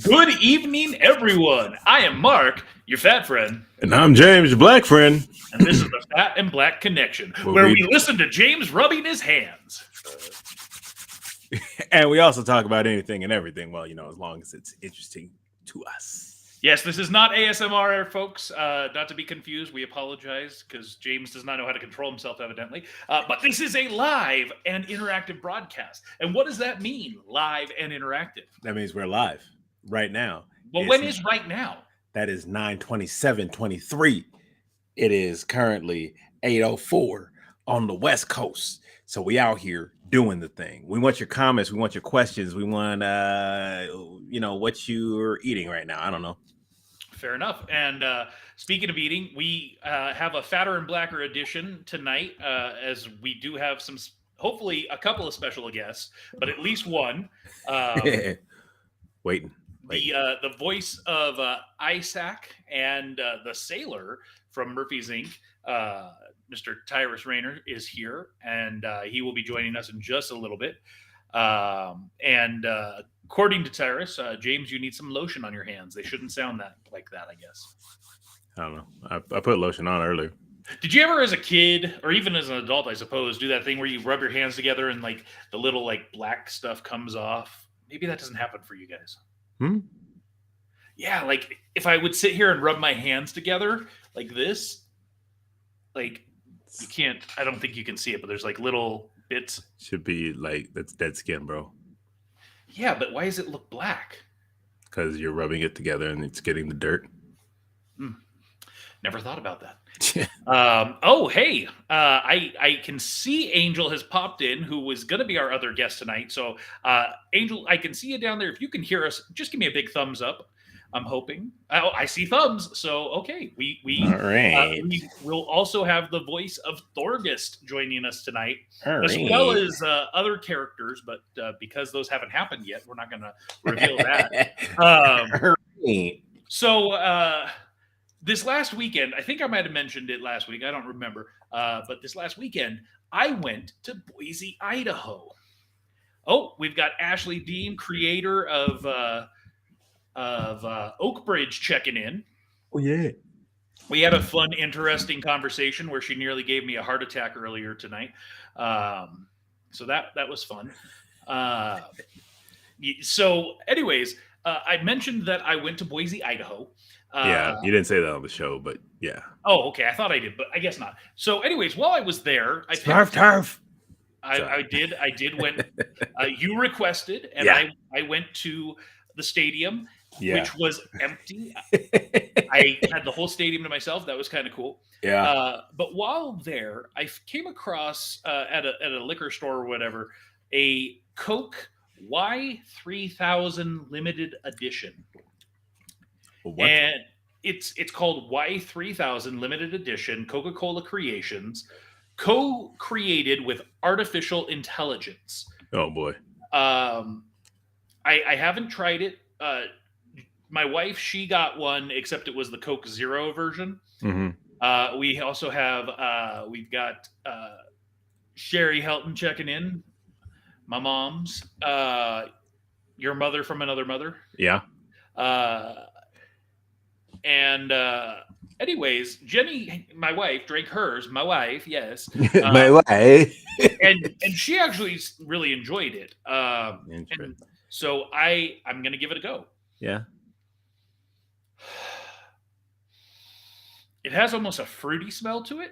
Good evening, everyone. I am Mark, your fat friend. And I'm James, your black friend. And this is the Fat and Black Connection, where we listen to James rubbing his hands. And we also talk about anything and everything, well, as long as it's interesting to us. Yes, this is not ASMR, folks. Not to be confused. We apologize because James does not know how to control himself, evidently. But this is a live and interactive broadcast. And what does that mean, live and interactive? That means we're live right now. Well, when is right now? That is 9/27/23. It is currently 8:04 on the West Coast. So we out here doing the thing. We want your comments. We want your questions. We want, what you're eating right now. I don't know. Fair enough. And speaking of eating, we have a fatter and blacker edition tonight, as we do have hopefully a couple of special guests, but at least one. Waiting. The voice of Isak and the sailor from Murphy's Inc., Mr. Tyrus Rayner, is here, and he will be joining us in just a little bit. And according to Tyrus, James, you need some lotion on your hands. They shouldn't sound like that, I guess. I don't know. I put lotion on earlier. Did you ever, as a kid, or even as an adult, I suppose, do that thing where you rub your hands together and like the little like black stuff comes off? Maybe that doesn't happen for you guys. Yeah, like if I would sit here and rub my hands together like this, like you can't, I don't think you can see it, but there's like little bits. Should be like, that's dead skin, bro. Yeah, but why does it look black? Because you're rubbing it together and it's getting the dirt. Never thought about that. Hey, I can see Angel has popped in, who was going to be our other guest tonight. So, Angel, I can see you down there. If you can hear us, just give me a big thumbs up. I'm hoping. Oh, I see thumbs. So, okay, we All right. we will also have the voice of Thorgest joining us tonight, All as right. well as other characters. But because those haven't happened yet, we're not going to reveal that. So. This last weekend, I think I might have mentioned it last week. I don't remember. But this last weekend, I went to Boise, Idaho. Oh, we've got Ashley Dean, creator of Oak Bridge, checking in. Oh, yeah. We had a fun, interesting conversation where she nearly gave me a heart attack earlier tonight. So that was fun. So anyways, I mentioned that I went to Boise, Idaho. Yeah, you didn't say that on the show, but yeah. Oh, okay. I thought I did, but I guess not. So anyways, while I was there, Turf. I did went. You requested, and Yeah. I went to the stadium, Yeah. which was empty. I had the whole stadium to myself. That was kind of cool. Yeah. But while there, came across at a liquor store or whatever a Coke Y3000 limited edition, What? and it's called Y3000 limited edition Coca-Cola Creations, co-created with artificial intelligence. Oh boy. I haven't tried it. My wife, she got one, except it was the Coke Zero version. Mm-hmm. We also have we've got Sherry Helton checking in. My mom's your mother from another mother. Yeah. And anyways, Jenny, my wife, drank hers. My wife, yes. My wife. and she actually really enjoyed it. And so I'm gonna give it a go. Yeah. It has almost a fruity smell to it.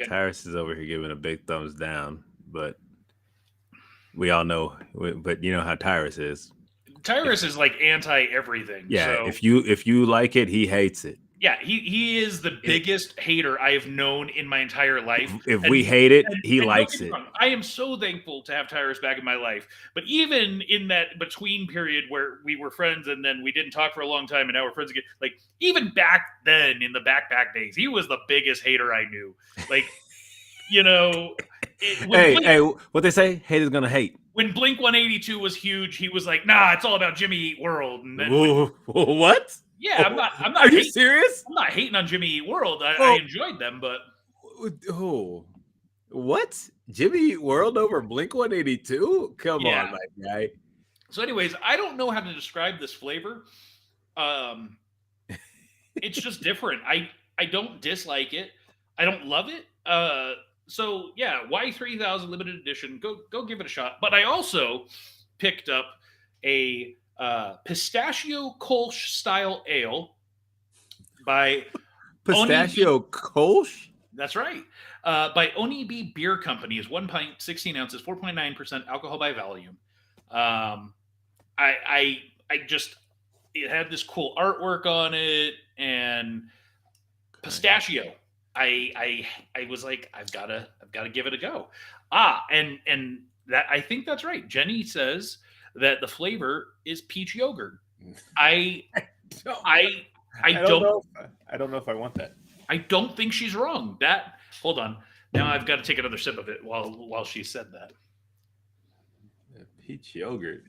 Tyrus is over here giving a big thumbs down, but we all know. But you know how Tyrus is. Tyrus is like anti everything. Yeah. So, if you like it, he hates it. Yeah, he is the biggest hater I have known in my entire life. If we hate it, he likes it. I am so thankful to have Tyrus back in my life. But even in that between period where we were friends and then we didn't talk for a long time and now we're friends again, like even back then in the back days, he was the biggest hater I knew. Like, you know, hey, what they say? Haters gonna hate. When Blink 182 was huge, he was like, "Nah, it's all about Jimmy Eat World." And then what? Yeah, I'm not. Are you serious? I'm not hating on Jimmy Eat World. I enjoyed them, but what? Jimmy Eat World over Blink 182? Come on, my guy. So, anyways, I don't know how to describe this flavor. It's just different. I don't dislike it. I don't love it. So yeah, Y3000 limited edition. Go give it a shot. But I also picked up a pistachio Kolsch style ale by Pistachio Kolsch. That's right. By Onibi Beer Company. Is 1 pint, 16 ounces, 4.9% alcohol by volume. I just, it had this cool artwork on it and pistachio. I was like, I've got to give it a go. And that, I think that's right. Jenny says that the flavor is peach yogurt. I don't know if I want that. I don't think she's wrong. Hold on. Now I've got to take another sip of it while she said that. Peach yogurt.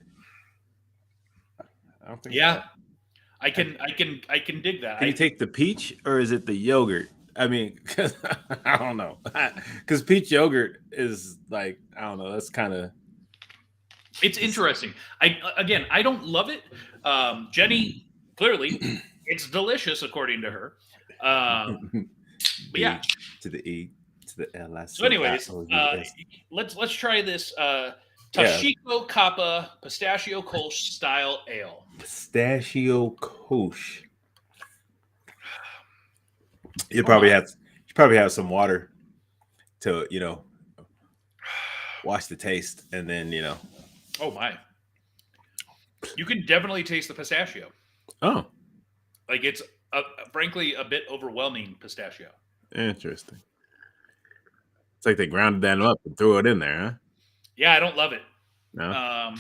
I don't think. Yeah, so. I can dig that. Can you take the peach or is it the yogurt? I mean, cause, I don't know. Because peach yogurt is like, I don't know. That's kind of. It's interesting. I don't love it. Jenny, clearly, it's delicious according to her. But yeah, to the E to the L. So, anyways, let's try this Tashiko Kappa Pistachio Kolsch style ale. Pistachio Kolsch. You probably have some water to wash the taste, and then Oh my! You can definitely taste the pistachio. Oh, like it's frankly a bit overwhelming pistachio. Interesting. It's like they grounded that up and threw it in there, huh? Yeah, I don't love it. No.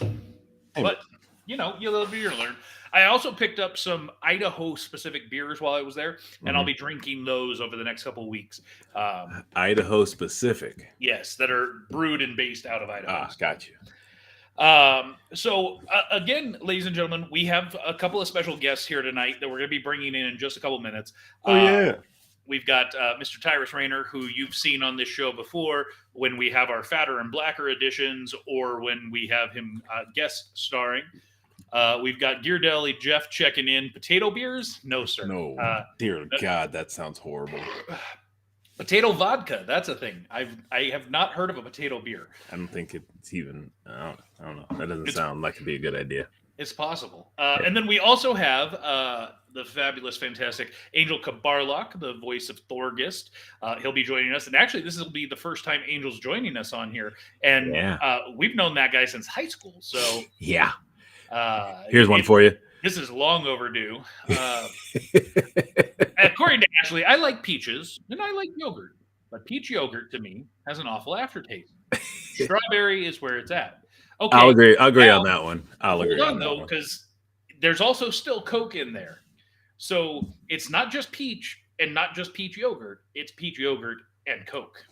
But you live, you learn. I also picked up some Idaho specific beers while I was there, and I'll be drinking those over the next couple of weeks. Idaho specific. Yes, that are brewed and based out of Idaho. Got you. So again, ladies and gentlemen, we have a couple of special guests here tonight that we're going to be bringing in just a couple minutes. Yeah. We've got Mr. Tyrus Rayner, who you've seen on this show before when we have our fatter and blacker editions or when we have him guest starring. We've got Gear Deli Jeff checking in. Potato beers? No, sir. No. Dear God, that sounds horrible. Potato vodka. That's a thing. I have not heard of a potato beer. I don't think it's even. I don't know. That doesn't sound like it'd be a good idea. It's possible. And then we also have the fabulous, fantastic Angel Cabarloc, the voice of Thorgest. He'll be joining us. And actually, this will be the first time Angel's joining us on here. And we've known that guy since high school. So, yeah. Here's one for you. This is long overdue. According to Ashley, I like peaches and I like yogurt. But peach yogurt, to me, has an awful aftertaste. Strawberry is where it's at. Okay, I'll agree on that one. I'll agree on that one. Because there's also still Coke in there. So it's not just peach and not just peach yogurt. It's peach yogurt and Coke.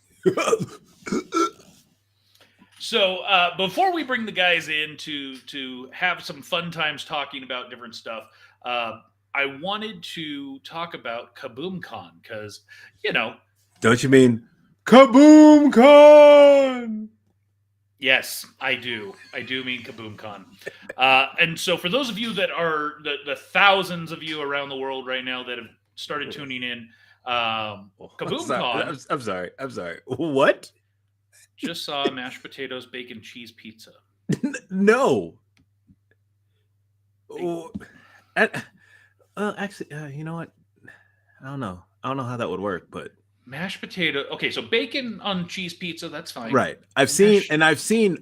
So before we bring the guys in to have some fun times talking about different stuff, I wanted to talk about KaboomCon because, Don't you mean KaboomCon? Yes, I do. I do mean KaboomCon. And so for those of you that are the thousands of you around the world right now that have started tuning in, KaboomCon. I'm sorry. What? Just saw mashed potatoes, bacon, cheese pizza. No. Actually, you know what? I don't know how that would work, but mashed potato. Okay, so bacon on cheese pizza, that's fine. Right. I've seen a mac French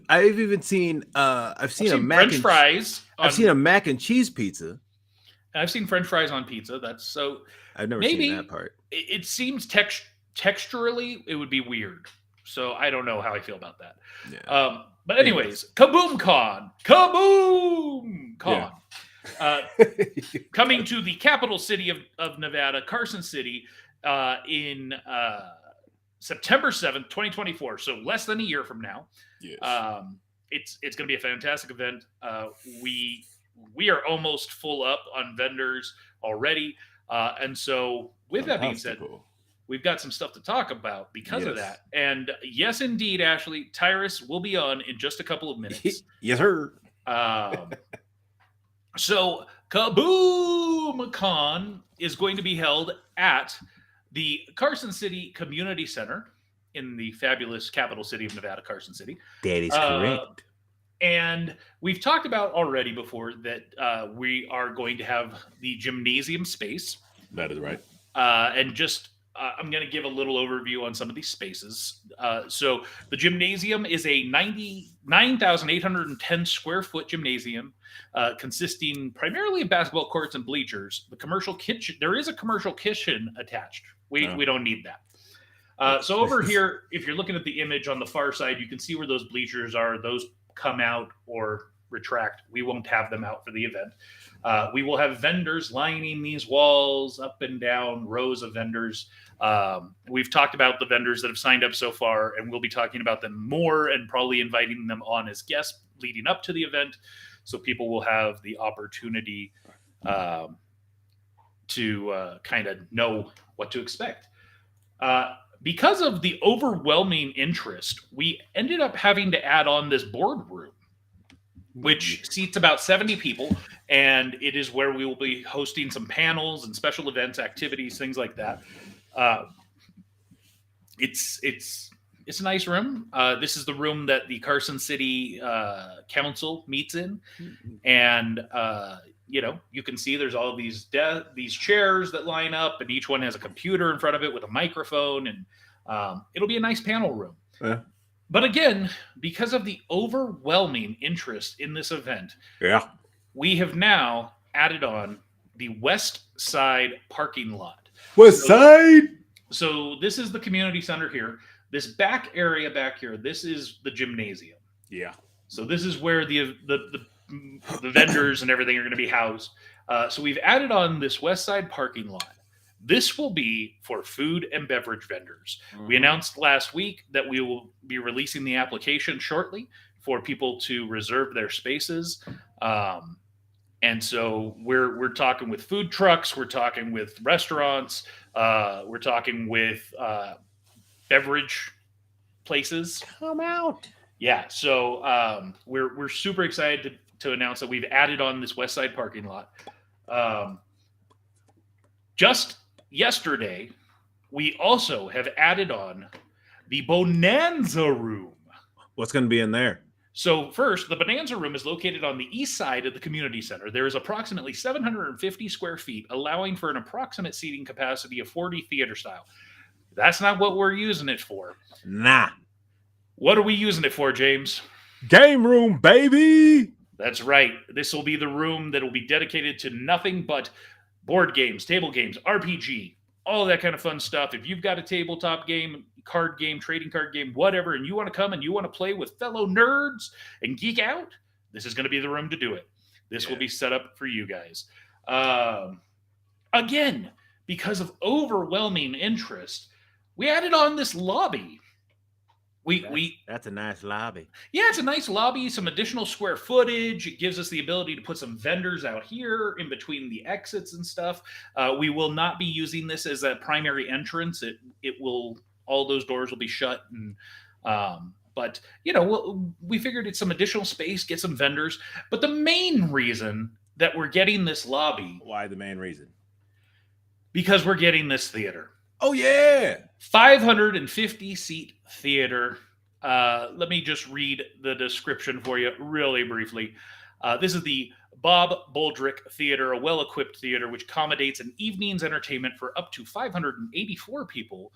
fries. I've seen a mac and cheese pizza. I've seen French fries on pizza. That's so. I've never seen that part. It seems texturally it would be weird. So I don't know how I feel about that. Yeah. But anyways, KaboomCon. Coming to the capital city of Nevada, Carson City, in September 7th, 2024. So less than a year from now. Yes. It's going to be a fantastic event. We are almost full up on vendors already. And so with that being said, we've got some stuff to talk about because of that. And yes, indeed, Ashley, Tyrus will be on in just a couple of minutes. Yes, sir. So KaboomCon is going to be held at the Carson City Community Center in the fabulous capital city of Nevada, Carson City. That is correct. And we've talked about already before that we are going to have the gymnasium space. That is right. And just I'm going to give a little overview on some of these spaces. So the gymnasium is a 99,810 square foot gymnasium consisting primarily of basketball courts and bleachers. The commercial kitchen, there is a commercial kitchen attached. We don't need that. So over here, if you're looking at the image on the far side, you can see where those bleachers are. Those come out or retract. We won't have them out for the event. We will have vendors lining these walls up and down, rows of vendors. We've talked about the vendors that have signed up so far, and we'll be talking about them more and probably inviting them on as guests leading up to the event. So people will have the opportunity to kind of know what to expect. Because of the overwhelming interest, we ended up having to add on this boardroom, which seats about 70 people, and it is where we will be hosting some panels and special events, activities, things like that. It's a nice room. This is the room that the Carson City Council meets in, and you can see there's all these chairs that line up, and each one has a computer in front of it with a microphone, and it'll be a nice panel room. Yeah. But again, because of the overwhelming interest in this event, we have now added on the West Side parking lot. West Side. So this is the community center here. This back area back here, this is the gymnasium. Yeah. So this is where the vendors and everything are going to be housed. So we've added on this West Side parking lot. This will be for food and beverage vendors. Mm-hmm. We announced last week that we will be releasing the application shortly for people to reserve their spaces. And so we're talking with food trucks, we're talking with restaurants, we're talking with beverage places. Come out. Yeah, so we're super excited to announce that we've added on this West Side parking lot. Just yesterday, we also have added on the Bonanza room. What's going to be in there? So first, the Bonanza Room is located on the east side of the community center. There is approximately 750 square feet, allowing for an approximate seating capacity of 40 theater style. That's not what we're using it for. Nah. What are we using it for, James? Game room, baby. That's right. This will be the room that will be dedicated to nothing but board games, table games, RPG, all that kind of fun stuff. If you've got a tabletop game, card game, trading card game, whatever, and you want to come and you want to play with fellow nerds and geek out, this is going to be the room to do it. This will be set up for you guys. Again, because of overwhelming interest, we added on this lobby. That's a nice lobby. Yeah, it's a nice lobby, some additional square footage. It gives us the ability to put some vendors out here in between the exits and stuff. We will not be using this as a primary entrance. It will, all those doors will be shut. And but you know, we figured it's some additional space, get some vendors. But the main reason that we're getting this lobby, why the main reason? Because we're getting this theater. Oh yeah, 550 seat theater. Let me just read the description for you really briefly. This is the Bob Boldrick Theater, a well-equipped theater which accommodates an evening's entertainment for up to 584 people.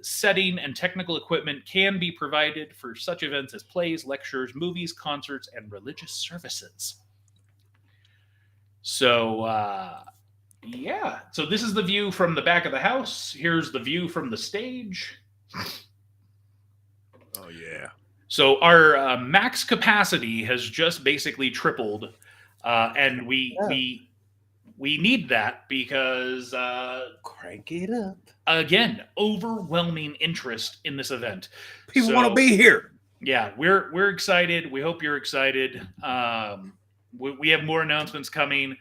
Setting and technical equipment can be provided for such events as plays, lectures, movies, concerts, and religious services. So, yeah. So this is the view from the back of the house. Here's the view from the stage. Oh, yeah. So our max capacity has just basically tripled. And we need that because... crank it up. Again, overwhelming interest in this event. People want to be here. Yeah, we're excited. We hope you're excited. We have more announcements coming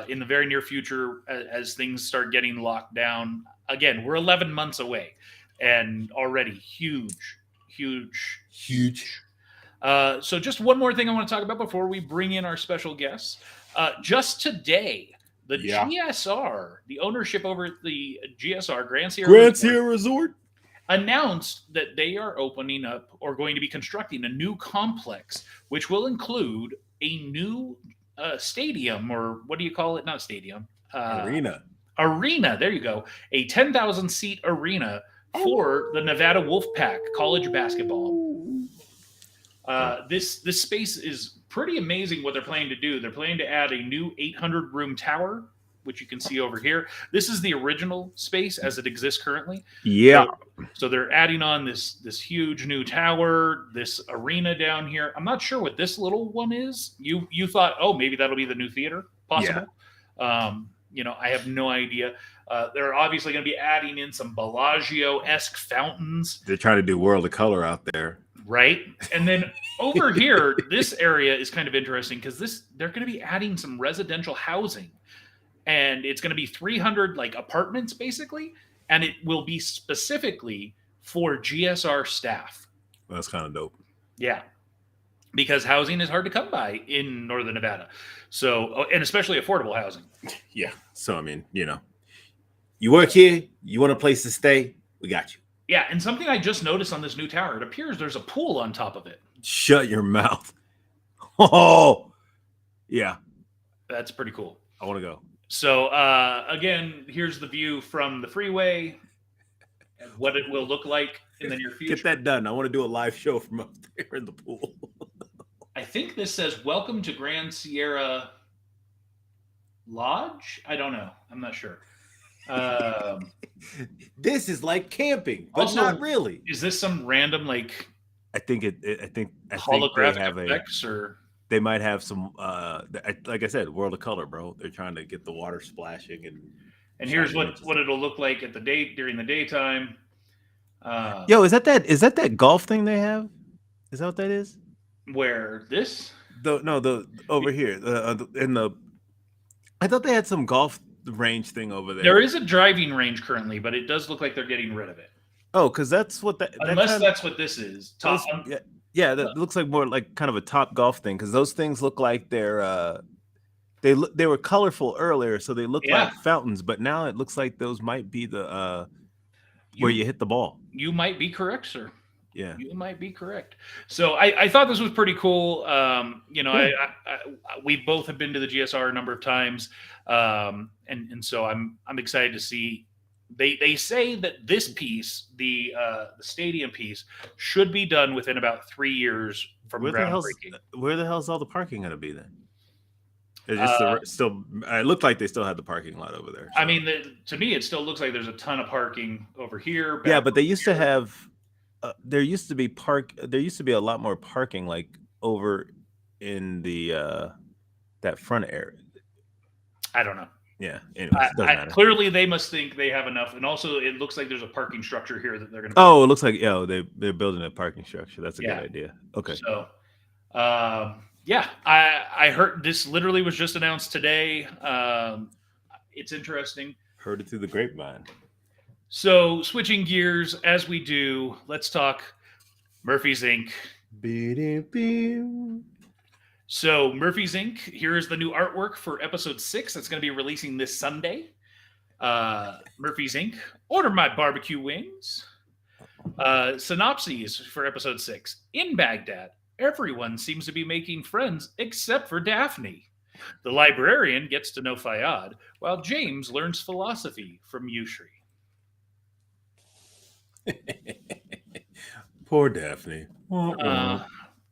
in the very near future as things start getting locked down. Again, we're 11 months away, and already huge. So just one more thing I want to talk about before we bring in our special guests. Just today, the GSR, the ownership over the GSR, Grand Sierra Resort, announced that they are opening up or going to be constructing a new complex, which will include a new stadium, or what do you call it? Not stadium. Arena. There you go. A 10,000 seat arena for the Nevada Wolfpack college basketball. This space is pretty amazing what they're planning to do. They're planning to add a new 800 room tower, which you can see over here. This is the original space as it exists currently. Yeah. So they're adding on this huge new tower, this arena down here. I'm not sure what this little one is. You thought, oh, maybe that'll be the new theater? Possible. Yeah. I have no idea. They're obviously going to be adding in some Bellagio-esque fountains. They're trying to do World of Color out there. Right. And then over here, this area is kind of interesting because they're going to be adding some residential housing. And it's going to be 300 like apartments basically. And it will be specifically for GSR staff. Well, that's kind of dope. Yeah. Because housing is hard to come by in Northern Nevada. So, and especially affordable housing. Yeah. So, I mean, you work here, you want a place to stay, we got you. Yeah. And something I just noticed on this new tower, it appears there's a pool on top of it. Shut your mouth. Oh, yeah. That's pretty cool. I want to go. So, again, here's the view from the freeway and what it will look like in the near future. Get that done. I want to do a live show from up there in the pool. I think this says, welcome to Grand Sierra Lodge. I don't know. I'm not sure. This is like camping, but also, not really. Is this some random, like, I think holographic they have effects or... They might have some, like I said, World of Color, bro. They're trying to get the water splashing and here's what it'll look like during the daytime. Yo, is that golf thing they have? Is that what that is? Where this? Over here I thought they had some golf range thing over there. There is a driving range currently, but it does look like they're getting rid of it. Oh, because that's what that. That's what this is. Yeah, that looks like more like kind of a top golf thing because those things look like they're they were colorful earlier, so they look like fountains. But now it looks like those might be the where you hit the ball. You might be correct, sir. Yeah. You might be correct. So I thought this was pretty cool. You know, Cool. we both have been to the GSR a number of times, and so I'm excited to see. They say that this piece, the stadium piece, should be done within about 3 years from Where groundbreaking. the hell's all the parking going to be then? It's Uh, just still. It looked like they still had the parking lot over there. I mean, to me, it still looks like there's a ton of parking over here. Yeah, but they used to have. There used to be There used to be a lot more parking, like over in the that front area. I don't know. Yeah. Anyways, doesn't matter. Clearly, they must think they have enough, and also it looks like there's a parking structure here that they're going to. Oh, it looks like they're building a parking structure. That's a good idea. Okay. So, yeah, I heard this literally was just announced today. It's interesting. Heard it through the grapevine. So, switching gears as we do, let's talk Murphy's Inc. So, Murphy's Inc. Here is the new artwork for episode 6. That's going to be releasing this Sunday. Murphy's Inc. Order my barbecue wings. Synopses for episode 6. In Baghdad, everyone seems to be making friends except for Daphne. The librarian gets to know Fayyad, while James learns philosophy from Yushri. Poor Daphne.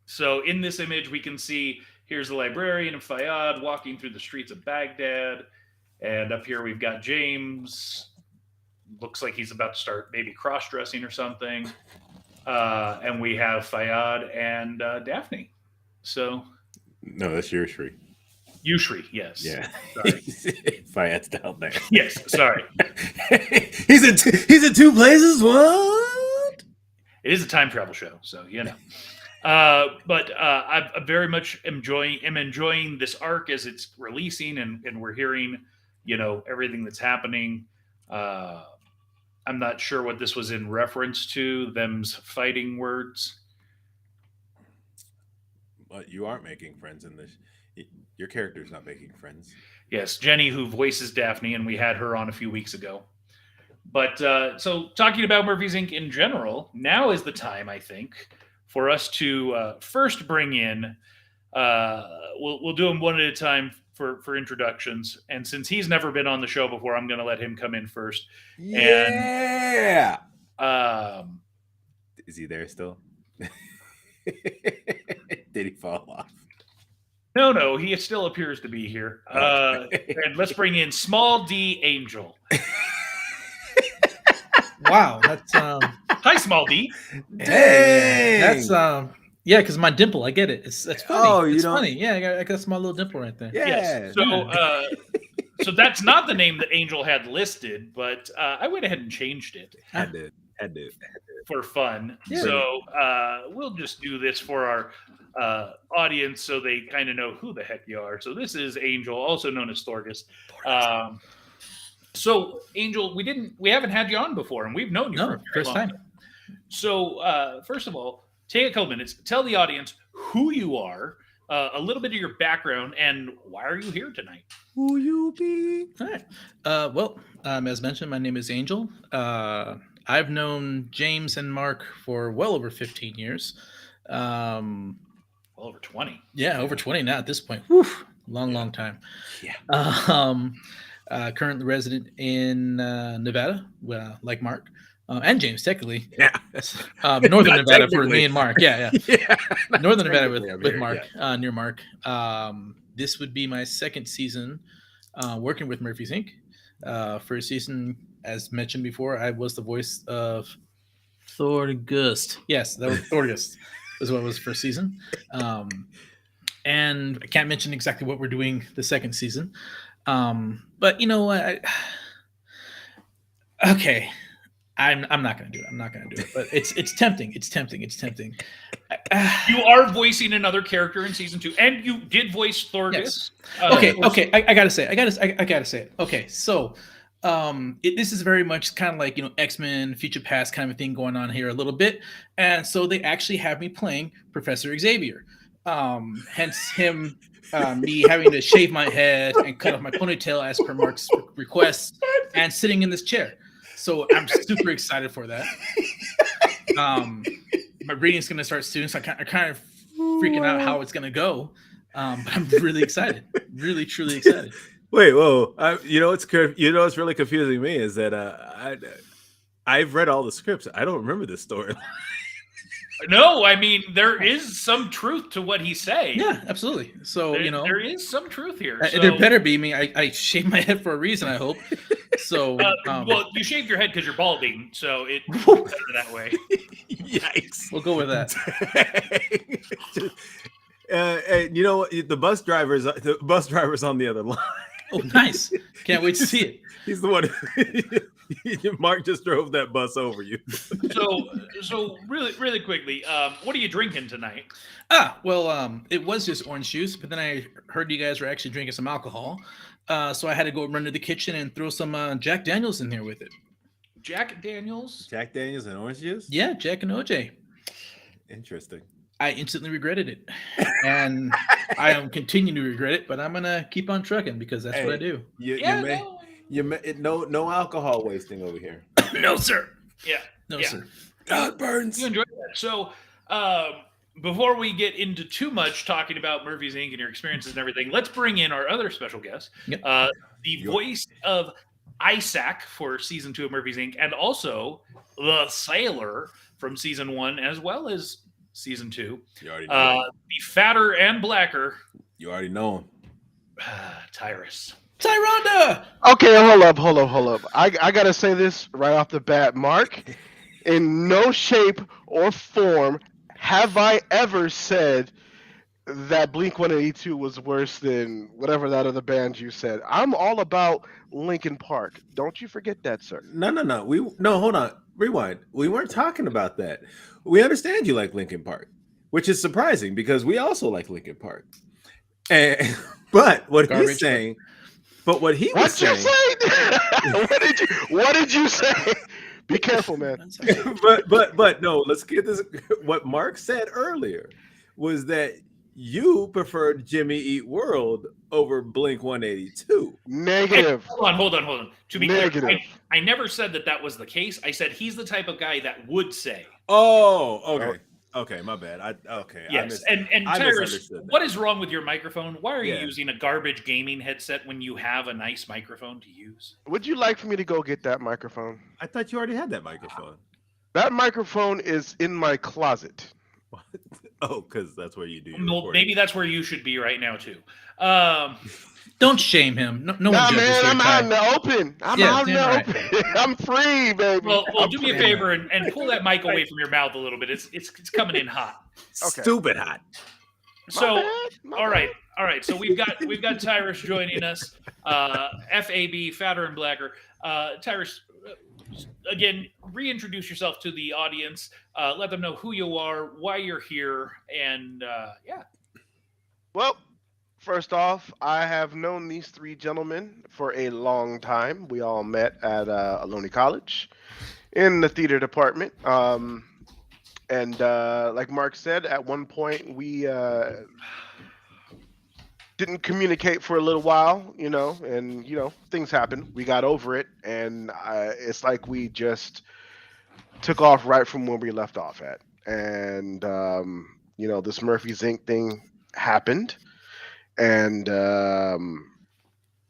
So in this image, we can see here's the librarian and Fayyad walking through the streets of Baghdad. And up here, we've got James. Looks like he's about to start maybe cross-dressing or something. And we have Fayyad and Daphne. So. No, that's Yushri. Yushri, yes. Yeah. Sorry. Fayyad's down there. Yes, sorry. he's in 2 places. What? It is a time travel show, so you know. But I very much am enjoying this arc as it's releasing, and we're hearing, you know, everything that's happening. I'm not sure what this was in reference to, them's fighting words. But you aren't making friends in this. Your character's not making friends. Yes, Jenny, who voices Daphne, and we had her on a few weeks ago. But so talking about Murphy's Inc. in general, now is the time, I think, for us to first bring in. We'll do them one at a time for introductions. And since he's never been on the show before, I'm going to let him come in first. Yeah. And, is he there still? Did he fall off? No, he still appears to be here. And let's bring in Small D Angel. Wow, that's Hi, Small D. Hey, that's yeah, because my dimple, I get it. It's funny. Oh, it's funny. Yeah, I got my little dimple right there. Yeah. Yes. So that's not the name that Angel had listed, but I went ahead and changed it. Had to for fun. Yeah. So we'll just do this for our audience so they kind of know who the heck you are. So this is Angel, also known as Thorgest. So Angel, we haven't had you on before, and we've known you for a very first long time. So first of all, take a couple minutes, tell the audience who you are, a little bit of your background, and why are you here tonight? Who you be? All right. Well, as mentioned, my name is Angel. I've known James and Mark for well over 15 years. Well over 20. Yeah, over 20 now at this point. Whew, long time. Yeah. Currently resident in Nevada, like Mark. And James, technically. Yeah. Northern Nevada for me and Mark. Yeah. Northern Nevada with Mark, yeah. Near Mark. This would be my second season working with Murphy's Inc. First season, as mentioned before, I was the voice of Thorgest. Yes, that was Thorgest. is what was first season. And I can't mention exactly what we're doing the second season. But you know what? Okay. I'm not going to do it. But it's tempting. You are voicing another character in season 2, and you did voice Thorgest. Yes. Okay. I gotta say it. Okay, so this is very much kind of like, you know, X-Men Future Past kind of a thing going on here a little bit, and so they actually have me playing Professor Xavier. Hence him me having to shave my head and cut off my ponytail as per Mark's request, and sitting in this chair. So I'm super excited for that. my reading's going to start soon, so I'm kind of freaking out how it's going to go. But I'm really excited, really truly excited. Wait, whoa! What's really confusing me is that I've read all the scripts. I don't remember this story. No, I mean there is some truth to what he's saying. Yeah, absolutely. So there is some truth here. There better be. I shaved my head for a reason. I hope. So well, you shaved your head because you're balding, so it's better that way. Yikes! We'll go with that. And you know what? The bus driver's on the other line. Oh, nice! Can't wait to see it. He's the one. Mark just drove that bus over you. So really quickly, what are you drinking tonight? Well, it was just orange juice, but then I heard you guys were actually drinking some alcohol, so I had to go run to the kitchen and throw some Jack Daniels in there with it. Jack Daniels and orange juice? Yeah, Jack and OJ. Interesting. I instantly regretted it, and I am continuing to regret it. But I'm gonna keep on trucking because that's what I do. No alcohol wasting over here. No, sir. Yeah. No, sir. God burns. You enjoy that. So, before we get into too much talking about Murphy's Inc. and your experiences and everything, let's bring in our other special guest, the voice of Isak for season 2 of Murphy's Inc. and also the sailor from season 1 as well as season 2. You already know the fatter and blacker. You already know him. Tyrus. Tyronda! Okay, hold up. I gotta say this right off the bat, Mark. In no shape or form have I ever said that Blink-182 was worse than whatever that other band you said. I'm all about Linkin Park. Don't you forget that, sir. No. Hold on. Rewind. We weren't talking about that. We understand you like Linkin Park, which is surprising because we also like Linkin Park. But what he's saying, what did you say? Be careful, man. but no, let's get this. What Mark said earlier was that you preferred Jimmy Eat World over Blink-182. Negative. Hey, hold on. To be negative. Clear, I never said that was the case. I said he's the type of guy that would say. Oh, okay. Okay, my bad. Yes, and Tyrus, what is wrong with your microphone? Why are you using a garbage gaming headset when you have a nice microphone to use? Would you like for me to go get that microphone? I thought you already had that microphone. That microphone is in my closet. What? Oh, because that's where you do your recording. Maybe that's where you should be right now too. Don't shame him. No one judges man, I'm Ty. out in the open. I'm out in the open. I'm free, baby. Well, do me a favor and pull that mic away from your mouth a little bit. It's coming in hot. Okay. Stupid hot. So, all right. So we've got Tyrus joining us. FAB, fatter and blacker. Tyrus, again, reintroduce yourself to the audience. Let them know who you are, why you're here, and yeah. Well, first off, I have known these three gentlemen for a long time. We all met at Ohlone College in the theater department. And like Mark said, at one point we didn't communicate for a little while, and things happened. We got over it, and it's like we just took off right from where we left off at. And this Murphy's Inc. thing happened, and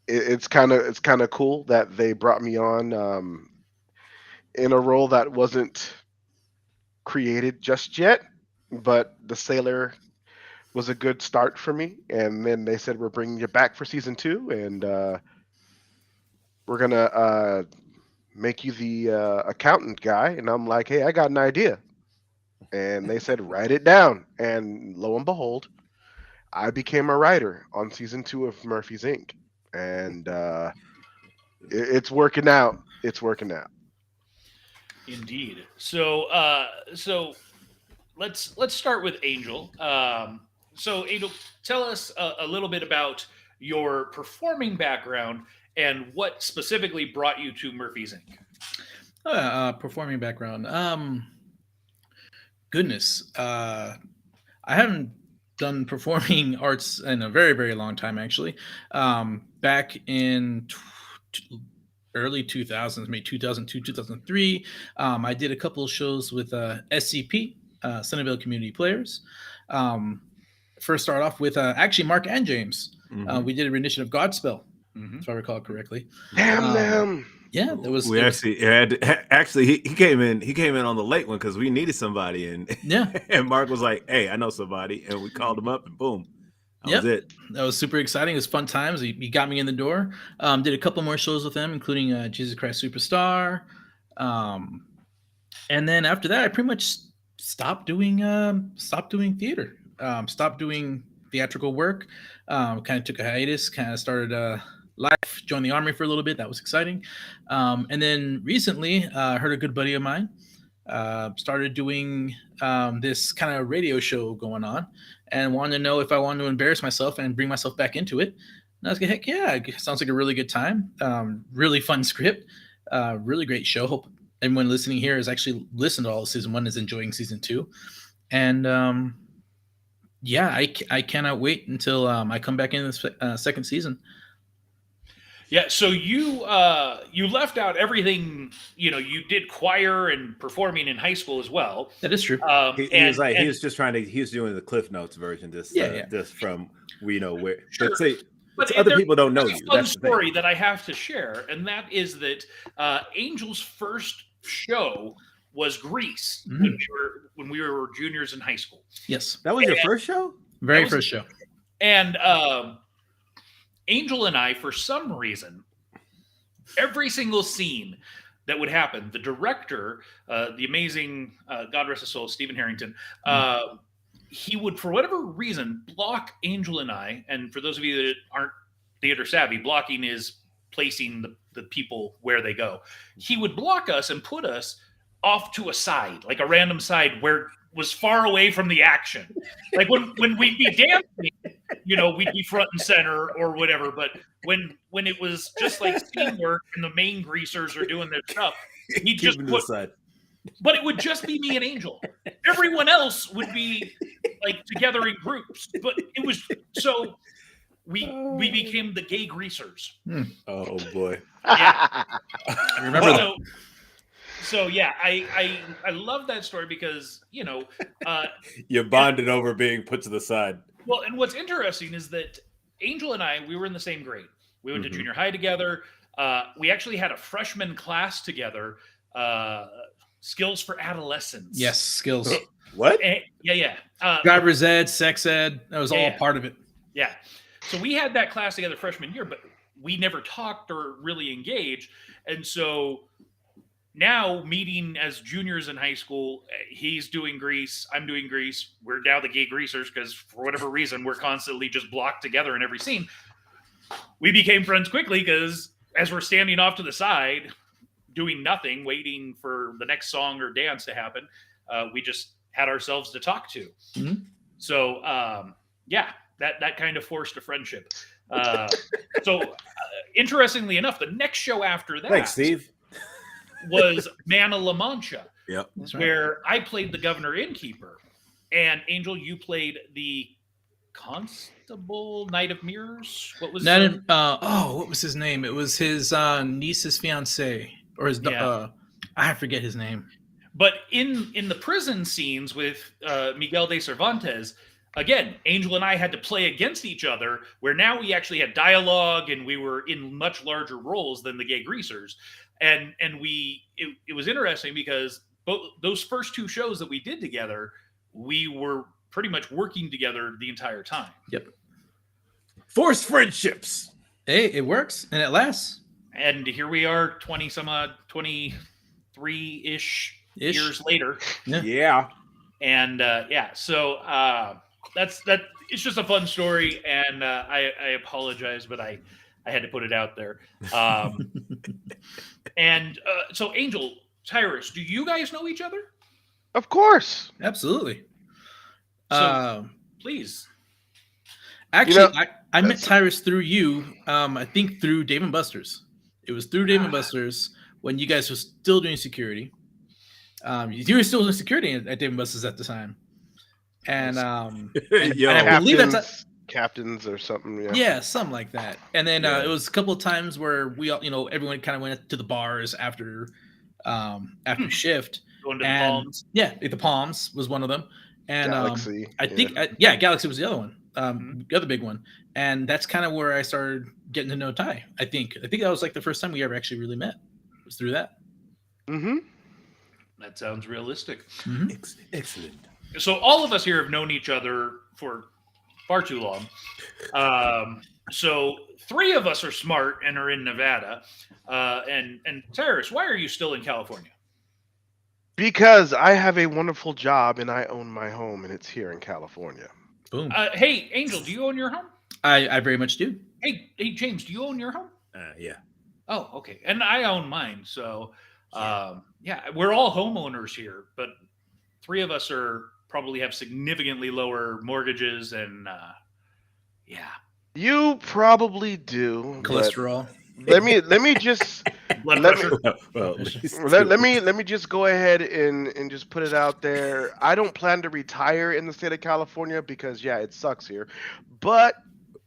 it's kind of cool that they brought me on in a role that wasn't created just yet, but the sailor was a good start for me. And then they said, we're bringing you back for season 2, and we're gonna make you the accountant guy. And I'm like, hey, I got an idea. And they said, write it down. And lo and behold, I became a writer on season 2 of Murphy's Inc. And it's working out. It's working out. Indeed. So let's start with Angel. So Angel, tell us a little bit about your performing background and what specifically brought you to Murphy's Inc. Performing background. Goodness. I haven't done performing arts in a very, very long time, actually. Back in early 2000s, maybe 2002, 2003, I did a couple of shows with SCP. Centerville Community Players. First start off with actually Mark and James. We did a rendition of Godspell, if I recall correctly. Damn them. Yeah, there was. We actually he came in on the late one because we needed somebody, and and Mark was like, "Hey, I know somebody," and we called him up, and boom, that was it. That was super exciting. It was fun times. He got me in the door. Did a couple more shows with them, including Jesus Christ Superstar, and then after that, I pretty much stopped doing theater. Stopped doing theatrical work. Kind of took a hiatus. Kind of started life, joined the army for a little bit. That was exciting. And then recently, heard a good buddy of mine started doing this kind of radio show going on, and wanted to know if I wanted to embarrass myself and bring myself back into it. And I was like, heck yeah, it sounds like a really good time. Really fun script. Really great show. Hope everyone listening here has actually listened to all of season 1, is enjoying season 2. And I cannot wait until I come back in the second season. Yeah, so you left out everything. You did choir and performing in high school as well. That is true. He was just trying to. He was doing the Cliff Notes version, just from where. Sure. But other people don't know you. That's a fun story that I have to share, and that is that Angel's first show was Grease when we were juniors in high school. Yes, that was your first show. First show, and. Angel and I, for some reason, every single scene that would happen, the director, the amazing, God rest his soul, Stephen Harrington, he would, for whatever reason, block Angel and I. And for those of you that aren't theater savvy, blocking is placing the people where they go. He would block us and put us off to a side, like a random side where was far away from the action. Like when we'd be dancing, we'd be front and center or whatever. But when it was just like scene work and the main greasers are doing their stuff, he'd just put. But it would just be me and Angel. Everyone else would be like together in groups. But it was so we became the gay greasers. Oh boy! Yeah. I remember that. So yeah, I love that story because you bonded over being put to the side. Well, and what's interesting is that Angel and I, we were in the same grade. We went to junior high together. We actually had a freshman class together. Skills for adolescence. Yes, skills. What? Yeah. Driver's ed, sex ed. That was all part of it. Yeah. So we had that class together freshman year, but we never talked or really engaged, and so. Now, meeting as juniors in high school, he's doing Grease, I'm doing Grease. We're now the gay greasers because for whatever reason, we're constantly just blocked together in every scene. We became friends quickly because as we're standing off to the side, doing nothing, waiting for the next song or dance to happen, we just had ourselves to talk to. So, that kind of forced a friendship. Interestingly enough, the next show after that... Thanks, Steve. was Man of La Mancha, That's right. Where I played the governor innkeeper, and Angel, you played the constable, Knight of Mirrors. What was what was his name? It was his niece's fiance, or his I forget his name. But in the prison scenes with Miguel de Cervantes, again, Angel and I had to play against each other, where now we actually had dialogue and we were in much larger roles than the gay greasers. And it was interesting because both those first two shows that we did together, we were pretty much working together the entire time. Yep. Forced friendships. Hey, it works and it lasts. And here we are 23-ish years later. Yeah. And so that's it's just a fun story, and I apologize, but I had to put it out there. And so Angel, Tyrus, do you guys know each other? Of course. Absolutely. So please. Actually, I met Tyrus through you. I think through Dave & Buster's. It was through Dave & Buster's when you guys were still doing security. You were still doing security at Dave & Buster's at the time. And I believe that's captains or something. Yeah, something like that. And then it was a couple of times where we all, everyone kind of went to the bars after shift. Going to the and Palms. yeah, the Palms was one of them, and Galaxy. I think Galaxy was the other one, the other big one, and that's kind of where I started getting to know Ty. I think that was like the first time we ever actually really met. Was through that. Mm-hmm. That sounds realistic. Mm-hmm. Excellent. So all of us here have known each other for far too long. So 3 of us are smart and are in Nevada. And Tyrus, why are you still in California? Because I have a wonderful job and I own my home, and it's here in California. Boom. Hey, Angel, do you own your home? I very much do. Hey, James, do you own your home? Yeah. Oh, okay. And I own mine. So, we're all homeowners here, but 3 of us probably have significantly lower mortgages and, You probably do. Cholesterol. Let me just blood Let pressure. let me just go ahead and just put it out there. I don't plan to retire in the state of California because it sucks here, but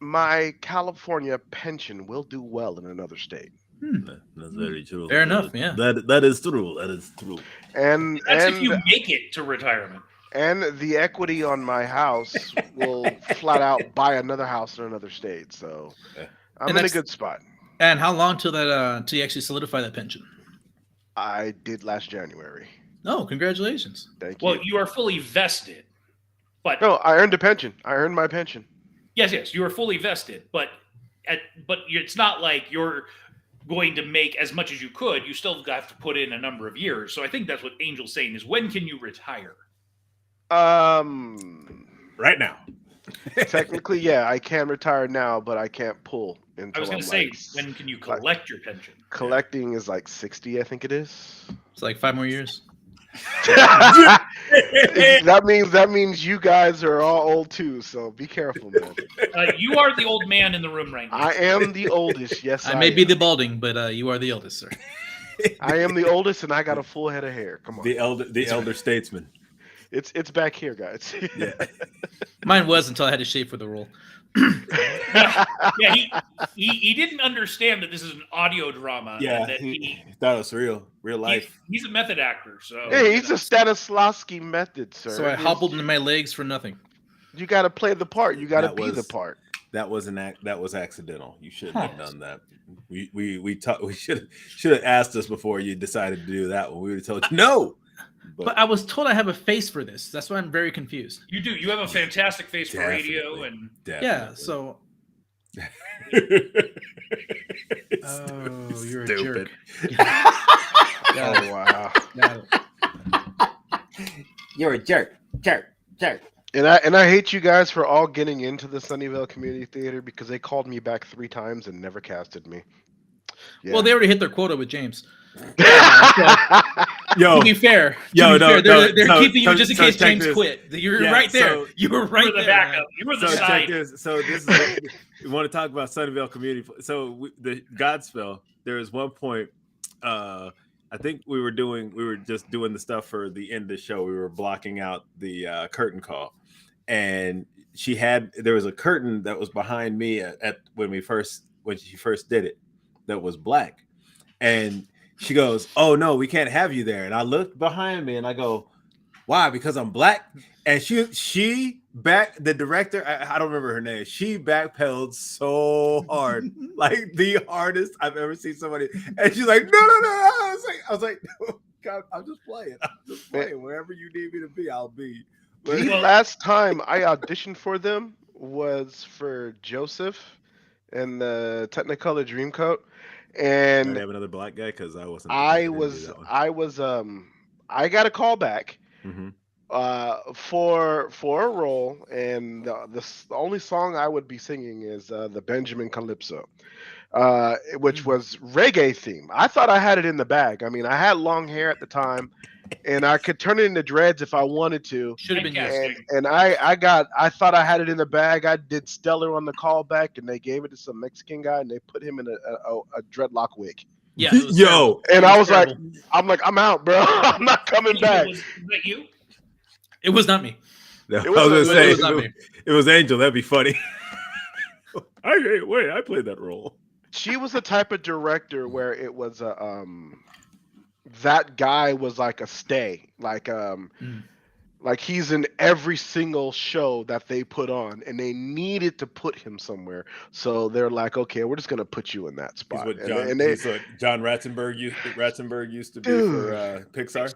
my California pension will do well in another state. That's very true. Fair enough. Yeah. That is true. That is true. And That's if you make it to retirement. And the equity on my house will flat out buy another house in another state. So I'm in a good spot. And how long till you actually solidify that pension? I did last January. Oh, congratulations. Thank you. Well, you are fully vested, but no, I earned a pension. I earned my pension. Yes, you are fully vested, but it's not like you're going to make as much as you could. You still have to put in a number of years. So I think that's what Angel's saying is, when can you retire? Right now. Technically, I can retire now, but I can't pull until I was going to say, when can you collect your pension? Collecting is like 60, I think it is. It's like 5 more years. that means you guys are all old too, so be careful, man. You are the old man in the room right now. I am the oldest. Yes, I may be the balding, but you are the eldest, sir. I am the oldest, and I got a full head of hair. Come on, the elder statesman. It's back here, guys. Yeah. Mine was until I had to shave for the role. He didn't understand that this is an audio drama. Yeah, and that he thought it was real life. He's a method actor, so he's a Stanislavski method, sir. So I hobbled into my legs for nothing. You got to play the part. You got to be the part. That was accidental. You shouldn't have done that. We should have asked us before you decided to do that one. We would have told you no. But I was told I have a face for this. That's why I'm very confused. You do. You have a fantastic face for radio, and So. Oh, you're Stupid. a jerk. Oh wow. You're a jerk. And I hate you guys for all getting into the Sunnyvale Community Theater because they called me back 3 times and never casted me. Yeah. Well, they already hit their quota with James. To be fair, they're keeping you just in case James quit. You're right there. So, you were right there. The backup. You were the side. This is we want to talk about Sunnyvale Community. So the Godspell. There was one point. I think we were just doing the stuff for the end of the show. We were blocking out the curtain call, and there was a curtain that was behind me at when she first did it that was black, and she goes, "Oh no, we can't have you there." And I looked behind me and I go, "Why? Because I'm black?" And she the director, I don't remember her name. She backpedaled so hard, like the hardest I've ever seen somebody. And she's like, "No." I was like, "No, God, I'm just playing. Wherever you need me to be, I'll be." The last time I auditioned for them was for Joseph and the Technicolor Dreamcoat. And I have another black guy because I wasn't. I got a call back for a role, and the only song I would be singing is the Benjamin Calypso, which was reggae theme. I thought I had it in the bag. I mean, I had long hair at the time, and I could turn it into dreads if I wanted to. Should have been yes. And I thought I had it in the bag. I did stellar on the callback, and they gave it to some Mexican guy, and they put him in a dreadlock wig. Yeah, and I was terrible. I'm out, bro. I'm not coming back. Was that you? It was not me. No, I was gonna say it was not me. It was Angel. That'd be funny. I played that role. She was the type of director where it was that guy was like a stay. Like he's in every single show that they put on, and they needed to put him somewhere. So they're like, okay, we're just gonna put you in that He's spot. what He's what John Ratzenberg used to be dude. for Pixar.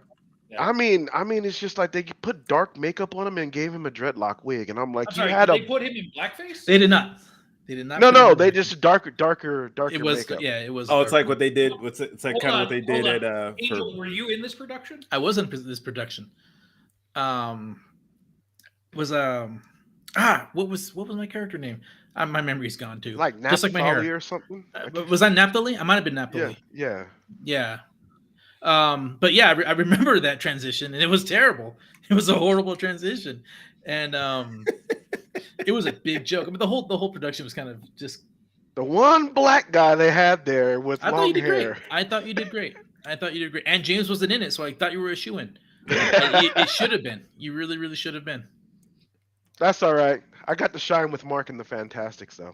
Yeah. I mean, it's just like they put dark makeup on him and gave him a dreadlock wig, and I'm like, I'm sorry, you had did they put him in blackface? They did not. They did not. no, they just darker It was makeup. yeah, it was. Oh, it's like darker. what they did. It's like Hold kind of on, what they did hold at on. Angel, were you in this production? I wasn't in this production. Was what was my character name? My memory's gone too. Like just like my hair Naphtali or something. Was that Naphtali? I might have been Naphtali. Yeah. But yeah, I remember that transition, and it was terrible. It was a horrible transition, and it was a big joke. I mean, the whole production was kind of just The one black guy they had there with I thought long you did hair. great. I thought you did great. And James wasn't in it, so I thought you were a shoo-in. It should have been. You really, really should have been. That's all right. I got to shine with Mark and the Fantastics, though.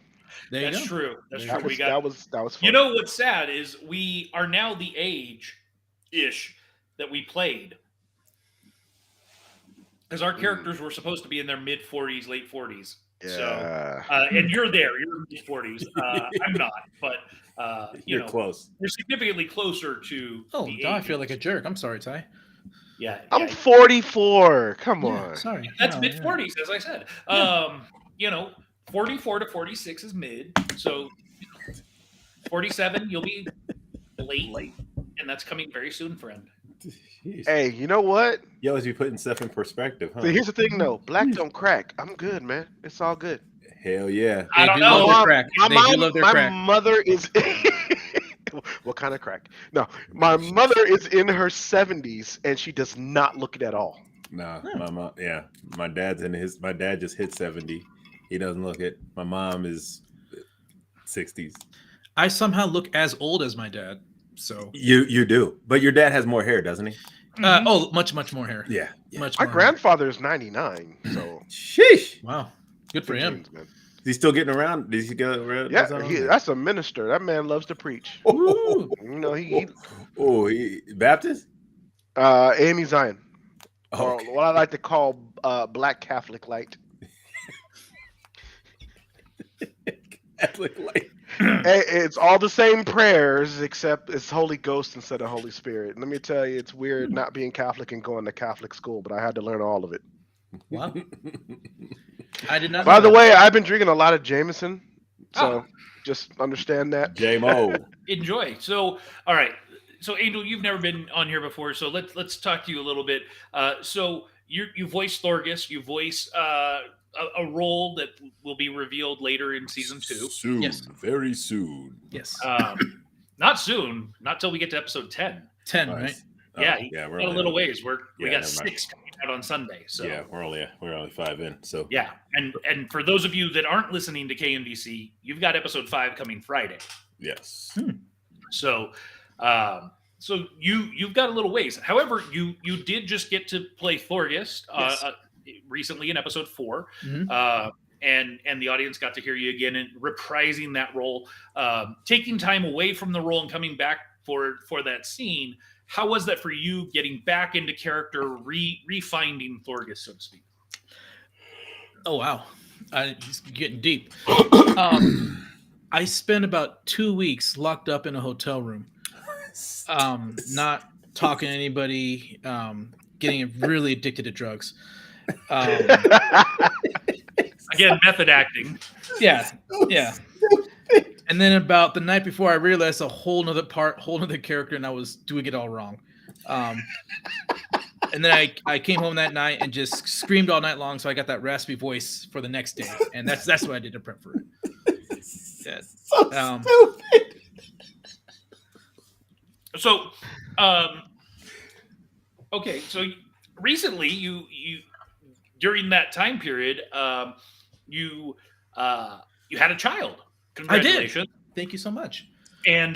There you That's go. true. That's That true. was fun. You know what's sad is we are now the age-ish that we played. Because our characters were supposed to be in their mid-40s, late 40s. Yeah. So, and you're there. You're in mid-40s. I'm not, but you're close. You're significantly closer to. Oh, the now I feel 80s. like a jerk. I'm sorry, Ty. Yeah, I'm 44. Come on. Sorry. That's No, mid-40s, as I said. 44 to 46 is mid. So 47, you'll be late, and that's coming very soon, friend. Jeez. Hey, you know what? You always be putting stuff in perspective, huh? See, here's the thing, though. Black don't crack. I'm good, man. It's all good. Hell yeah. I don't know. Love their crack. My They mom, do love their my crack. mother is. What kind of crack? No, my mother is in her 70s, and she does not look it at all. Nah, my mom. Yeah, my dad just hit 70. He doesn't look it. My mom is 60s. I somehow look as old as my dad. So You do, but your dad has more hair, doesn't he? much more hair. Yeah. Much My more grandfather is 99, so Sheesh. hair. Wow. Good for him. man. Is he still getting around? Did he go around? Yeah, that's a minister. That man loves to preach. Woo. You know, he Baptist? Amy Zion, or Okay. what I like to call Black Catholic light. Catholic light. It's all the same prayers, except it's Holy Ghost instead of Holy Spirit. Let me tell you, it's weird not being Catholic and going to Catholic school, but I had to learn all of it. Wow. I did not. By know the that. way, I've been drinking a lot of Jameson, so just understand that. J-Mo. Enjoy. So, all right. So, Angel, you've never been on here before, so let's talk to you a little bit. So, you voice Thorgest. You voice a role that will be revealed later in season 2. Soon. Yes. Very soon. Yes. Not soon. Not till we get to episode 10. 10, Nice. right? Yeah, yeah, we're a little ways. We Yeah, got never 6 coming out on Sunday. So Yeah, we're only 5 in. So yeah, and for those of you that aren't listening to KNDC, you've got episode 5 coming Friday. yes. So, so you've got a little ways. However, you did just get to play Thorgest Yes. recently in episode 4, Mhm. and the audience got to hear you again and reprising that role, taking time away from the role and coming back for that scene. How was that for you, getting back into character, refinding Thorgest, so to speak? Oh wow, he's getting deep. I spent about 2 weeks locked up in a hotel room, not talking to anybody, getting really addicted to drugs. Again, method acting. Yeah. And then about the night before, I realized a whole nother character, and I was doing it all wrong. And then I came home that night and just screamed all night long, so I got that raspy voice for the next day, and that's what I did to prep for it. Yeah. So stupid. So, okay. So recently, you during that time period, you had a child. Congratulations! Thank you so much. And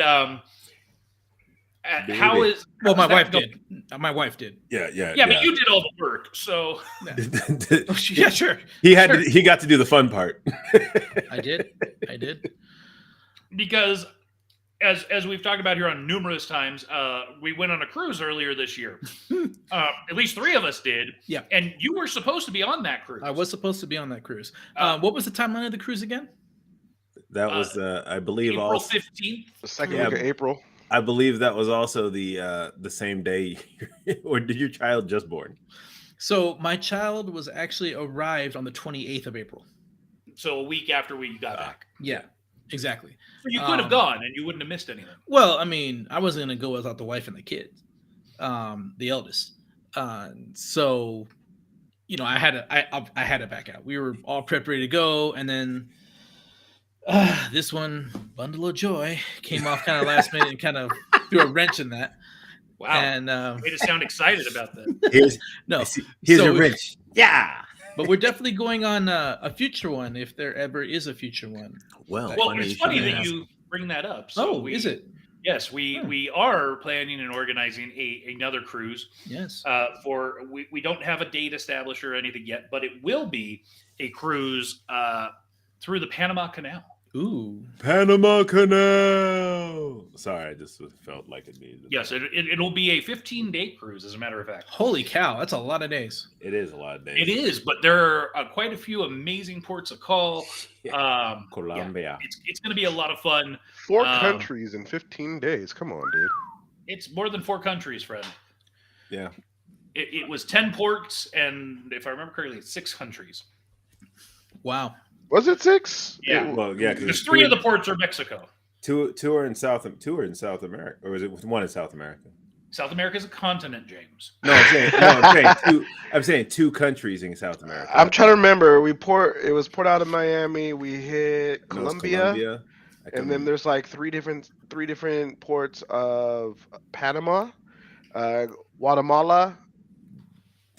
Baby. how is Well, my how's wife that did. My wife did. Yeah. Yeah, but you did all the work, so Yeah, sure. He got to do the fun part. I did. because as we've talked about here on numerous times, we went on a cruise earlier this year. At least 3 of us did. Yeah. And you were supposed to be on that cruise. I was supposed to be on that cruise. What was the timeline of the cruise again? That was, I believe, April also 15th. The second week of April. I believe that was also the same day. Or did your child just born? So my child was actually arrived on the 28th of April. So a week after we got back. Yeah, exactly. So you could have gone and you wouldn't have missed anything. Well, I mean, I wasn't going to go without the wife and the kids, the eldest. So, you know, I had to back out. We were all prepped, ready to go, and then this one, bundle of joy, came off kind of last minute and kind of threw a wrench in that. Wow. And way to sound excited about that. Here's your wrench. Yeah. But we're definitely going on a future one if there ever is a future one. Well, it's funny that you bring that up. So is it? Yes, we are planning and organizing another cruise. Yes. We don't have a date established or anything yet, but it will be a cruise through the Panama Canal. Ooh. Panama Canal. Sorry, I just felt like it needed. Yes, it'll be a 15-day cruise, as a matter of fact. Holy cow, that's a lot of days. It is a lot of days. It is, but there are quite a few amazing ports of call. Colombia. It's going to be a lot of fun. 4 countries in 15 days. Come on, dude. It's more than 4 countries, Fred. Yeah. It was 10 ports, and if I remember correctly, it's 6 countries. Wow. Was it 6? Yeah. Well, yeah, because 3 of the ports are Mexico. Two are in South America, or is it one in South America? South America is a continent, James. No, I'm saying 2 countries in South America. I'm trying to remember. It was port out of Miami. We hit Colombia, and then there's like three different ports of Panama, Guatemala,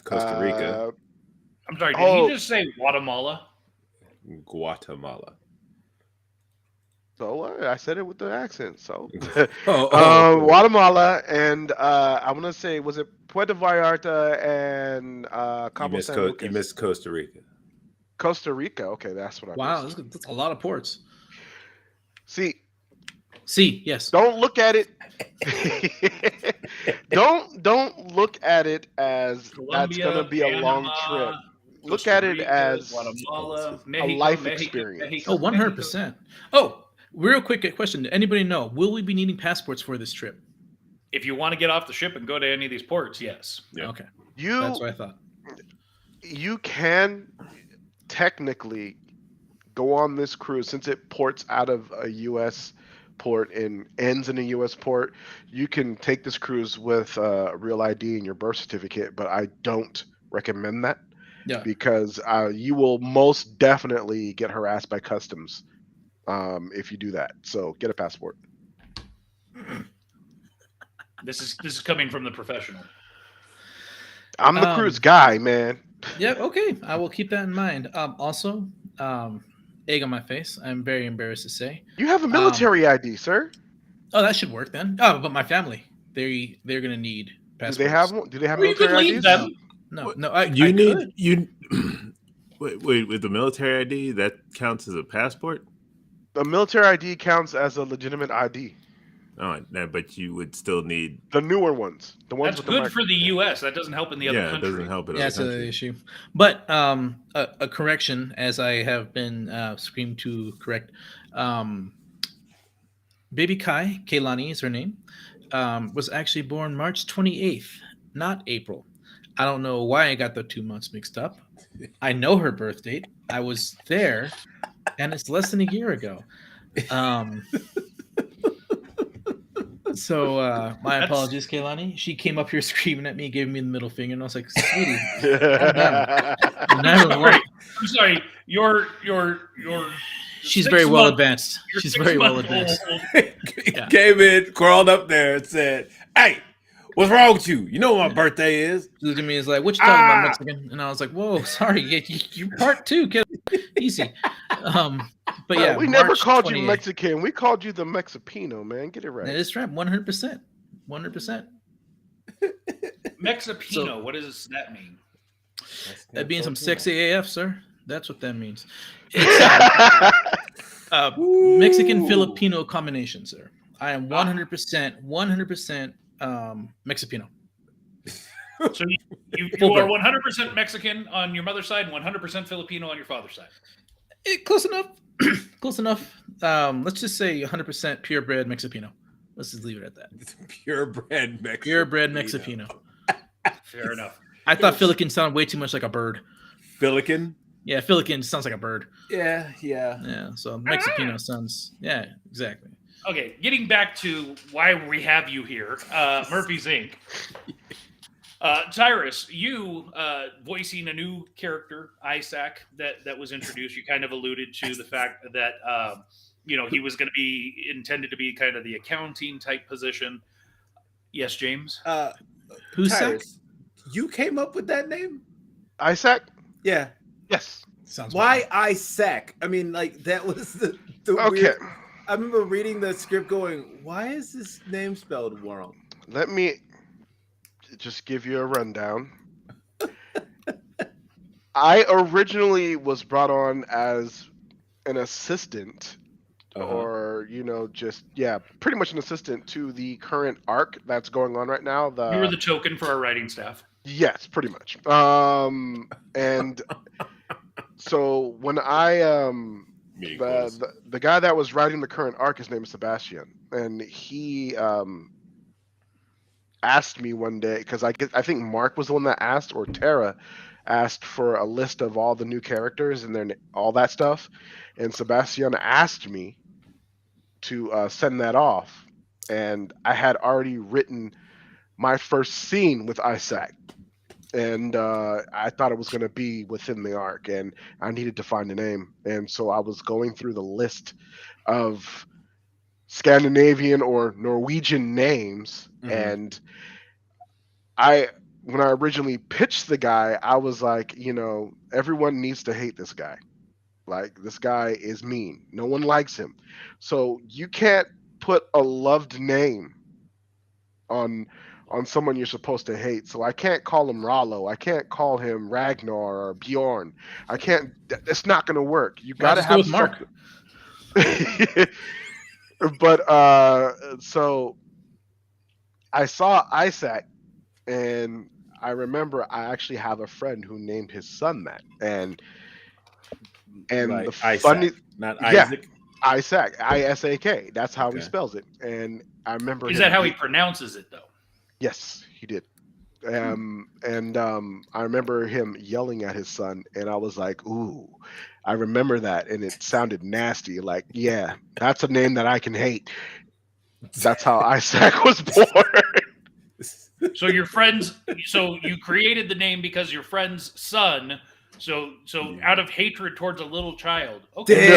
Costa Rica. I'm sorry. Did he just say Guatemala? Guatemala. So I said it with the accent. So Guatemala. Guatemala and I want to say, was it Puerto Vallarta and Cabo San Lucas? You missed Costa Rica. Costa Rica. Okay, that's what I missed. Wow, that's a lot of ports. See, yes. Don't look at it. don't look at it as Colombia, that's going to be a long trip. Look at it as Guatemala, a life experience. Oh, 100%. Oh, real quick question. Did anybody know, will we be needing passports for this trip? If you want to get off the ship and go to any of these ports, yes. Yeah. Okay. That's what I thought. You can technically go on this cruise since it ports out of a U.S. port and ends in a U.S. port. You can take this cruise with a real ID and your birth certificate, but I don't recommend that. Yeah. Because you will most definitely get harassed by customs if you do that. So get a passport. This is coming from the professional. I'm the cruise guy, man. Yeah, okay. I will keep that in mind. Also, egg on my face. I'm very embarrassed to say. You have a military ID, sir. Oh, that should work then. Oh, but my family, they're gonna need passports. Do they have one? Do they have Well, you could military leave IDs? them. No. Wait, with the military ID that counts as a passport? The military ID counts as a legitimate ID. Oh, no, but you would still need The newer ones. The ones That's with good for the U.S. That doesn't help in the other it countries. doesn't help it. Yeah, that's the issue. But a correction, as I have been screamed to correct. Baby Kai, Kaylani is her name, was actually born March 28th, not April. I don't know why I got the 2 months mixed up. I know her birth date. I was there, and it's less than a year ago. So my apologies, Kaylani. She came up here screaming at me, giving me the middle finger, and I was like, "Sweetie, I'm sorry. You're She's very well advanced. She's very well advanced. Came in, crawled up there, and said, "Hey, what's wrong with you? You know what my birthday is?" She looked at me and was like, "What you talking about, Mexican?" And I was like, "Whoa, sorry, you part 2, kid. Easy." But yeah, we never March called you 28th. Mexican. We called you the Mexipino, man. Get it right. That is right, 100%, 100%. Mexipino. What does that mean? That means I'm sexy AF, sir. That's what that means. It's Mexican Filipino combination, sir. I am 100%, 100% Mexipino. So you are 100% Mexican on your mother's side and 100% Filipino on your father's side. Close enough. Close enough. Let's just say 100% purebred Mexipino. Let's just leave it at that. Purebred Mexipino. Purebred Mexipino. Fair enough. I thought Filican sounded way too much like a bird. Filican? Yeah, Filican sounds like a bird. Yeah. Yeah, so Mexipino sounds... Yeah, exactly. Okay, getting back to why we have you here, Murphy's Inc. Tyrus, you voicing a new character, Isak, that was introduced. You kind of alluded to the fact that he was going to be intended to be kind of the accounting type position. Yes, James. Who's Tyrus, you came up with that name? Isak? Yeah. Yes. Sounds Why weird. Isak? I mean, like that was the Okay. weird. I remember reading the script, going, "Why is this name spelled wrong?" Let me just give you a rundown. I originally was brought on as an assistant, or pretty much an assistant to the current arc that's going on right now. You were the token for our writing staff. Yes, pretty much. And so when the guy that was writing the current arc, his name is Sebastian, and he asked me one day, because I think Mark was the one that asked, or Tara asked for a list of all the new characters and then all that stuff, and Sebastian asked me to send that off, and I had already written my first scene with Isak, and I thought it was going to be within the arc, and I needed to find a name, and so I was going through the list of Scandinavian or Norwegian names, and when I originally pitched the guy, I was like, everyone needs to hate this guy. Like, this guy is mean. No one likes him. So you can't put a loved name on someone you're supposed to hate. So I can't call him Rollo. I can't call him Ragnar or Bjorn. I can't. It's not going to work. You got to have with Mark. But so I saw Isak, and I remember I actually have a friend who named his son that, and like the Isak, funny, not Isaac. Isak, Isak. That's how he spells it, and I remember. Is that how he pronounces it, though? Yes, he did. And I remember him yelling at his son, and I was like, "Ooh." I remember that, and it sounded nasty. Like, yeah, that's a name that I can hate. That's how Isak was born. So you created the name because your friend's son. So out of hatred towards a little child. Okay.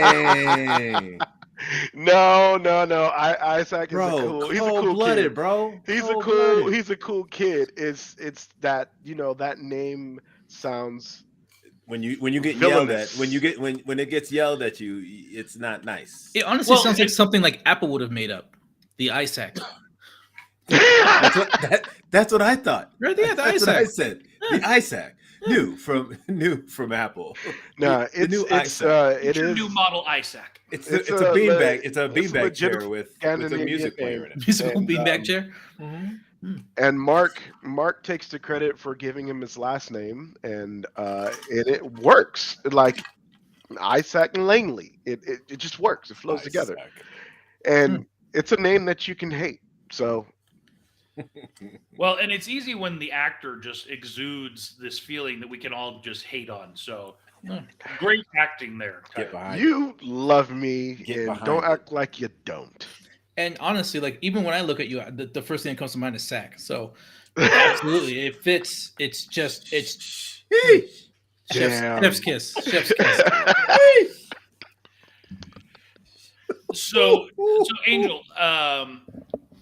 Dang. No. Isaac is Bro, he's a cool blooded, kid. bro. He's a cool kid. It's that that name sounds. When you get villainous. yelled at, when it gets yelled at you, it's not nice. It honestly sounds like something like Apple would have made up. The Isak. That's what I thought. Right, yeah, the That's Isak. what I said. The Isak. New from Apple. No, it Your is new model Isak. It's a beanbag. It's a beanbag chair with a Scandinavian music player in it. Musical beanbag chair. And Mark takes the credit for giving him his last name, and it works. Like Isak and Langley, it just works. It flows together, and it's a name that you can hate. So, well, and it's easy when the actor just exudes this feeling that we can all just hate on. So, great acting there. You love me, and don't act like you don't. And honestly, like, even when I look at you, the first thing that comes to mind is Sack. So absolutely, it fits. It's chef's kiss. Chef's kiss. So Angel,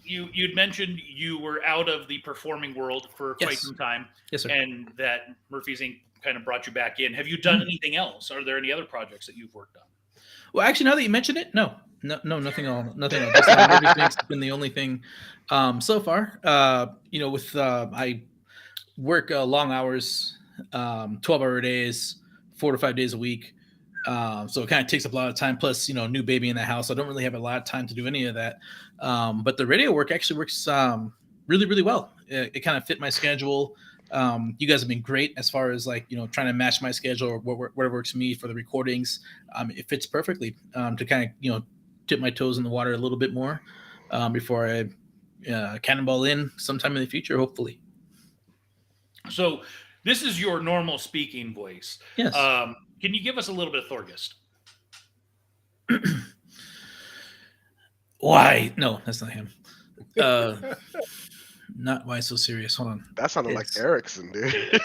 you'd mentioned you were out of the performing world for quite some time. Yes, sir. And that Murphy's Inc. kind of brought you back in. Have you done anything else? Are there any other projects that you've worked on? Well, actually, now that you mention it, no, nothing at all. Nothing else. Everything's been the only thing so far. With I work long hours, 12-hour days, 4 to 5 days a week. So it kind of takes up a lot of time. Plus, new baby in the house. So I don't really have a lot of time to do any of that. But the radio work actually works really, really well. It kind of fit my schedule. You guys have been great as far as trying to match my schedule or whatever works for me for the recordings. It fits perfectly to kind of, dip my toes in the water a little bit more before I cannonball in sometime in the future, hopefully. So this is your normal speaking voice. Yes. Can you give us a little bit of Thorgest? Why? No, that's not him. Not why so serious. Hold on. That sounded like Erickson, dude.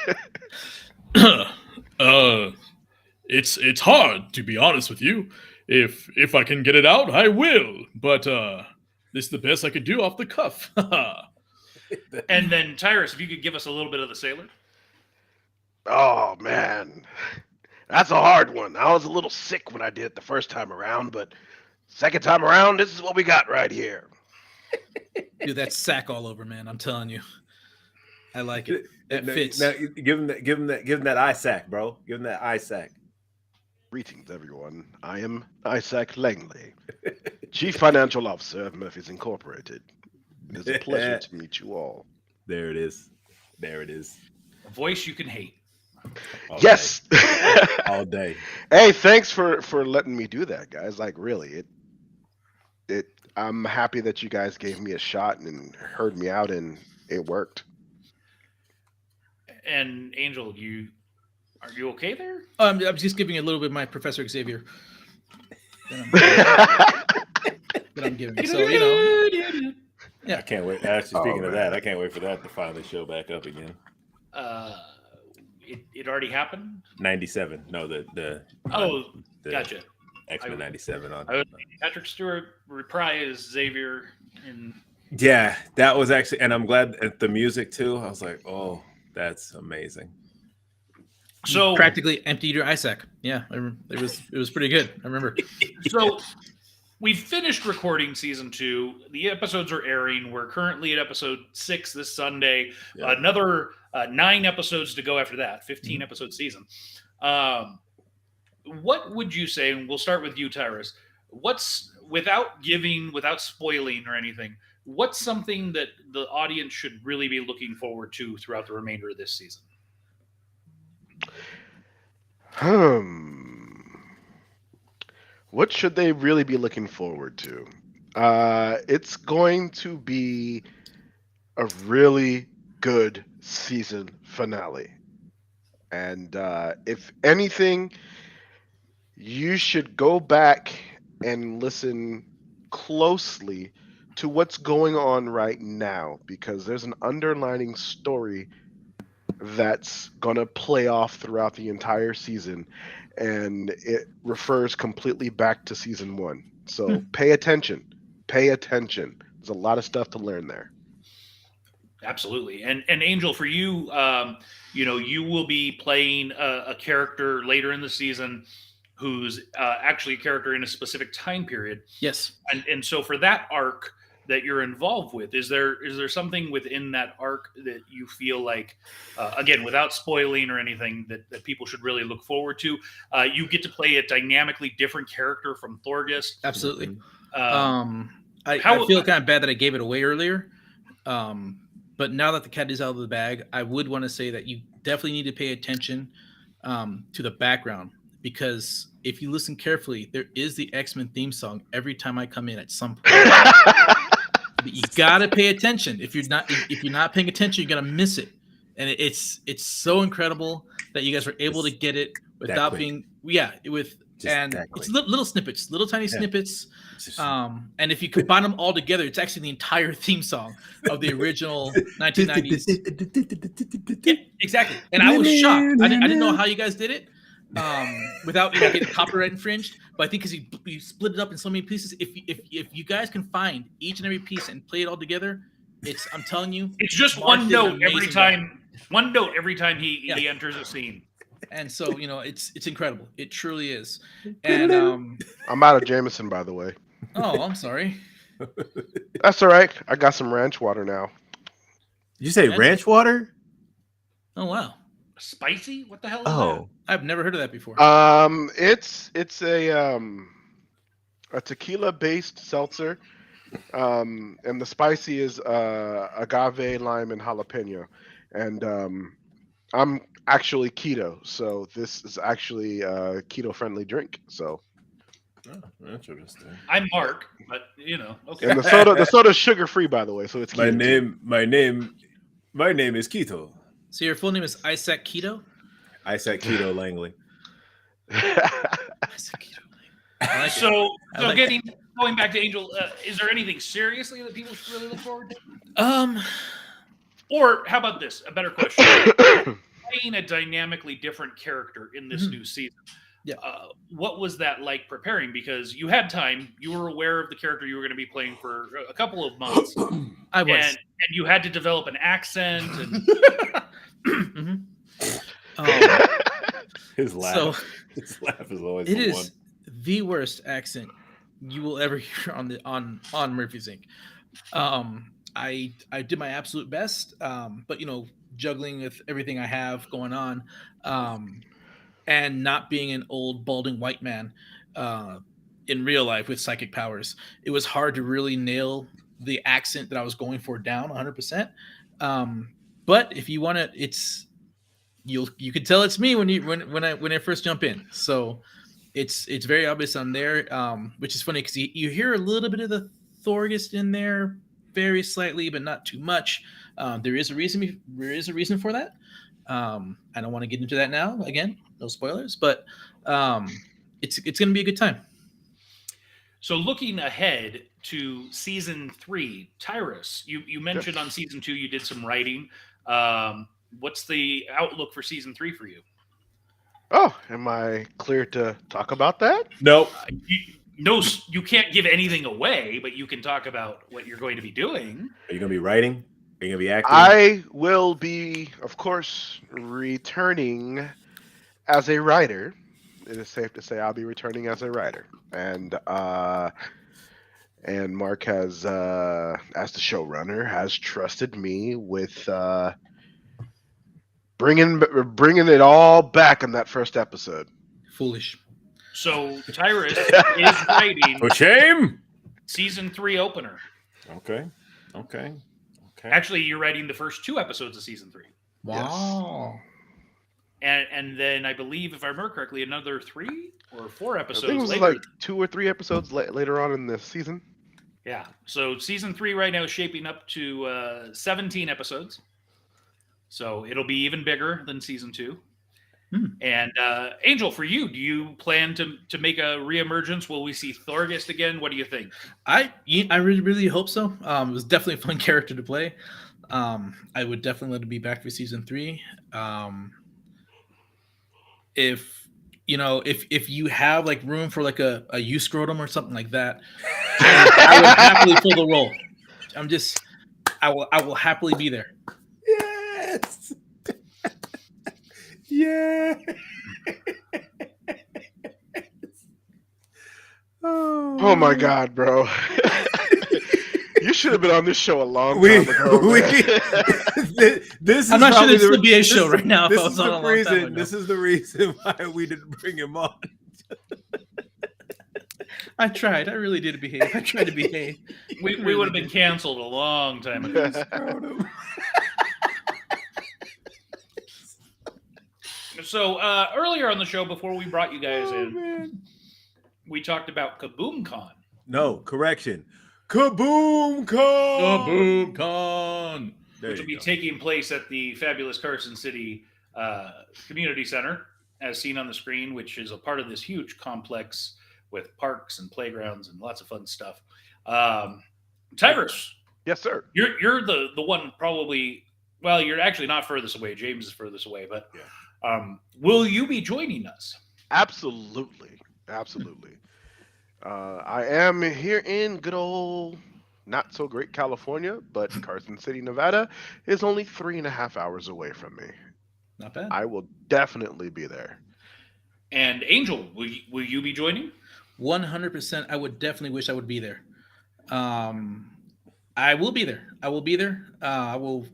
It's hard, to be honest with you. If I can get it out, I will. But this is the best I could do off the cuff. And then Tyrus, if you could give us a little bit of the sailor. Oh man, that's a hard one. I was a little sick when I did it the first time around, but second time around, this is what we got right here. Dude, that's sack all over, man. I'm telling you, I like it. That fits. Now, give him that Isak, bro. Give him that Isak. Greetings, everyone. I am Isak Langley, Chief Financial Officer of Murphy's Incorporated. It is a pleasure to meet you all. There it is. There it is. A voice you can hate. All Yes. day. All day. Hey, thanks for letting me do that, guys. Like, really, I'm happy that you guys gave me a shot and heard me out, and it worked. And Angel, are you okay there? I'm just giving a little bit of my Professor Xavier that I'm giving. So yeah. I can't wait. Actually, speaking of that, I can't wait for that to finally show back up again. It already happened. 97. No, the Gotcha. X-Men 97 on. Patrick Stewart reprised Xavier in. Yeah, that was actually, and I'm glad at the music too. I was like, oh, that's amazing. So practically emptied your Isak. Yeah, it was pretty good. I remember. So we finished recording season 2. The episodes are airing. We're currently at episode 6 this Sunday. Yeah. Another 9 episodes to go after that. 15 episode season. What would you say? And we'll start with you, Tyrus. Without spoiling or anything, what's something that the audience should really be looking forward to throughout the remainder of this season? What should they really be looking forward to? It's going to be a really good season finale. And if anything, you should go back and listen closely to what's going on right now, because there's an underlining story that's going to play off throughout the entire season, and it refers completely back to season 1. So pay attention. There's a lot of stuff to learn there. Absolutely. And Angel, for you, you will be playing a character later in the season who's actually a character in a specific time period. Yes. And so for that arc that you're involved with, is there something within that arc that you feel like, again, without spoiling or anything, that people should really look forward to? You get to play a dynamically different character from Thorgest. Absolutely. I feel kind of bad that I gave it away earlier. But now that the cat is out of the bag, I would want to say that you definitely need to pay attention to the background, because if you listen carefully, there is the X-Men theme song every time I come in at some point. You gotta pay attention. If you're not paying attention, you're gonna miss it. And it's so incredible that you guys were able to get it without being it's little snippets, little tiny snippets. And if you combine them all together, it's actually the entire theme song of the original 1990s. Yeah, exactly. And I was shocked. I didn't know how you guys did it without getting copyright infringed. But I think because you split it up in so many pieces, if you guys can find each and every piece and play it all together, I'm telling you, it's just one note every time. One note every time he enters a scene. And so, it's incredible. It truly is. And I'm out of Jameson, by the way. Oh, I'm sorry. That's all right. I got some ranch water now. Did you say ranch water? Oh, wow. Spicy? What the hell is Oh, I've never heard of that before. It's a tequila based seltzer. And the spicy is agave, lime, and jalapeno. And I'm actually keto, so this is actually a keto friendly drink. So interesting. that? I'm Mark, but okay. and the soda's sugar free, by the way, so it's My keto too. my name is Keto. So your full name is Isak Keto? Isak Keto Langley. Isak Keto. I like it. So I like going back to Angel, is there anything seriously that people should really look forward to? Or how about this? A better question. Playing a dynamically different character in this new season. Yeah. What was that like preparing? Because you had time, you were aware of the character you were going to be playing for a couple of months. I was. And you had to develop an accent. And His laugh. His laugh is always It the is one. the worst accent you will ever hear on Murphy's Inc. I did my absolute best, but juggling with everything I have going on, and not being an old balding white man in real life with psychic powers, it was hard to really nail the accent that I was going for down 100%. But if you want to, you can tell it's me when I first jump in. So it's very obvious I'm there, which is funny because you hear a little bit of the Thorgest in there, very slightly, but not too much. There is a reason. There is a reason for that. I don't want to get into that now. Again, no spoilers, but it's going to be a good time. so looking ahead to season 3, Tyrus, you mentioned on season 2 you did some writing. What's the outlook for season 3 for you? Oh, am I clear to talk about that? Nope. You can't give anything away, but you can talk about what you're going to be doing. Are you gonna be writing? Are you gonna be acting? I will be, of course, returning as a writer. It is safe to say I'll be returning as a writer, and Mark has, as the showrunner, has trusted me with bringing it all back in that first episode. Foolish. So Tyrus is writing For shame. season 3 opener. Okay. Actually, you're writing the first 2 episodes of season 3. Wow. And then I believe, if I remember correctly, another 3 or 4 I episodes think it was later. like 2 or 3 episodes later on in the season. Yeah. So season 3 right now is shaping up to 17 episodes. So it'll be even bigger than season 2. And Angel, for you, do you plan to make a reemergence? Will we see Thorgest again? What do you think? I really, really hope so. It was definitely a fun character to play. I would definitely let it be back for season 3. If you have like room for like a U scrotum or something like that, I would happily fill the role. I will happily be there. Yes. Yeah. Oh my God, bro. You should have been on this show a long time ago. This is I'm not sure probably this would be a show right now. If I was on a long time ago. This is the reason why we didn't bring him on. I tried. I really did behave. I tried to behave. We would have been canceled a long time ago. So earlier on the show, before we brought you guys in, we talked about KaboomCon. No, correction. KaboomCon! KaboomCon! Which will be taking place at the fabulous Carson City Community Center, as seen on the screen, which is a part of this huge complex with parks and playgrounds and lots of fun stuff. Tyrus. Yes, sir. You're the one probably, well, you're actually not furthest away. James is furthest away, but will you be joining us? Absolutely. I am here in good old, not so great California, but Carson City, Nevada is only 3.5 hours away from me. Not bad. I will definitely be there. And Angel, will you be joining? 100%. I would definitely wish I would be there. I will be there. I will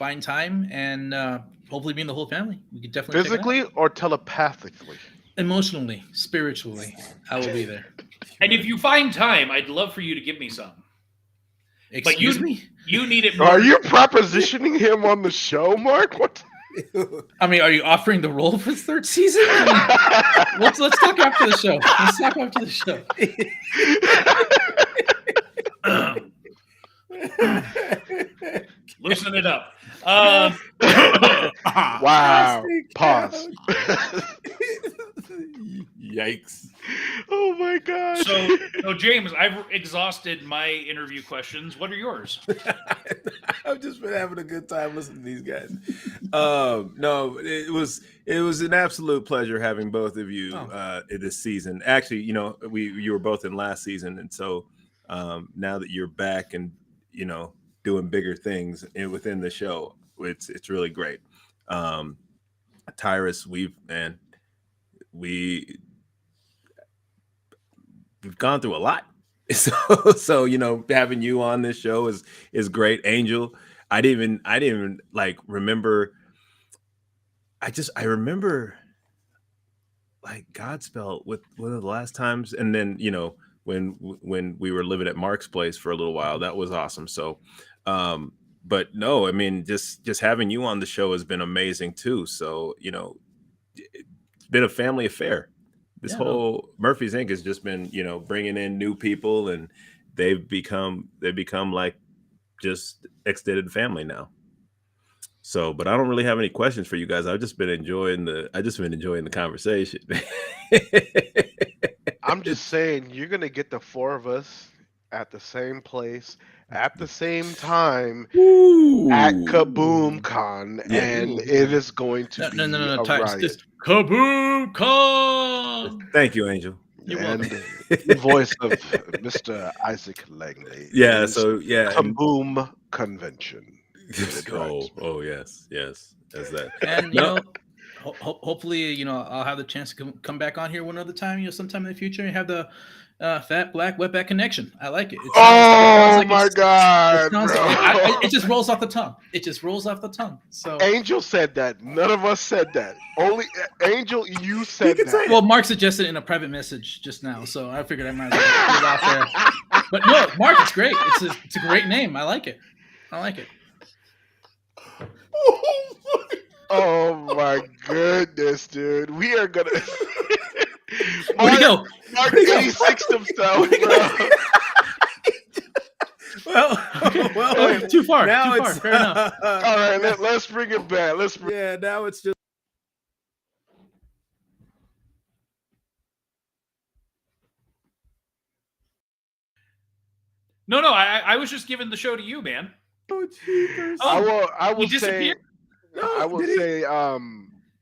find time and hopefully bring the whole family. We could definitely Physically or telepathically? Emotionally, spiritually, I will be there. And if you find time, I'd love for you to give me some. Excuse me? You need it more. Are you propositioning him on the show, Mark? What? I mean, are you offering the role for the third season? Let's talk after the show. Let's talk after the show. Loosen it up. Wow. Pause. Yikes. Oh my gosh. So James, I've exhausted my interview questions. What are yours? I've just been having a good time listening to these guys. No, it was an absolute pleasure having both of you this season. Actually, you were both in last season, and so now that you're back and doing bigger things within the show, it's really great. Tyrus, we've gone through a lot. So having you on this show is great. Angel, I didn't even like remember. I remember like Godspell with one of the last times, and then when we were living at Mark's place for a little while, that was awesome. So but no, I mean just having you on the show has been amazing too. So it's been a family affair. This whole Murphy's Inc. has just been, bringing in new people, and they've become like just extended family now. So, but I don't really have any questions for you guys. I've just been enjoying the conversation. I'm just saying, you're gonna get the four of us at the same place at the same time at Kaboom Con, and it is going to be a riot. Kaboom Con! Thank you, Angel. And the voice of Mr. Isak Langley. Yeah. So yeah. Kaboom Convention. Oh yes, that's that. And hopefully I'll have the chance to come back on here one other time. Sometime in the future, and have the fat black wetback connection. I like it. My god! It just rolls off the tongue. It just rolls off the tongue. So Angel said that. None of us said that. Only Angel, you said that. Well, Mark suggested in a private message just now, so I figured I might as well put it out there. But no, Mark, it's great. It's a great name. I like it. Oh my goodness, dude. We are gonna Where'd he go? Mark 86 himself, bro. Well, too far. Fair enough. All right, let's bring it back. Now it's just. No, I was just giving the show to you, man. Oh, jeepers. I will he say. No, I will say.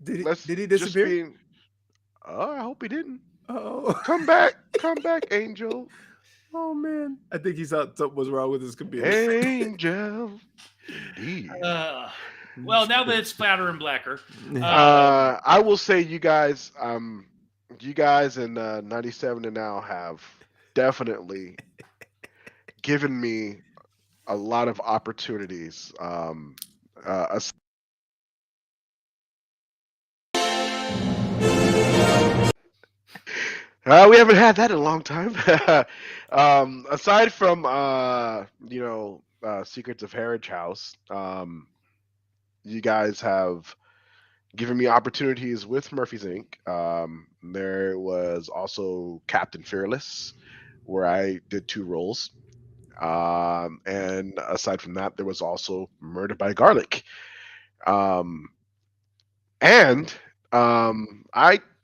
Did he disappear? I hope he didn't. Oh, come back, Angel. Oh man, I think he thought something was wrong with his computer. Angel. Indeed. Well, now that it's flatter and blacker, I will say, you guys and 97 and now have definitely given me a lot of opportunities. We haven't had that in a long time. Aside from Secrets of Heritage House, you guys have given me opportunities with Murphy's Inc. There was also Captain Fearless, where I did 2 roles. And aside from that, there was also Murder by Garlic.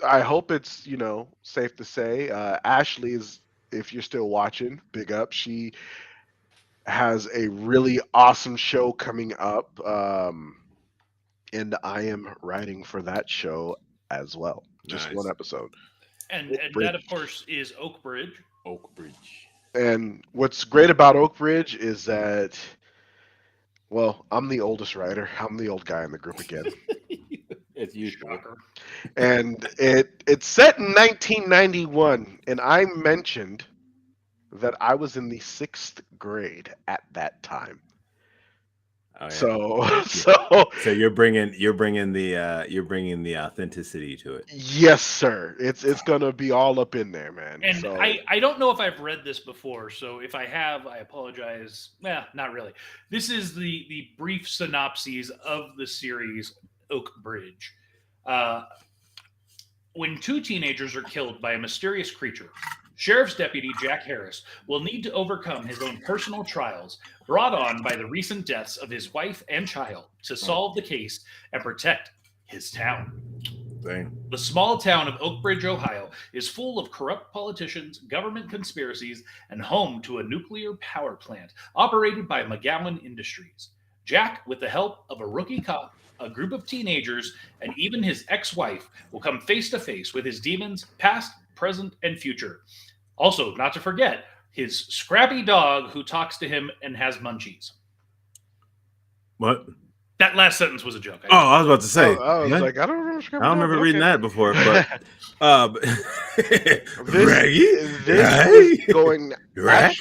I hope it's safe to say Ashley's, if you're still watching, big up. She has a really awesome show coming up, and I am writing for that show as well. Just Nice. one episode. and that of course is Oak Bridge. And what's great about Oak Ridge is that, well, I'm the oldest writer. I'm the old guy in the group again. It's usual. And it's set in 1991, and I mentioned that I was in the 6th grade at that time. Oh, yeah. So you're bringing the authenticity to it. yes, sir. It's gonna be all up in there, man. And So I don't know if I've read this before, so if I have, I apologize. Not really. This is the brief synopsis of the series Oak Bridge. When two teenagers are killed by a mysterious creature, Sheriff's Deputy Jack Harris will need to overcome his own personal trials brought on by the recent deaths of his wife and child to solve the case and protect his town. Dang. The small town of Oak Bridge, Ohio, is full of corrupt politicians, government conspiracies, and home to a nuclear power plant operated by McGowan Industries. Jack, with the help of a rookie cop, a group of teenagers, and even his ex-wife, will come face to face with his demons, past, present, and future. Also, not to forget, his scrappy dog who talks to him and has munchies. What? That last sentence was a joke. I was about to say. I was what? like, I don't remember. I don't remember reading that before, but this Raggy? is going. Rack?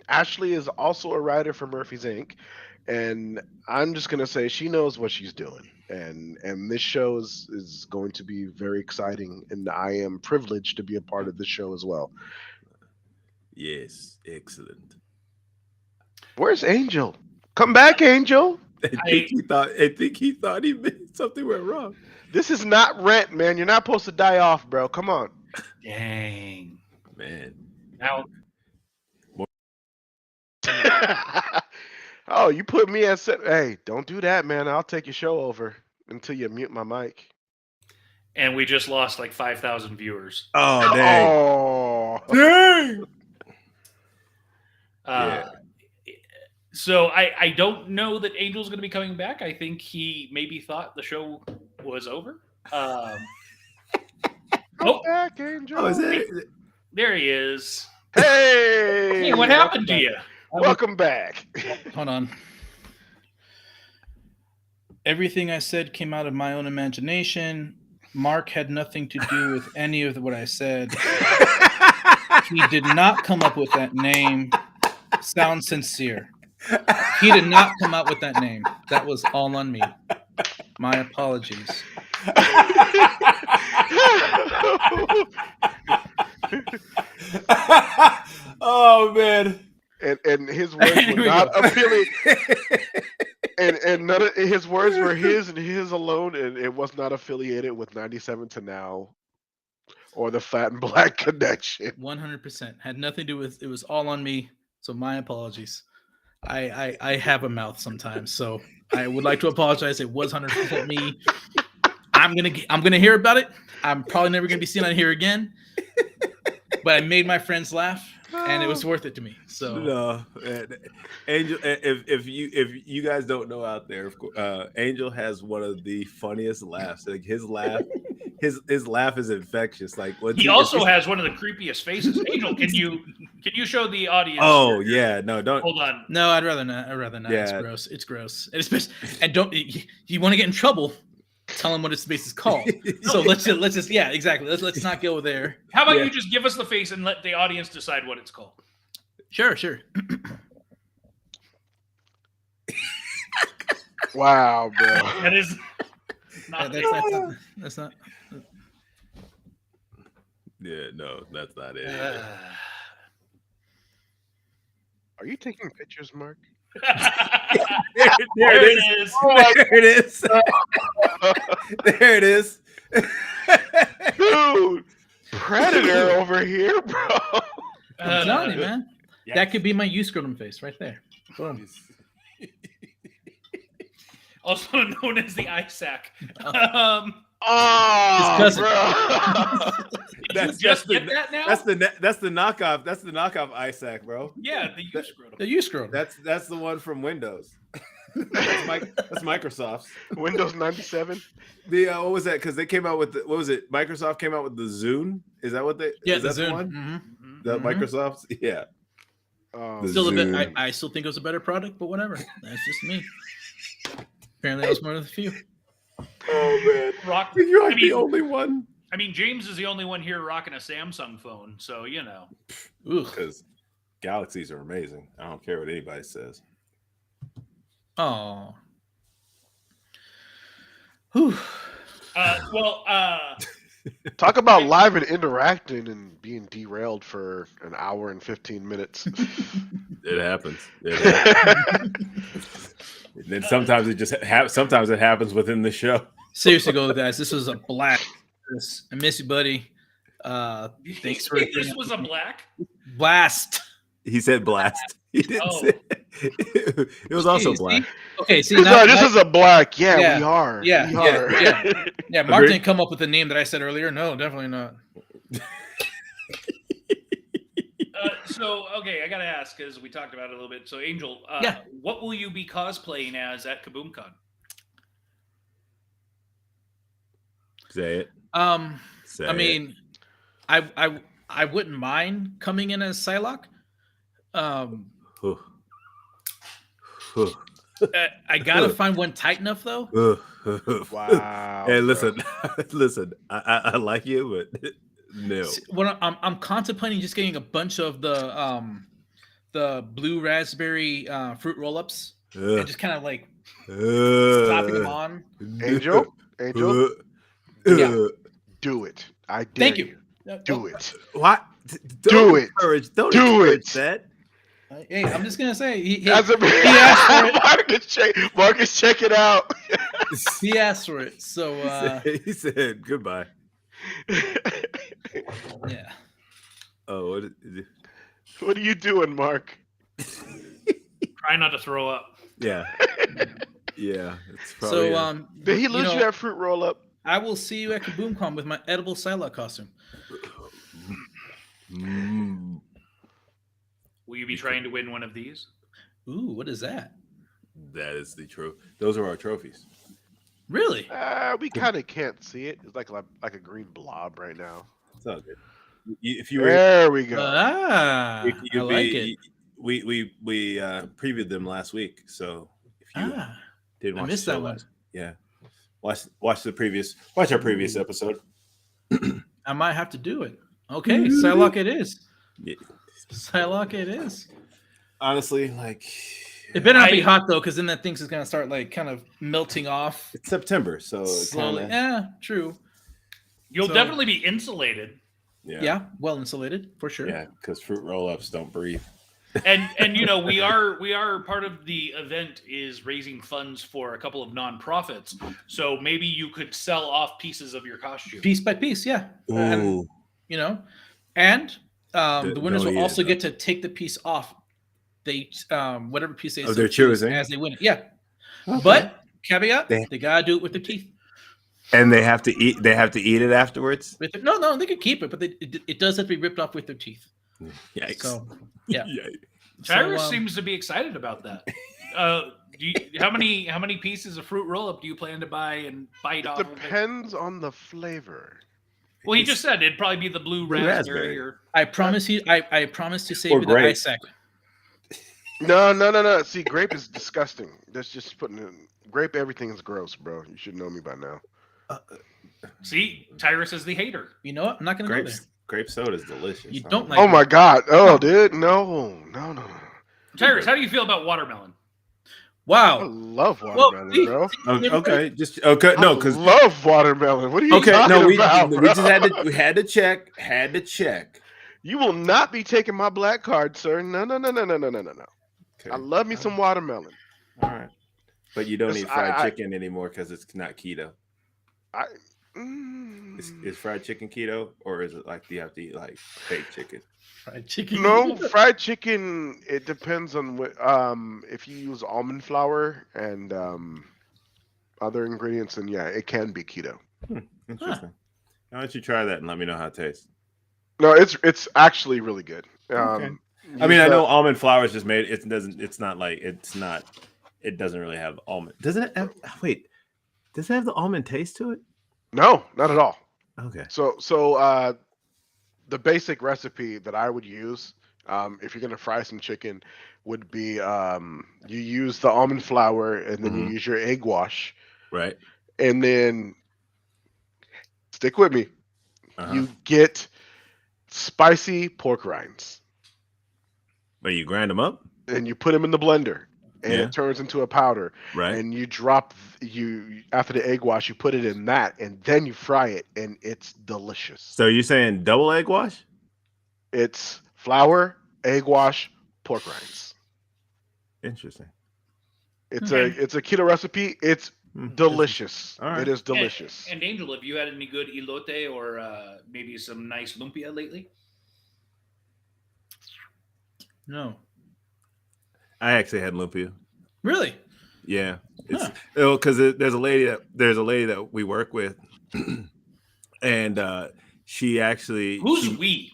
Ashley is also a writer for Murphy's Inc. And I'm just gonna say she knows what she's doing, and this show is going to be very exciting, and I am privileged to be a part of this show as well. Yes, excellent. Where's Angel? Come back, Angel. I think he thought he made something went wrong. This is not Rent, man. You're not supposed to die off, bro. Come on. Dang. Man. Now, oh, you put me at set. Hey, don't do that, man. I'll take your show over until you mute my mic. and we just lost like 5,000 viewers. Oh, dang. Oh, Dang. Yeah. So I don't know that Angel's going to be coming back. I think he maybe thought the show was over. Come Oh, back, Angel. Oh, is it? there he is. Hey, Hey, what happened to you? Welcome back. Hold on. Everything I said came out of my own imagination. Mark had nothing to do with any of what I said. He did not come up with that name. Sound sincere. He did not come up with that name. That was all on me. My apologies. Oh, man. And his words were not affiliated. And none of his words were his and his alone, and it was not affiliated with 97 to Now or the Fat and Black Connection. 100%. Had nothing to do with it. Was all on me. So my apologies. I have a mouth sometimes, so I would like to apologize. It was 100% me. I'm gonna hear about it. I'm probably never gonna be seen on here again. But I made my friends laugh, and it was worth it to me. So No, Angel. If you guys don't know out there, Angel has one of the funniest laughs. Like his laugh is infectious. Like He also has one of the creepiest faces. Angel, can you show the audience? Oh yeah, no, don't. Hold on. no, I'd rather not. Yeah. It's gross. It's gross. And especially, and don't you want to get in trouble? Tell him what his face is called. So let's just yeah, exactly. Let's not go there. How about you just give us the face and let the audience decide what it's called? Sure. Wow, bro. That is not That's not. Yeah, no, that's not it. Are you taking pictures, Mark? There it is. There it is. There it is. Dude, Predator over here, bro. I'm telling you, man. Yes. That could be my scrotum face right there. Boom. Also known as the Isak. Oh, His cousin. bro. Did you just get that now? That's the knockoff. That's the knockoff Isak, bro. Yeah, the U scrotum. The scrotum. That's the one from Windows. That's Microsoft's. Windows 97. The what was that? Because they came out with what was it? Microsoft came out with the Zune. Is that what they? Yeah, is the that Zune. one? Mm-hmm. The Microsoft's. Yeah. The Still a bit. Zune. I still think it was a better product, but whatever. That's just me. Apparently, I was one of the few. Oh man, Rock. you're like the only one. I mean, James is the only one here rocking a Samsung phone, so you know. Ooh. Because Galaxies are amazing. I don't care what anybody says. Oh. Whew. Talk about live and interacting and being derailed for an hour and 15 minutes. It happens. And then sometimes it just sometimes it happens within the show. Seriously, go guys. This was a blast. I miss you, buddy. Thanks for this was a blast. He said blast. He didn't say it was also black. Okay, see No, now this is a black. Yeah, Yeah, we are. yeah, we are. yeah. Mark didn't come up with the name that I said earlier. No, definitely not. Okay, I gotta ask because we talked about it a little bit. So, Angel, what will you be cosplaying as at KaboomCon? Say it. Say I mean, I wouldn't mind coming in as Psylocke. I gotta find one tight enough though. Wow. Hey, listen, I like you, but no. When I'm contemplating just getting a bunch of the blue raspberry fruit roll-ups and just kind of like slapping them on. Angel, do it. I dare Thank you. Do it. What? Do it. Don't do encourage it. That. Hey, I'm just gonna say he asked for it. Marcus, check it out. He asked for it, so he said goodbye. Yeah. Oh, what are you doing, Mark? Try not to throw up. Yeah. Yeah. It's probably, so did he lose you that fruit roll up? I will see you at KaboomCon with my edible Psylocke costume. Will you be trying to win one of these? Ooh, what is that? That is the trophy. Those are our trophies. Really? We kind of can't see it. It's like a green blob right now. It's all good. If you there we go. I like it. We previewed them last week, so if you didn't watch, I missed that one. Yeah, watch our previous episode. I might have to do it. Okay, Psylocke it is. Yeah. Psylocke it is. Honestly, like it better not be hot though, because then that thing's is gonna start like kind of melting off. It's September, so slowly. Yeah, true. You'll definitely be insulated. Yeah, well insulated for sure. Yeah, because fruit roll-ups don't breathe. And you know we are part of the event is raising funds for a couple of nonprofits. So maybe you could sell off pieces of your costume, piece by piece. Yeah. Ooh. And the winners will also get to take the piece off. They whatever piece they they're choosing as they win it. Yeah, okay. But caveat: they gotta do it with their teeth. And they have to eat. They have to eat it afterwards. No, they could keep it, but it does have to be ripped off with their teeth. Yikes! So yeah, Tyrus seems to be excited about that. How many pieces of fruit roll-up do you plan to buy and bite off? Depends on the flavor. Well, he just said it'd probably be the blue raspberry. Or I promise you, I promise to save you the Isak. No. See, grape is disgusting. That's just putting in grape. Everything is gross, bro. You should know me by now. See, Tyrus is the hater. You know what? I'm not gonna go there. Grape soda is delicious. You don't like? Oh my god! Oh, dude, no. Tyrus, how do you feel about watermelon? Wow, I love watermelon, bro. Okay, no, because love watermelon. What are you talking about? We just had to check. You will not be taking my black card, sir. No. Okay. I love me some watermelon. All right, but you don't eat fried chicken anymore because it's not keto. Is fried chicken keto, or is it like do you have to eat like baked chicken? Fried chicken? No, fried chicken. It depends on what. If you use almond flour and other ingredients, then yeah, it can be keto. Interesting. Why don't you try that and let me know how it tastes? No, it's actually really good. Okay. I mean, I know almond flour is just made. It doesn't. It's not like it's not. It doesn't really have almond. Doesn't it? Wait. Does it have the almond taste to it? No, not at all. Okay. So the basic recipe that I would use, if you're gonna fry some chicken, would be you use the almond flour and then you use your egg wash, right? And then stick with me. You get spicy pork rinds. But you grind them up and you put them in the blender. and Yeah. it turns into a powder. Right. And you drop after the egg wash, you put it in that, and then you fry it, and it's delicious. So you're saying double egg wash? It's flour, egg wash, pork rinds. Interesting. It's Okay. a keto recipe. It's delicious. All right. It is delicious. And Angel, have you had any good elote or maybe some nice lumpia lately? No. I actually had lumpia. Really? Yeah, it's Huh. because there's a lady that we work with, and she actually Who's we?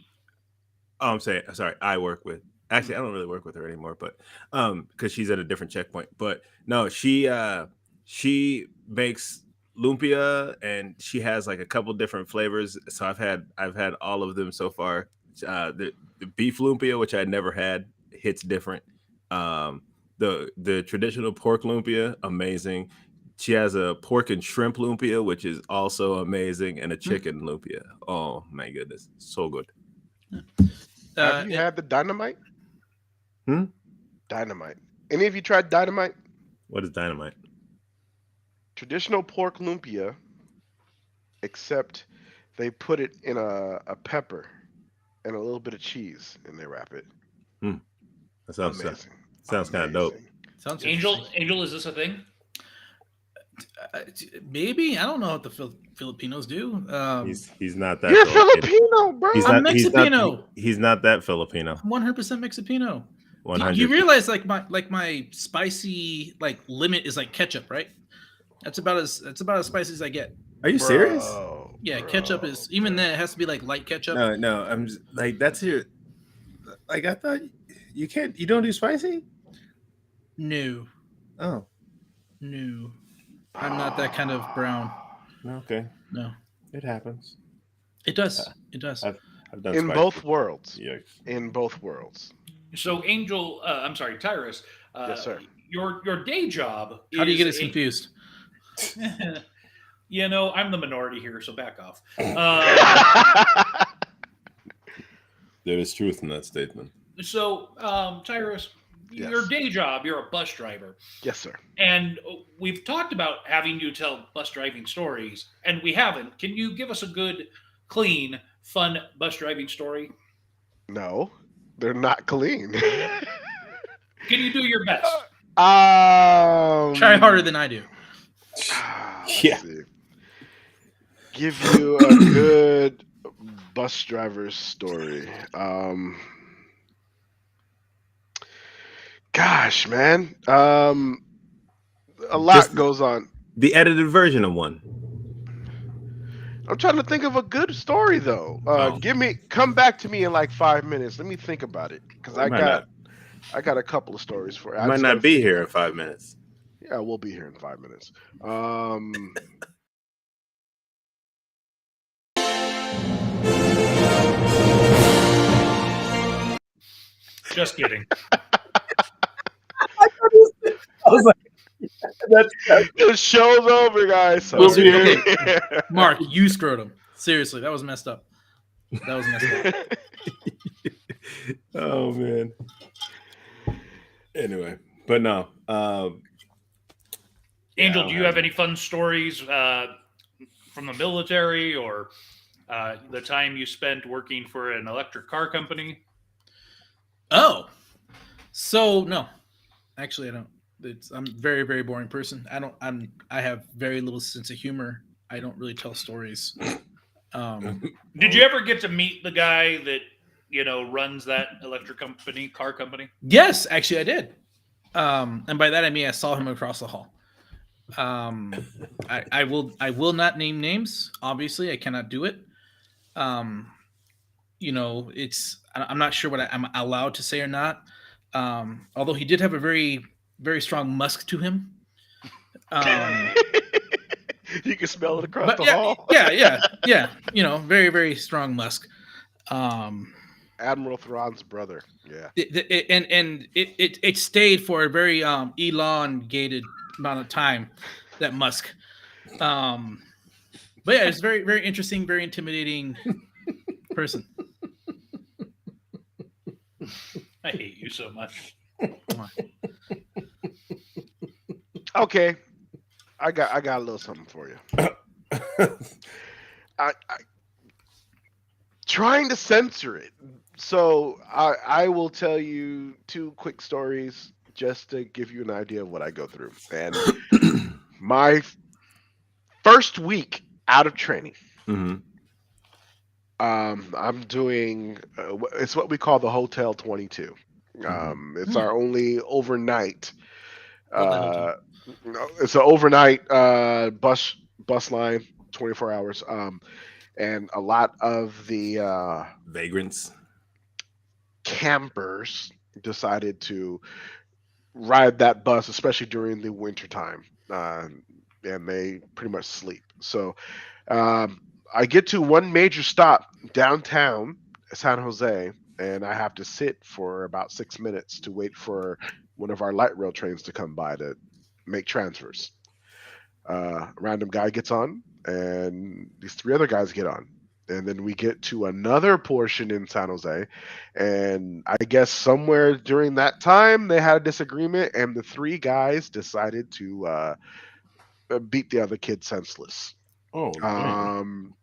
Oh, I'm sorry. I work with. Actually, I don't really work with her anymore, but because she's at a different checkpoint. But no, she makes lumpia, and she has like a couple different flavors. So I've had all of them so far. The beef lumpia, which I never had, hits different. The traditional pork lumpia, amazing. She has a pork and shrimp lumpia, which is also amazing, and a chicken lumpia. Oh my goodness, so good. Have you had the dynamite? Dynamite. Any of you tried dynamite? What is dynamite? Traditional pork lumpia, except they put it in a pepper and a little bit of cheese, and they wrap it. That sounds amazing. Sounds kind of dope. Sounds Angel, is this a thing? Maybe. I don't know what the Filipinos do. He's not that. You're Filipino, bro. I'm Mexipino. He's not that Filipino. 100% Mexipino. 100. You realize like my spicy like limit is like ketchup, right? That's about as spicy as I get. Are you serious? Yeah, ketchup is even then it has to be like light ketchup. No, I'm just, like that's your. Like I thought you don't do spicy. No. Oh. No. I'm not that kind of brown. Okay. No. It happens. It does. It does. I've done in spicy. both worlds. Yikes. In both worlds. So Angel, I'm sorry, Tyrus. Yes, sir. Your day job. How do you get us confused? You know, I'm the minority here, so back off. There is truth in that statement. So, Tyrus, Yes. your day job, you're a bus driver. Yes, sir. And we've talked about having you tell bus driving stories, and we haven't. Can you give us a good, clean, fun bus driving story? No, they're not clean. Can you do your best? Try harder than I do. Yeah. See. Give you a good bus driver's story. Gosh, man. A lot Just goes on. The edited version of one. I'm trying to think of a good story though. Come back to me in like 5 minutes. Let me think about it because I got a couple of stories for you. I might not be here in 5 minutes. Yeah, we'll be here in 5 minutes. Just kidding. I was like, that's The show's over, guys. So We'll be okay. Mark, you screwed him. Seriously, that was messed up. Oh man. Anyway, but no. Angel, do you have any fun stories from the military or the time you spent working for an electric car company? Oh, so no, actually I don't. I'm a very, very boring person. I have very little sense of humor. I don't really tell stories. Did you ever get to meet the guy that runs that car company? Yes, actually I did. And by that I mean I saw him across the hall. I will not name names. Obviously, I cannot do it. I'm not sure what I'm allowed to say or not. Although he did have a very, very strong musk to him. You can smell it across the hall. Yeah. Very, very strong musk. Admiral Thrawn's brother. Yeah. It stayed for a very elongated amount of time. That musk. But yeah, it's very, very interesting, very intimidating person. I hate you so much. Okay, I got a little something for you. I trying to censor it. So I will tell you two quick stories just to give you an idea of what I go through. And my first week out of training, Mm-hmm. I'm doing it's what we call the Hotel 22. It's our only overnight. Love that hotel. It's an overnight bus line, 24 hours. And a lot of the Vagrants. campers decided to ride that bus, especially during the winter time, and they pretty much sleep. So I get to one major stop downtown San Jose, and I have to sit for about 6 minutes to wait for one of our light rail trains to come by to make transfers. A random guy gets on, and these three other guys get on. And then we get to another portion in San Jose, and I guess somewhere during that time they had a disagreement, and the three guys decided to beat the other kid senseless. Oh, damn.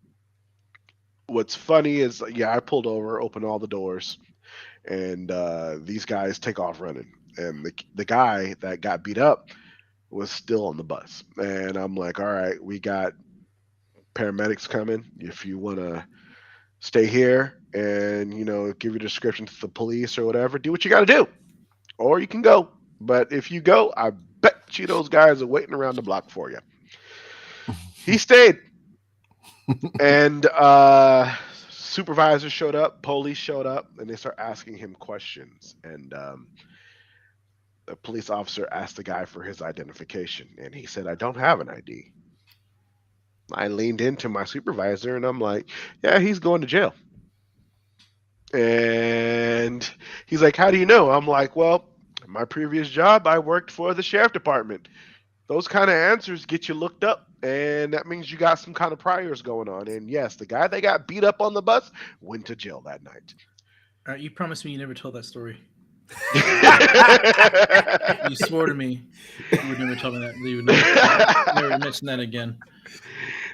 What's funny is, yeah, I pulled over, opened all the doors, and these guys take off running. And the guy that got beat up was still on the bus, and I'm like, all right, we got paramedics coming. If you want to stay here and give your description to the police or whatever, do what you got to do, or you can go. But if you go, I bet you those guys are waiting around the block for you. He stayed, and supervisors showed up, police showed up, and they start asking him questions. And the police officer asked the guy for his identification, and he said, I don't have an ID. I leaned into my supervisor, and I'm like, yeah, he's going to jail. And he's like, how do you know? I'm like, well, my previous job, I worked for the sheriff department. Those kind of answers get you looked up, and that means you got some kind of priors going on. And yes, the guy that got beat up on the bus went to jail that night. All right, you promised me you never told that story. You swore to me you would never tell me that. You would never mention that again.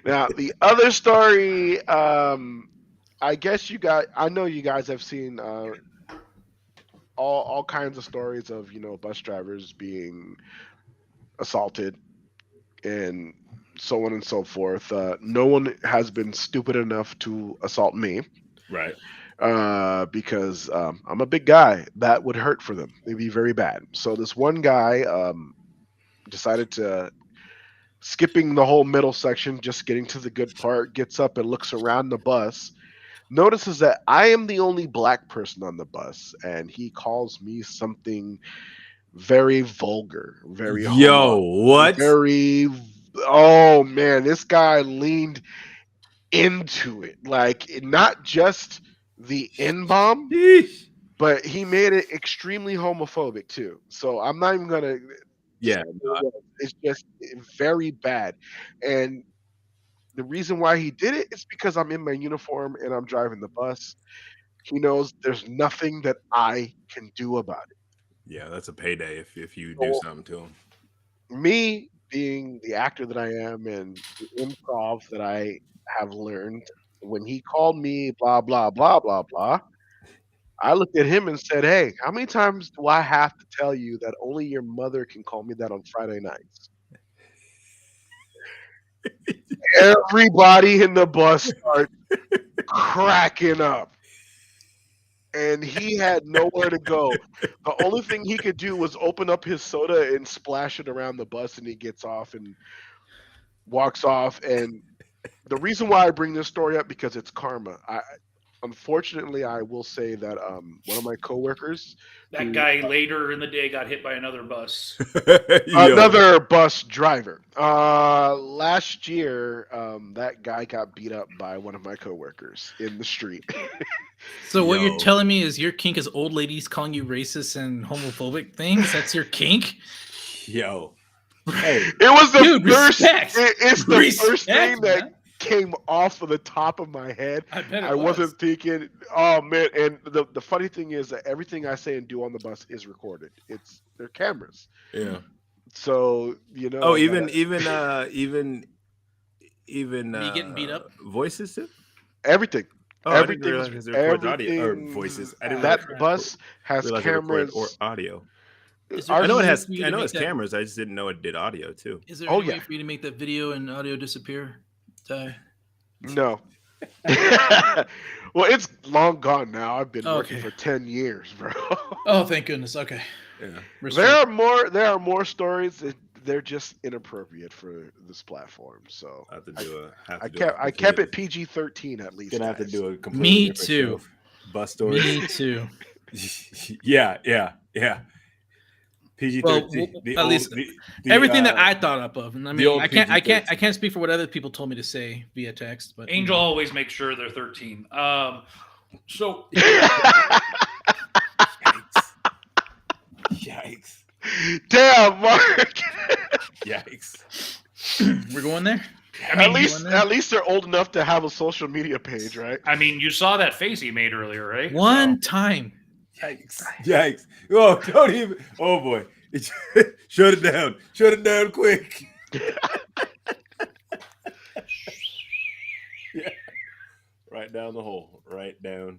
Now, the other story, I guess I know you guys have seen all kinds of stories of bus drivers being assaulted and so on and so forth. No one has been stupid enough to assault me, Right. because I'm a big guy. That would hurt for them. It'd be very bad. So this one guy decided to, skipping the whole middle section, just getting to the good part, gets up and looks around the bus, notices that I am the only black person on the bus, and he calls me something very vulgar, very what? very. Oh man, this guy leaned into it, like not just the N-bomb, but he made it extremely homophobic too. So I'm not even gonna. Yeah, it's just very bad, and the reason why he did it is because I'm in my uniform and I'm driving the bus. He knows there's nothing that I can do about it. yeah, that's a payday if you do So, something to him. me being the actor that I am and the improv that I have learned, when he called me blah blah blah blah blah, I looked at him and said, "Hey, how many times do I have to tell you that only your mother can call me that on Friday nights?" Everybody in the bus started cracking up. And he had nowhere to go. The only thing he could do was open up his soda and splash it around the bus, and he gets off and walks off. And the reason why I bring this story up, because it's karma. Unfortunately, I will say that one of my coworkers, That guy later in the day got hit by another bus. another bus driver, last year, that guy got beat up by one of my coworkers in the street. So what you're telling me is your kink is old ladies calling you racist and homophobic things? That's your kink? Yo. Hey, it was the first. Respect. It's the first thing man. that came off of the top of my head. I bet I wasn't thinking. Oh man! And the funny thing is that everything I say and do on the bus is recorded. There are cameras. Yeah. So you know. Oh, I even gotta- even Me getting beat up? voices too. everything. Oh, I didn't Everything's realize it records audio or everything. voices. I didn't That crap. bus has realize it recorded or cameras. audio. Is there Our I know it any way has. for you I to know make it's that? cameras. I just didn't know it did audio too. Is there Oh, any way yeah. for you to make that video and audio disappear, Ty? No. Well, it's long gone now. I've been working Okay. for 10 years, bro. Oh, thank goodness. Okay. Yeah. There Respect. are more. There are more stories. They're just inappropriate for this platform. So I have to do a. Have to I do kept. a I kept complete- it PG-13 at least. Gonna have to Guys. do a completely Me different too. show. Bus stories. Me too. yeah. PG-13. Well, at least the, everything that I thought up of. And I mean, old I can't PG-13. speak for what other people told me to say via text, but Angel always makes sure they're 13. So Yikes! Damn, Mark. Yikes! we're going there. at least they're old enough to have a social media page, right? I mean, you saw that face he made earlier, right? One time. Yikes! Oh, don't even. Oh boy! Shut it down! Shut it down quick! Yeah. Right down the hole. Right down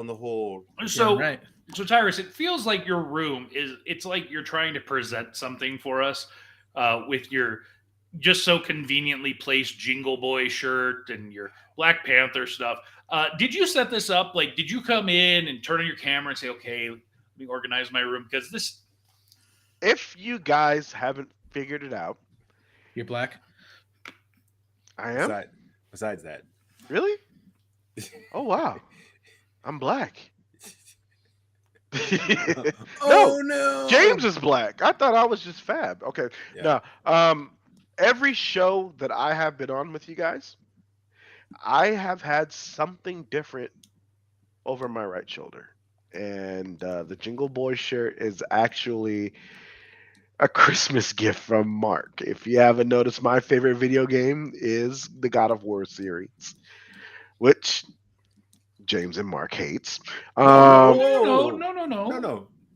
the hole. So, Yeah, right. so Tyrus, it feels like your room it's like you're trying to present something for us with your just so conveniently placed Jingle Boy shirt and your Black Panther stuff. Did you set this up? Like, did you come in and turn on your camera and say, okay, let me organize my room? Because this. If you guys haven't figured it out, You're black. I am. Besides that. Really? Oh wow, I'm black. No! James is black. I thought I was just fab. Okay. Yeah. No. Every show that I have been on with you guys, I have had something different over my right shoulder. And the Jingle Boy shirt is actually a Christmas gift from Mark. If you haven't noticed, my favorite video game is the God of War series, which James and Mark hates. No.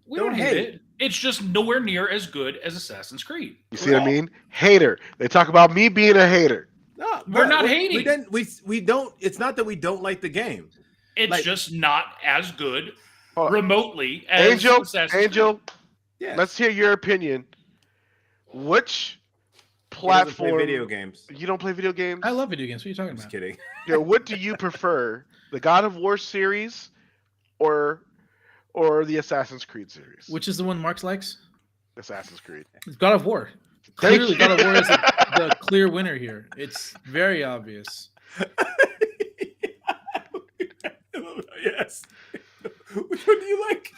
We Don't don't hate it. It's just nowhere near as good as Assassin's Creed. You see what I mean? Hater. They talk about me being a hater. No, We're not hating. We don't. It's not that we don't like the game. It's just not as good Hold on. remotely as Assassin's Angel, Creed. Yeah. let's hear your opinion. Which He doesn't play platform? video games. You don't play video games? I love video games. What are you talking I'm just about? kidding. Yeah, what do you prefer, the God of War series, or the Assassin's Creed series? Which is the one Marx likes? Assassin's Creed. It's God of War. Thank Clearly, you. God of War is the clear winner here. It's very obvious. Yes. Which one do you like?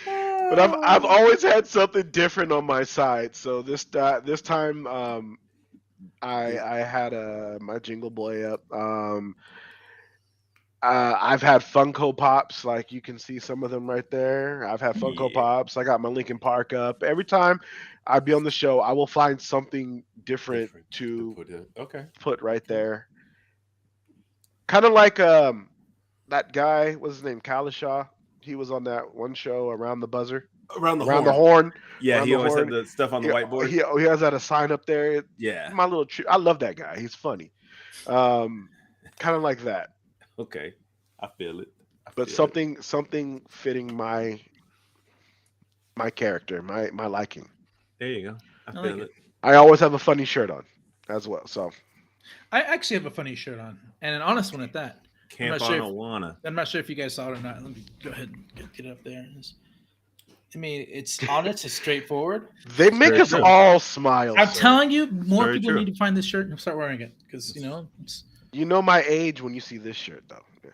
But I've always had something different on my side. So this time I had my Jingle Boy up. I've had Funko Pops, like you can see some of them right there. I've had Funko Pops. I got my Linkin Park up. Every time I be on the show, I will find something different to put right there. Kind of like that guy, what's his name, Kalishaw. He was on that one show, Around the Buzzer. Around the horn. Yeah, Around he the always horn. had the stuff on the whiteboard. He has that a sign up there. Yeah. My little I love that guy. He's funny. Kind of like that. Okay. I feel it. But something fitting my character, my liking. There you go. I I feel like it. I always have a funny shirt on as well. So I actually have a funny shirt on, and an honest one at that. Camp not sure on Awana. I'm not sure if you guys saw it or not. Let me go ahead and get it up there. I mean, it's honest, it's straightforward. they make very us true. all smile. I'm sir. telling you, more Very people true. need to find this shirt and start wearing it because it's You know my age when you see this shirt, though. Yeah.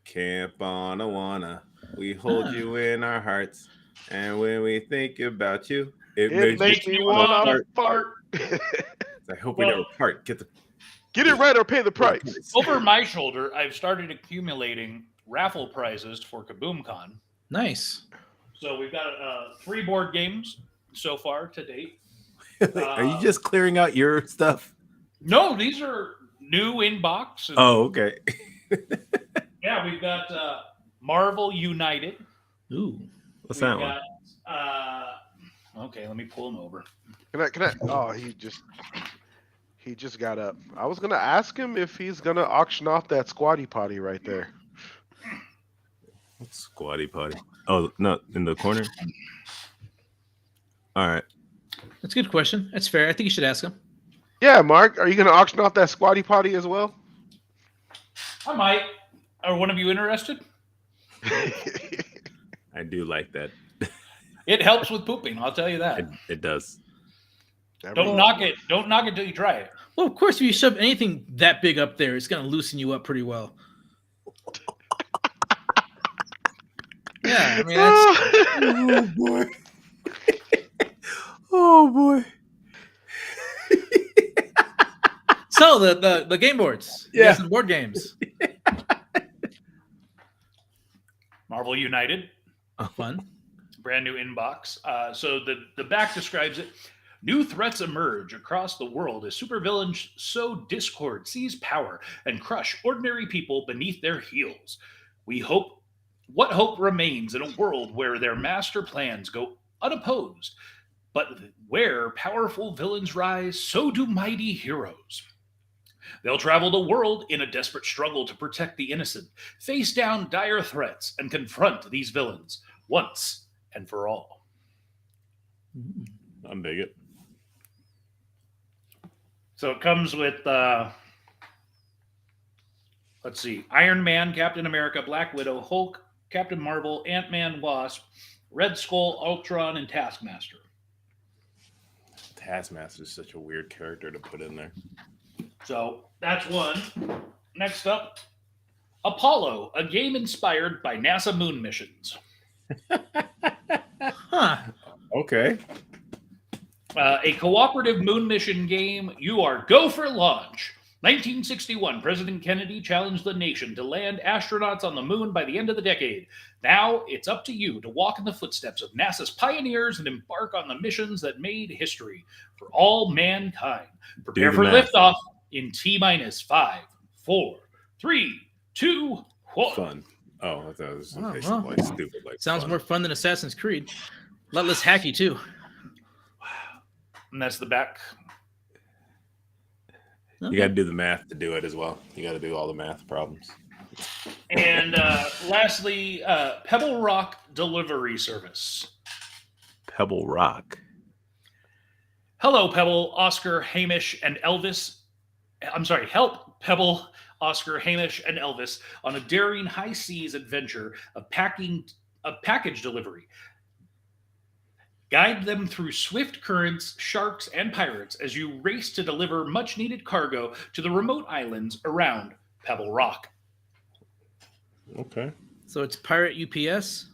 Camp on Awana. We hold you in our hearts. And when we think about you, It makes me want to fart. I hope we never part. Get it right or pay the price. Over my shoulder, I've started accumulating raffle prizes for KaboomCon. nice. So we've got 3 board games so far to date. Are you just clearing out your stuff? No, these are new in box. and- Oh, okay. Yeah, we've got Marvel United. Ooh, What's We've that one? got, okay, let me pull him over. Can I? Oh, he just got up. I was gonna ask him if he's gonna auction off that squatty potty right there. Squatty potty. Oh, no, in the corner. All right. That's a good question. That's fair. I think you should ask him. Yeah, Mark, are you gonna auction off that squatty potty as well? I might. Are one of you interested? I do like that. It helps with pooping. I'll tell you that. It does. Don't knock it. Don't knock it till you try it. Well, of course, if you shove anything that big up there, it's going to loosen you up pretty well. Yeah, I mean, that's... Oh boy. Oh boy. So the game boards. Yeah. Some board games. Marvel United. Fun. Brand new inbox. So the back describes it. New threats emerge across the world as supervillains sow discord, seize power, and crush ordinary people beneath their heels. What hope remains in a world where their master plans go unopposed, but where powerful villains rise, so do mighty heroes. They'll travel the world in a desperate struggle to protect the innocent, face down dire threats, and confront these villains once and for all. I dig it. So it comes with, let's see, Iron Man, Captain America, Black Widow, Hulk, Captain Marvel, Ant-Man, Wasp, Red Skull, Ultron, and Taskmaster. Taskmaster is such a weird character to put in there. So that's one. Next up, Apollo, a game inspired by NASA moon missions. Huh. Okay. A cooperative moon mission game. You are go for launch. 1961, President Kennedy challenged the nation to land astronauts on the moon by the end of the decade. Now it's up to you to walk in the footsteps of NASA's pioneers and embark on the missions that made history for all mankind. Prepare for liftoff in T-minus 5, 4, 3, 2, 1. Fun. Oh, I thought it was well. stupid. Like Sounds fun. more fun than Assassin's Creed. A lot less hacky, too. And that's the back. You got to do the math to do it as well. You got to do all the math problems. And lastly, Pebble Rock Delivery Service. Pebble Rock. Hello, Pebble, Oscar, Hamish, and Elvis. I'm sorry, help Pebble, Oscar, Hamish, and Elvis on a daring high seas adventure of package delivery. Guide them through swift currents, sharks, and pirates as you race to deliver much-needed cargo to the remote islands around Pebble Rock. Okay. So it's Pirate UPS?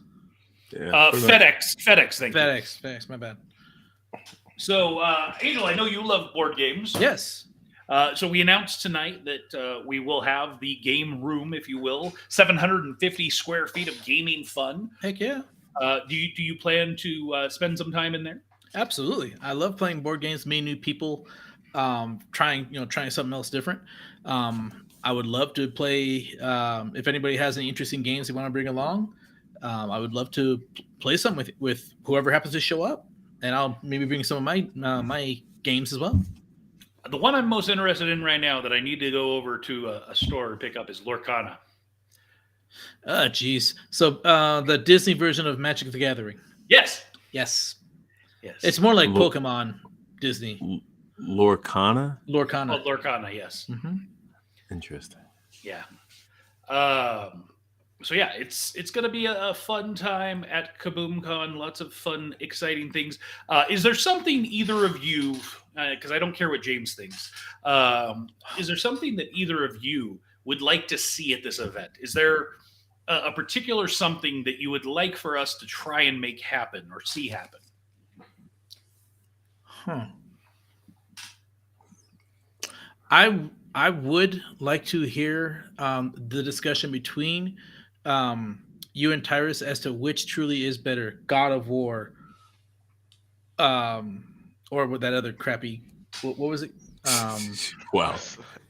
Yeah. FedEx, thank you. FedEx, my bad. So, Angel, I know you love board games. Yes. So we announced tonight that we will have the game room, if you will, 750 square feet of gaming fun. Heck yeah. Do you plan to spend some time in there? Absolutely. I love playing board games, meeting new people, trying something else different. I would love to play. If anybody has any interesting games they want to bring along, I would love to play something with whoever happens to show up, and I'll maybe bring some of my games as well. The one I'm most interested in right now that I need to go over to a store to pick up is Lorcana. Geez. So the Disney version of Magic the Gathering. Yes. It's more like Pokemon Disney. Lorcana? Lorcana. Oh, Lorcana, yes. Mm-hmm. Interesting. Yeah. So yeah, it's going to be a fun time at KaboomCon. Lots of fun, exciting things. Is there something either of you, because I don't care what James thinks, is there something that either of you would like to see at this event? Is there a particular something that you would like for us to try and make happen or see happen? I would like to hear the discussion between you and Tyrus as to which truly is better, God of War, or with that other crappy. What was it? Wow.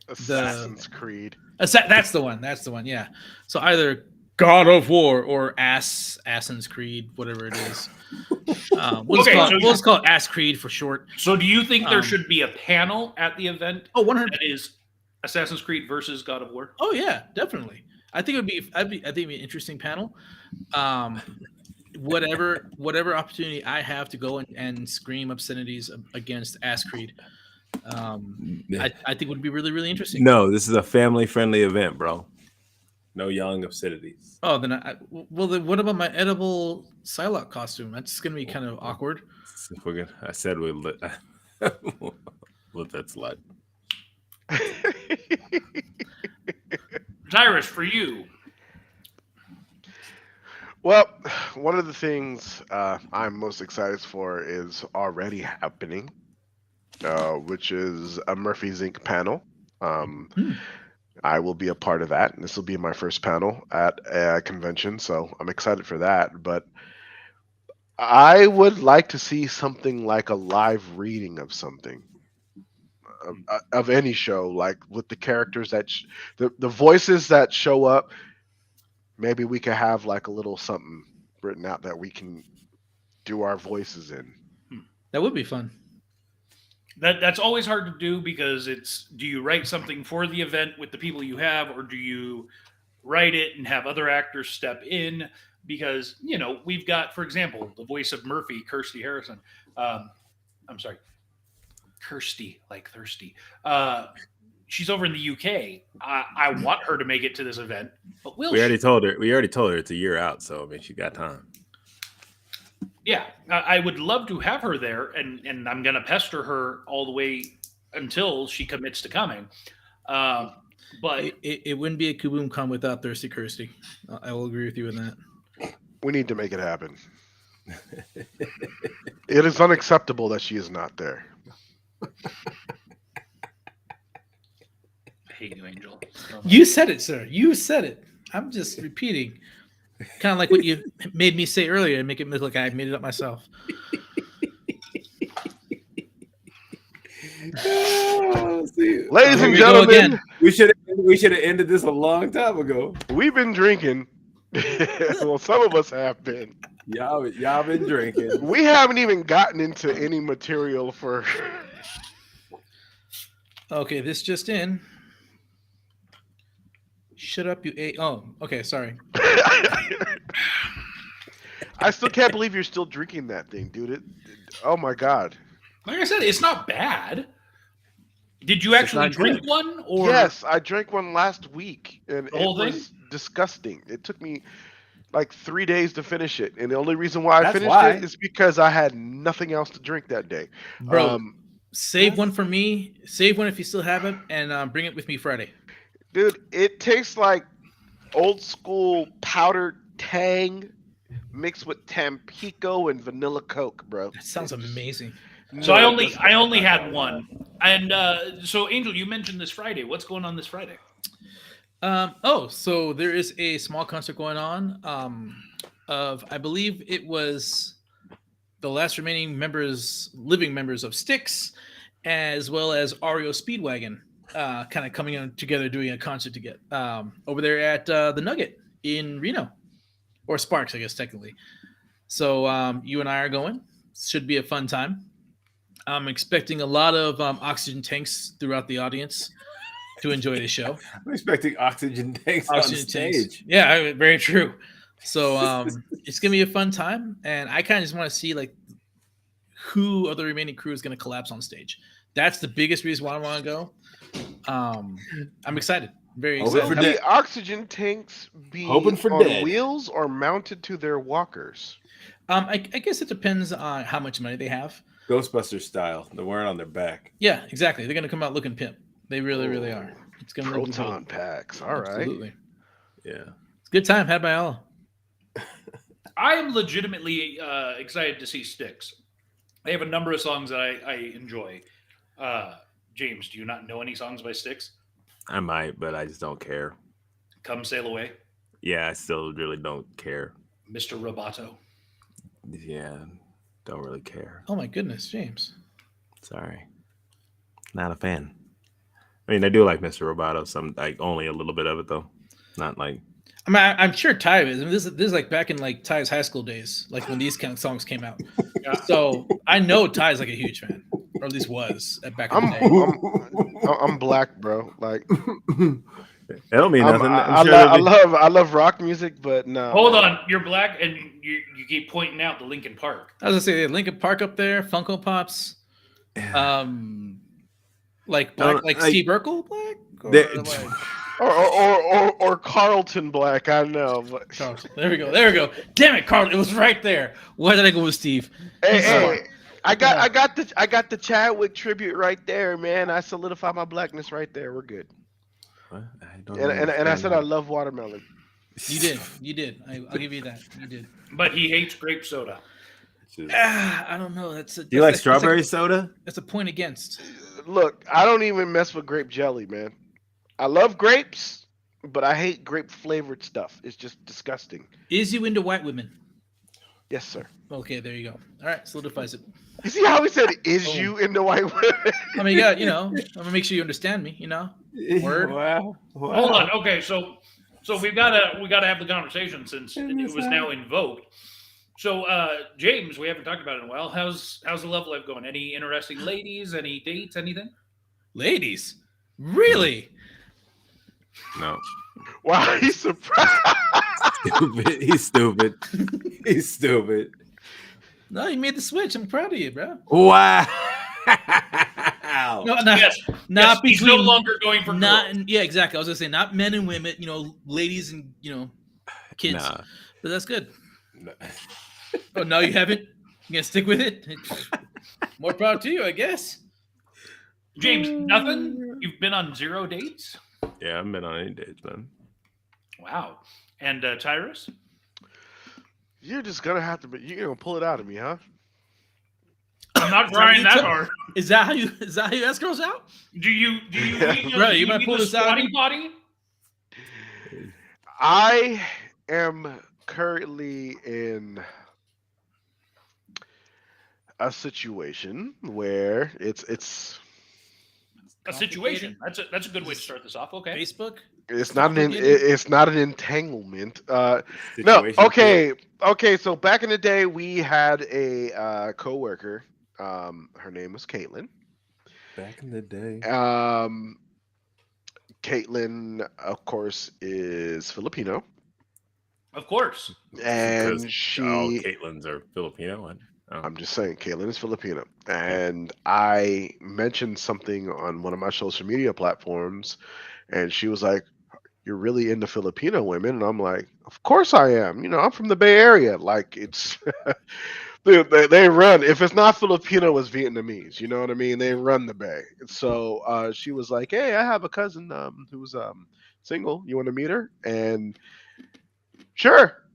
Assassin's Creed. That's the one. Yeah. So either God of War or Assassin's Creed, whatever it is. We'll just call it Ass Creed for short. So do you think there should be a panel at the event? Oh, 100. That is Assassin's Creed versus God of War? Oh yeah, definitely. I think it'd be an interesting panel. Whatever opportunity I have to go and scream obscenities against Ass Creed, I think would be really, really interesting. No, this is a family-friendly event, bro. No young obscenities. Oh, then then what about my edible Psylocke costume? That's gonna be kind of awkward. I said we'll let that slide. Tyrus, for you. Well, one of the things I'm most excited for is already happening, which is a Murphy's Inc. panel. I will be a part of that. This will be my first panel at a convention, so I'm excited for that. But I would like to see something like a live reading of something, of any show, like with the characters that the voices that show up. Maybe we could have like a little something written out that we can do our voices in. That would be fun. That's always hard to do because do you write something for the event with the people you have, or do you write it and have other actors step in? Because, we've got, for example, the voice of Murphy, Kirsty Harrison. I'm sorry, Kirsty, like thirsty. She's over in the UK. I want her to make it to this event, but we already told her it's a year out, so I mean she got time. Yeah, I would love to have her there, and I'm gonna pester her all the way until she commits to coming. But it wouldn't be a Kaboom Con without Thirsty Kirsty. I will agree with you on that. We need to make it happen. It is unacceptable that she is not there. I hate you, Angel. You said it, sir. You said it. I'm just repeating. Kind of like what you made me say earlier and make it look like I made it up myself. Ladies and gentlemen, we should have ended this a long time ago. We've been drinking. Well, some of us have been. Y'all been drinking. We haven't even gotten into any material for. Okay, this just in. Shut up, you ate. Oh, okay, sorry. I still can't believe you're still drinking that thing, dude. Oh my god. Like I said, it's not bad. Did you actually drink one? Or yes, I drank one last week, and it was thing? disgusting. It took me like 3 days to finish it, and the only reason why I finished it is because I had nothing else to drink that day. Bro, save one for me. Save one if you still have it, and bring it with me Friday. Dude, it tastes like old school powdered Tang mixed with Tampico and vanilla Coke, bro. That sounds amazing. So I only had one. And so Angel, you mentioned this Friday. What's going on this Friday? So there is a small concert going on of, I believe it was the last remaining living members of Styx, as well as REO Speedwagon. Kind of coming in together, doing a concert together over there at the Nugget in Reno, or Sparks, I guess technically. So you and I are going. Should be a fun time. I'm expecting a lot of oxygen tanks throughout the audience to enjoy the show. I'm expecting oxygen tanks on stage. Tanks. Yeah, very true. So it's gonna be a fun time, and I kind of just want to see like who of the remaining crew is going to collapse on stage. That's the biggest reason why I want to go. I'm excited. Very excited. Will the oxygen tanks be on wheels or mounted to their walkers? I guess it depends on how much money they have. Ghostbusters style. They're wearing on their back. Yeah, exactly. They're going to come out looking pimp. They really, really are. It's going to be proton packs. All right. Absolutely. Yeah. It's a good time had by all. I am legitimately excited to see Styx. They have a number of songs that I enjoy. James, do you not know any songs by Styx? I might, but I just don't care. Come Sail Away? Yeah, I still really don't care. Mr. Roboto? Yeah, don't really care. Oh my goodness, James. Sorry. Not a fan. I mean, I do like Mr. Roboto, some like only a little bit of it though. Not like I'm sure Ty is. I mean, this is like back in like Ty's high school days, like when these kind of songs came out. So I know Ty's like a huge fan, or at least was back in the day. I'm black, bro. Like It don't mean nothing. I love rock music, but no. Hold on, you're black, and you keep pointing out the Linkin Park. I was gonna say Linkin Park up there, Funko Pops, like black, like Steve Urkel black, or Carlton black. I know. But... There we go. Damn it, Carl! It was right there. Why did I go with Steve? Hey, I got the Chadwick tribute right there, man. I solidified my blackness right there. We're good. And I said I love watermelon. You did. I'll give you that. You did. But he hates grape soda. I don't know. Do you like strawberry soda? That's a point against. Look, I don't even mess with grape jelly, man. I love grapes, but I hate grape flavored stuff. It's just disgusting. Is you into white women? Yes, sir. Okay, there you go. All right, solidifies it. You see how he said, "Is you into white women?" I mean, I'm gonna make sure you understand me. Word. Wow. Hold on. Okay, so we gotta have the conversation since it was now invoked. So, James, we haven't talked about it in a while. How's the love life going? Any interesting ladies? Any dates? Anything? Ladies? Really? No. Wow, he's surprised. He's stupid. He's stupid. No, you made the switch. I'm proud of you, bro. Wow. No, not between. He's no longer going for girls. Yeah, exactly. I was gonna say not men and women. Ladies and kids. Nah. But that's good. No. Oh, no, you haven't? You gonna stick with it? More proud to you, I guess. James, nothing? You've been on 0 dates? Yeah, I haven't been on any dates, man. Wow. And Tyrus? You're just gonna have to. You're gonna pull it out of me, huh? I'm not trying that hard. Is that how you ask girls out? Do you right? You might pull this out. Potty? I am currently in a situation where it's a situation. That's a good way to start this off. Okay. Facebook. It's not an entanglement. No. Okay. So back in the day, we had a coworker. Her name was Caitlin. Back in the day. Caitlin, of course, is Filipino. Of course. And all Caitlins are Filipino. I'm just saying, Caitlin is Filipino. And I mentioned something on one of my social media platforms, and she was like, "You're really into Filipino women?" And I'm like, "Of course I am. I'm from the Bay Area. Like, it's they run. If it's not Filipino, it's Vietnamese. You know what I mean? They run the Bay." So she was like, "Hey, I have a cousin who's single. You want to meet her?" And sure.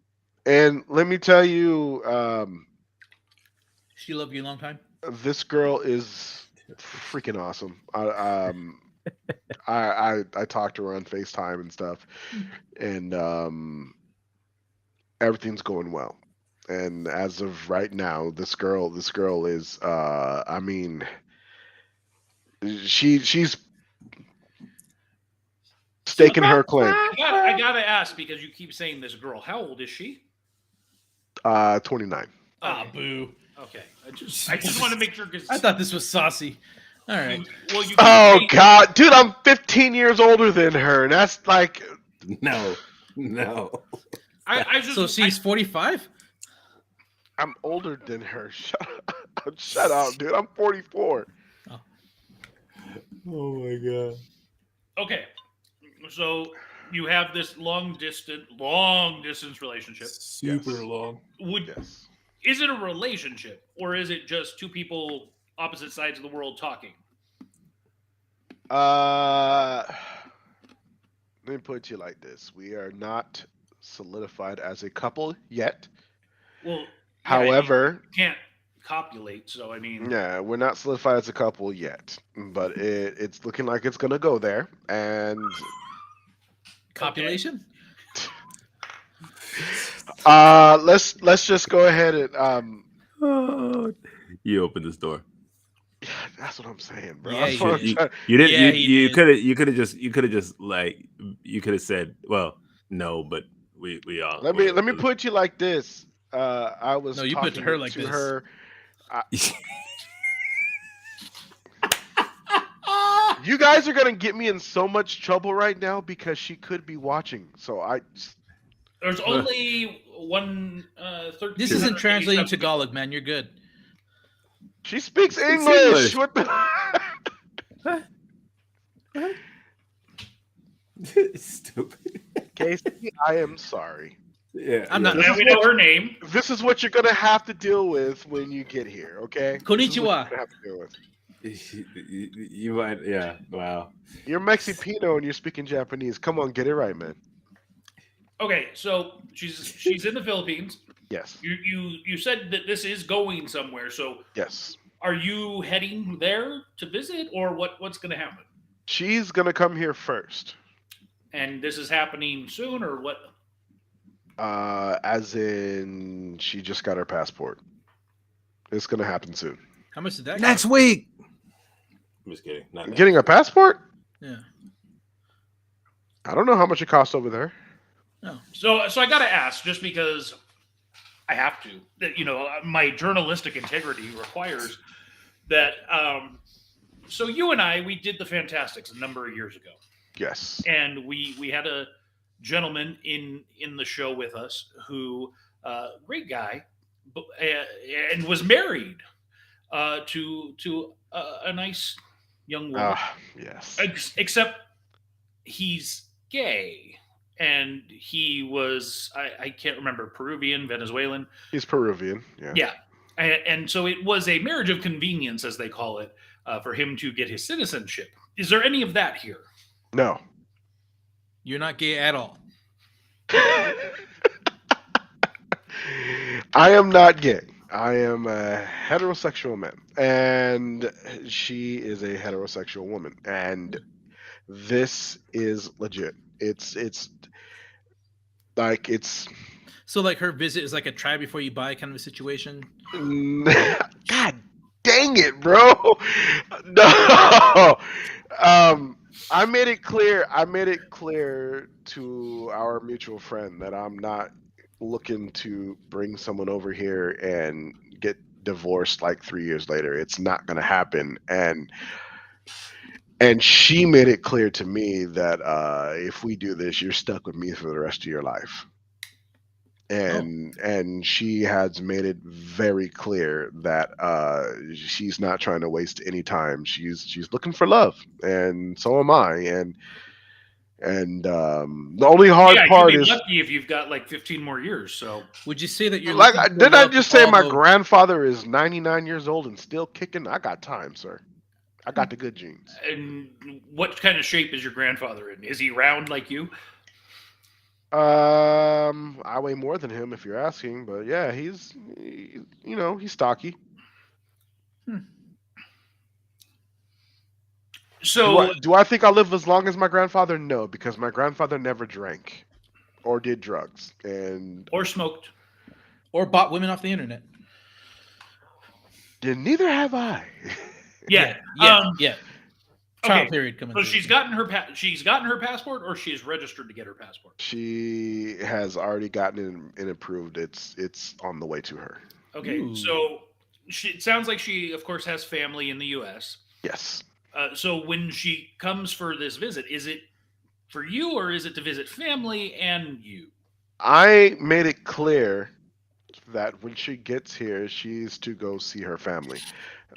And let me tell you, she loved you a long time. This girl is freaking awesome. I talked to her on FaceTime and stuff, and everything's going well. And as of right now, this girl is I mean, she's staking her claim. I gotta ask, because you keep saying this girl. How old is she? 29. Ah, boo. Okay, I just want to make sure, because I thought this was saucy. All right. God, dude, I'm 15 years older than her, and that's like no. So she's 45. I'm older than her. Shut up, dude. I'm 44. Oh my god. Okay, so you have this long distance relationship. Super long. Yes. Is it a relationship, or is it just two people opposite sides of the world talking? Let me put it to you like this: we are not solidified as a couple yet. Well, however, you can't copulate, so I mean, yeah, we're not solidified as a couple yet, but it's looking like it's gonna go there. And copulation. Let's just go ahead and you open this door. Yeah, that's what I'm saying, bro. Yeah, you could have just said, well, no, but we all. Let me put you like this. I was No, you talking put to her like to this. her. You guys are gonna get me in so much trouble right now because she could be watching. So There's only one. This isn't translating to Tagalog, man. You're good. She speaks English. English. What the? Stupid. Casey, I am sorry. Yeah, I'm not- Now we know her name. This is what you're gonna have to deal with when you get here. Okay. This is what Konnichiwa. you're gonna have to deal with. You might, yeah. Wow. You're Mexipino and you're speaking Japanese. Come on, get it right, man. Okay, so she's in the Philippines. Yes. You said that this is going somewhere. So Yes. are you heading there to visit, or what's going to happen? She's gonna come here first. And this is happening soon, or what? As in, she just got her passport. It's gonna happen soon. How much did that Next cost? week. I'm just kidding. Not next. Getting a passport? Yeah. I don't know how much it costs over there. No. So I got to ask, just because I have to. That my journalistic integrity requires that. So you and I, we did the Fantastics a number of years ago, Yes. and we had a gentleman in the show with us who great guy, and was married to a nice young woman. Yes. Except he's gay, and he was I can't remember, Peruvian, Venezuelan. He's Peruvian. Yeah. Yeah, and so it was a marriage of convenience, as they call it, for him to get his citizenship. Is there any of that here? No. You're not gay at all. I am not gay. I am a heterosexual man, and she is a heterosexual woman, and this is legit. It's like it's So like her visit is like a try before you buy kind of a situation. God dang it, bro. No. I made it clear to our mutual friend that I'm not looking to bring someone over here and get divorced like 3 years later. It's not going to happen. And she made it clear to me that if we do this, you're stuck with me for the rest of your life. And she has made it very clear that she's not trying to waste any time. She's looking for love, and so am I. And the only hard part you'd be is lucky if you've got like 15 more years. So Would you say that you're like looking for didn't I love just say all my the- grandfather is 99 years old and still kicking? I got time, sir. I got the good genes. and what kind of shape is your grandfather in? Is he round like you? I weigh more than him if you're asking, but yeah, he's stocky. So Do I think I'll live as long as my grandfather? No, because my grandfather never drank or did drugs. or smoked. or bought women off the internet? Neither have I. Yeah. Yeah. Trial Okay. period coming. So through. she's gotten her passport, or she's registered to get her passport. She has already gotten it approved. It's on the way to her. Okay. Ooh. So it sounds like she, of course, has family in the U.S. Yes. So when she comes for this visit, is it for you, or is it to visit family and you? I made it clear that when she gets here, she's to go see her family.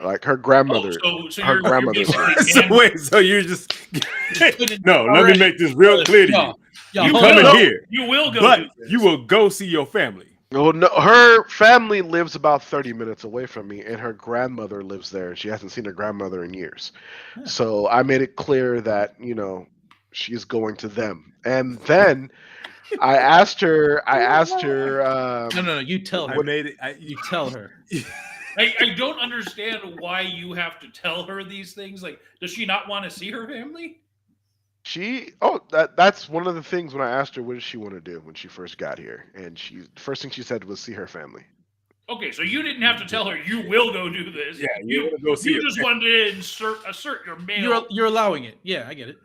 Like her grandmother. So her you're grandmother's basically So wait, so you're just no? Let me Already. make this real clear to you. Y'all, You hold come in on. here, You will go, but do this. you will go see your family. Well, no, her family lives about 30 minutes away from me, and her grandmother lives there, and she hasn't seen her grandmother in years. Yeah. So I made it clear that, she's going to them. And then I asked her, No. You tell I her. made it. You tell her. I don't understand why you have to tell her these things. Like, does she not want to see her family? that's one of the things when I asked her what does she want to do when she first got here, and first thing she said was see her family. Okay, so you didn't have to tell her you will go do this. Yeah, you go see you just wanted to assert your male. You're allowing it. Yeah, I get it.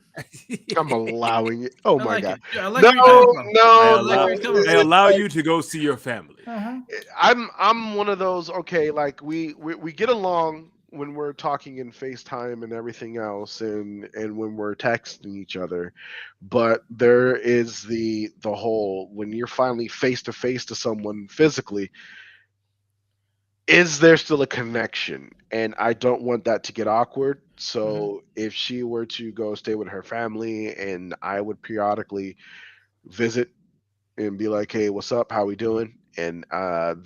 I'm allowing it. Oh I my like god. it. Yeah, I like No, where you're coming from. no, I like where you're coming I from. allow you to go see your family. Uh-huh. I'm one of those. Okay, like we get along when we're talking in FaceTime and everything else, and when we're texting each other, but there is the whole when you're finally face to face to someone physically. Is there still a connection? And I don't want that to get awkward. So if she were to go stay with her family, and I would periodically visit and be like, "Hey, what's up? How we doing?" And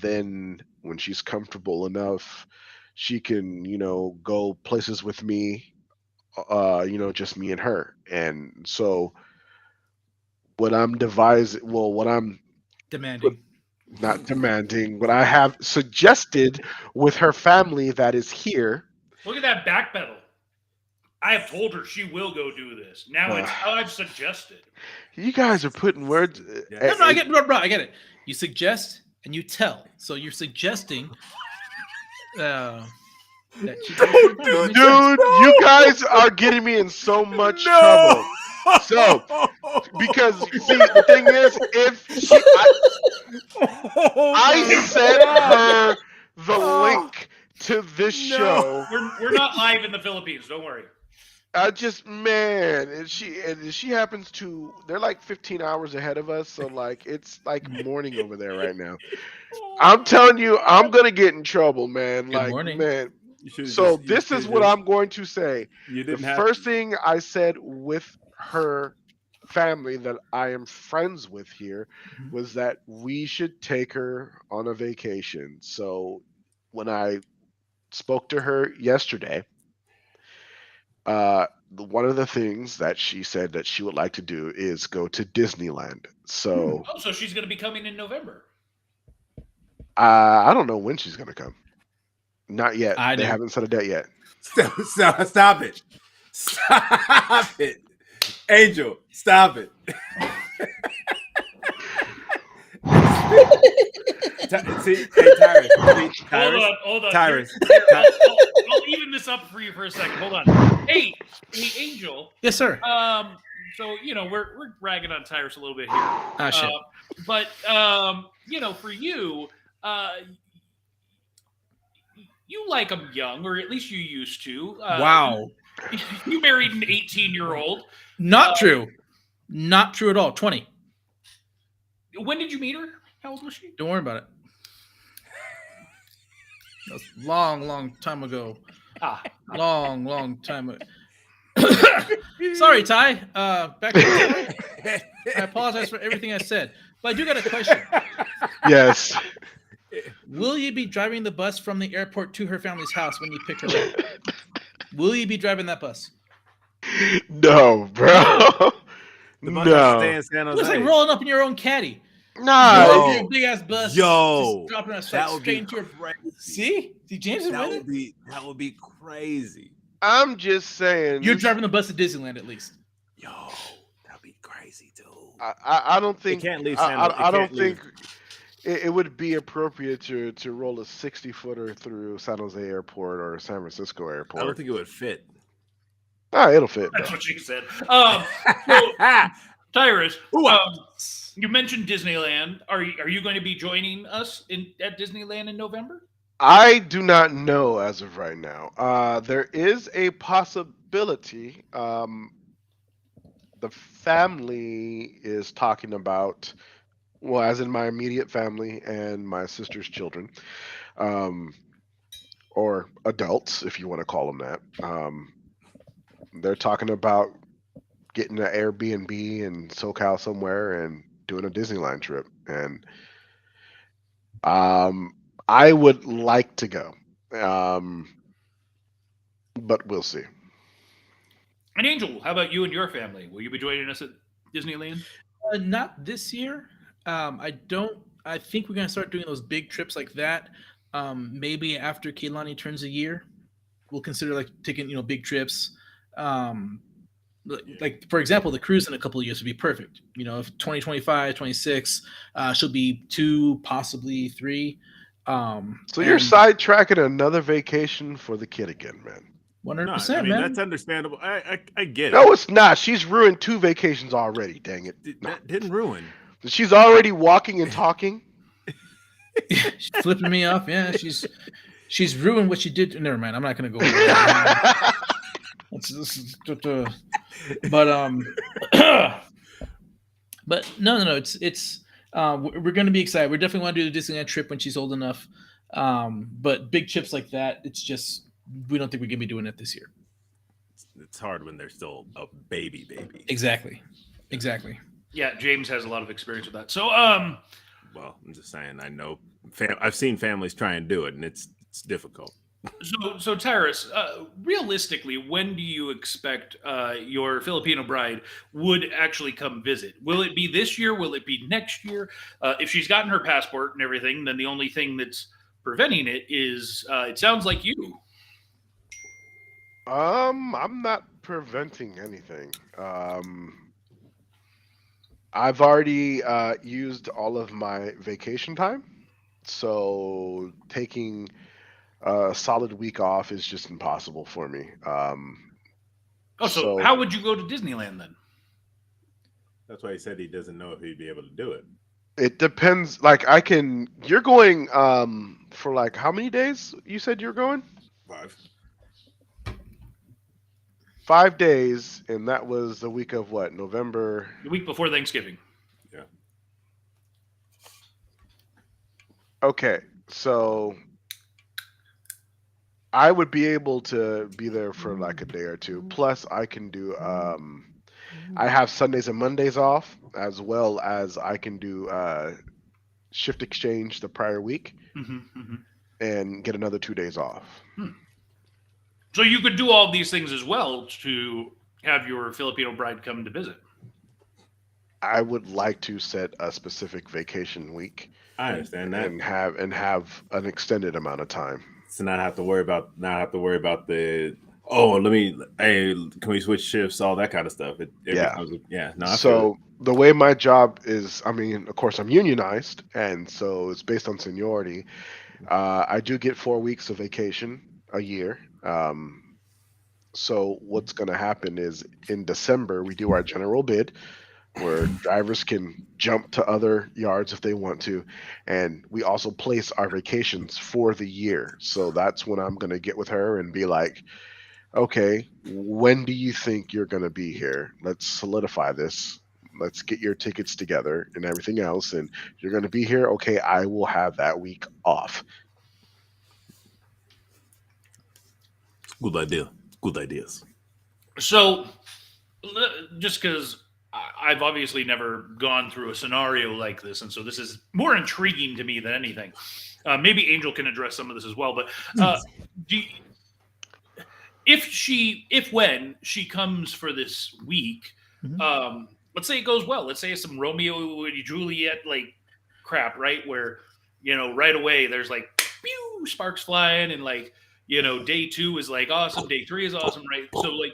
then when she's comfortable enough, she can, go places with me, just me and her. And so what I'm Demanding. not demanding, what I have suggested with her family that is here. Look at that backpedal. I have told her she will go do this. Now it's how I've suggested. You guys are putting words. Yeah. No, I get it, bro. I get it. You suggest and you tell. So you're suggesting that she Dude, you guys are getting me in so much trouble. So, because see, the thing is, if I sent her the link to this show, We're not live in the Philippines. Don't worry. I just and she happens to. They're like 15 hours ahead of us, so like it's like morning over there right now. I'm telling you, I'm gonna get in trouble, man. Good Like, morning. man. So this is what I'm going to say. The first thing I said with her family that I am friends with here was that we should take her on a vacation. So when I spoke to her yesterday, one of the things that she said that she would like to do is go to Disneyland. So so she's going to be coming in November. I don't know when she's going to come. Not yet. I They do. haven't set a date yet. Stop it. Stop it. Angel, stop it. Tyrus. Hold on. Tyrus. I'll even this up for you for a second. Hold on. Hey, Angel. Yes, sir. So we're ragging on Tyrus a little bit here. Ah, shit. But for you, you like them young, or at least you used to. Wow. You married an 18-year-old. Not true. Not true at all. 20. When did you meet her? How old was she? Don't worry about it. That was long time ago. Long time ago. Sorry, Ty. Back to I apologize for everything I said. But I do got a question. Yes. Will you be driving the bus from the airport to her family's house when you pick her up? Will you be driving that bus? No, bro. The bus No. stay in San Jose. Looks like rolling up in your own caddy. Nah. Your big ass bus. Yo, just dropping us that would straight be into your. crazy. See, James is with it. That would be crazy. I'm just saying. You're driving the bus to Disneyland at least. Yo, that'd be crazy, dude. I don't think. You can't leave I don't think it would be appropriate to roll a 60-footer through San Jose Airport or San Francisco Airport. I don't think it would fit. It'll fit. That's what she said. Tyrus, you mentioned Disneyland. Are you going to be joining us at Disneyland in November? I do not know as of right now. There is a possibility. The family is talking about, well, as in my immediate family and my sister's children, or adults, if you want to call them that. They're talking about getting an Airbnb in SoCal somewhere and doing a Disneyland trip. And I would like to go, but we'll see. And Angel, how about you and your family? Will you be joining us at Disneyland? Not this year. I don't. I think we're gonna start doing those big trips like that. Maybe after Kehlani turns a year, we'll consider like taking big trips. Like for example, the cruise in a couple of years would be perfect. If 2025, 26, she'll be 2, possibly 3. So you're sidetracking another vacation for the kid again, man. 100%, I mean, man. that's understandable. I get it. No, it's not. She's ruined 2 vacations already. Dang it! That didn't ruin. She's already walking and talking. She's flipping me off. Yeah, she's ruined what she did. Never mind. I'm not gonna go. But no. It's we're gonna be excited. We definitely want to do the Disneyland trip when she's old enough. But big trips like that, it's just we don't think we're gonna be doing it this year. It's hard when they're still a baby. Exactly. Yeah, James has a lot of experience with that. So, well, I'm just saying. I know. I've seen families try and do it, and it's difficult. So Tyrus, realistically, when do you expect your Filipino bride would actually come visit? Will it be this year? Will it be next year? If she's gotten her passport and everything, then the only thing that's preventing it is it sounds like you. I'm not preventing anything. I've already used all of my vacation time, so taking a solid week off is just impossible for me. So how would you go to Disneyland then? That's why he said he doesn't know if he'd be able to do it. It depends. Like you're going for like how many days? You said you're going? 5. 5 days, and that was the week of what? November. The week before Thanksgiving. Yeah. Okay, so I would be able to be there for like a day or two. Plus, I can do. I have Sundays and Mondays off, as well as I can do shift exchange the prior week, and get another 2 days off. So you could do all these things as well to have your Filipino bride come to visit. I would like to set a specific vacation week. I understand that, and have an extended amount of time. So not have to worry about the can we switch shifts, all that kind of stuff. So the way my job is, I mean, of course I'm unionized, and so it's based on seniority. I do get 4 weeks of vacation a year. So what's going to happen is in December we do our general bid, where drivers can jump to other yards if they want to, and we also place our vacations for the year. So that's when I'm going to get with her and be like, okay, when do you think you're going to be here? Let's solidify this. Let's get your tickets together and everything else, and you're going to be here. Okay, I will have that week off. Good idea. Good ideas. So just because I've obviously never gone through a scenario like this, and so this is more intriguing to me than anything. Maybe Angel can address some of this as well, but when she comes for this week, let's say it goes well. Let's say it's some Romeo and Juliet like crap, right? Where right away there's like pew, sparks flying, and like day 2 is like awesome, day 3 is awesome, right? So like,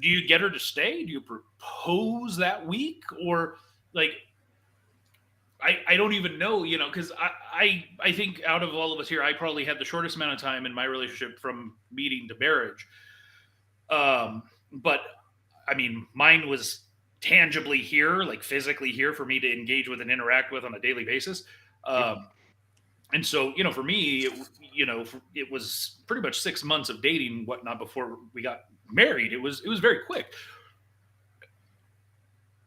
do you get her to stay? Do you propose that week? Or like, I don't even know, because I think out of all of us here, I probably had the shortest amount of time in my relationship from meeting to marriage. But I mean, mine was tangibly here, like physically here for me to engage with and interact with on a daily basis. And so, for me, it was pretty much 6 months of dating, whatnot, before we got married. It was very quick.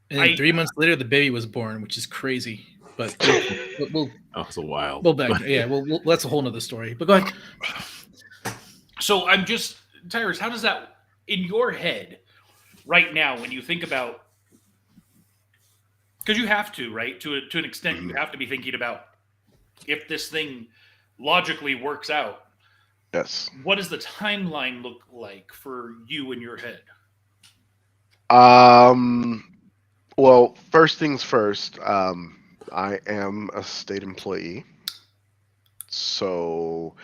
And then 3 months later, the baby was born, which is crazy. But we'll it's a while. We'll back. Yeah, well, that's a whole nother story. But go ahead. So I'm just, Tyrus, how does that, in your head right now, when you think about, because you have to, right? To an extent, you have to be thinking about if this thing logically works out. Yes. What does the timeline look like for you in your head? Well, first things first, I am a state employee. So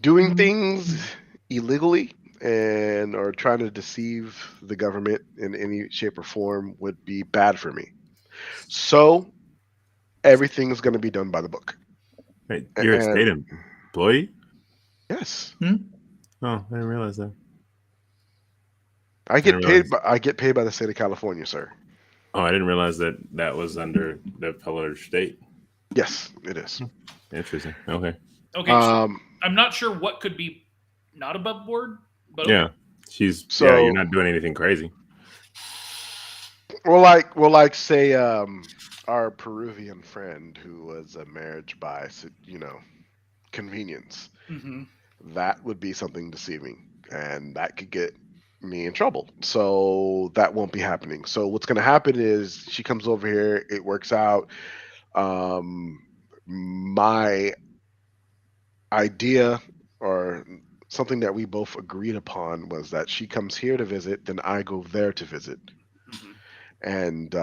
doing things illegally or trying to deceive the government in any shape or form would be bad for me. So everything's going to be done by the book. Wait, you're a state employee? Yes. Hmm? Oh, I didn't realize that. I get didn't paid. realize. I get paid by the state of California, sir. Oh, I didn't realize that was under the fellow state. Yes, it is. Interesting. Okay. Okay, so I'm not sure what could be not above board, but Yeah, okay. So you're not doing anything crazy. we'll like say our Peruvian friend who was a marriage by convenience. Mm-hmm. That would be something deceiving, and that could get me in trouble. So that won't be happening. So what's going to happen is she comes over here, it works out. My idea or something that we both agreed upon was that she comes here to visit, then I go there to visit. Mm-hmm. And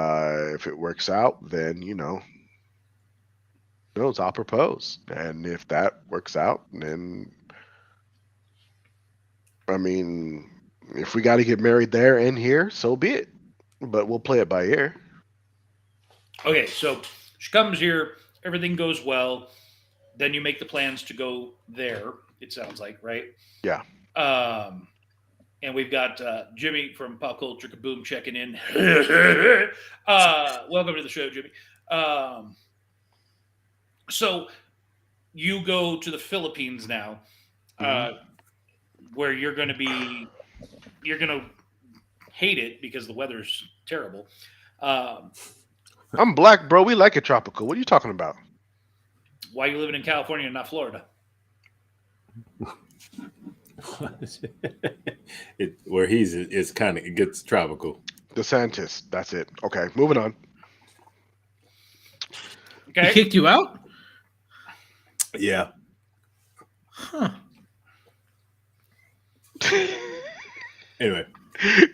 if it works out, then I'll propose. And if that works out, then I mean, if we got to get married there and here, so be it. But we'll play it by ear. Okay, so she comes here, everything goes well. Then you make the plans to go there. It sounds like, right? Yeah. And we've got Jimmy from Pop Culture Kaboom checking in. Welcome to the show, Jimmy. So you go to the Philippines now, where you're going to hate it because the weather's terrible. I'm black, bro. We like it tropical. What are you talking about? Why are you living in California and not Florida? Where he's it's kind of, it gets tropical. DeSantis. That's it. Okay, moving on. Okay. He kicked you out? Yeah. Huh. Anyway,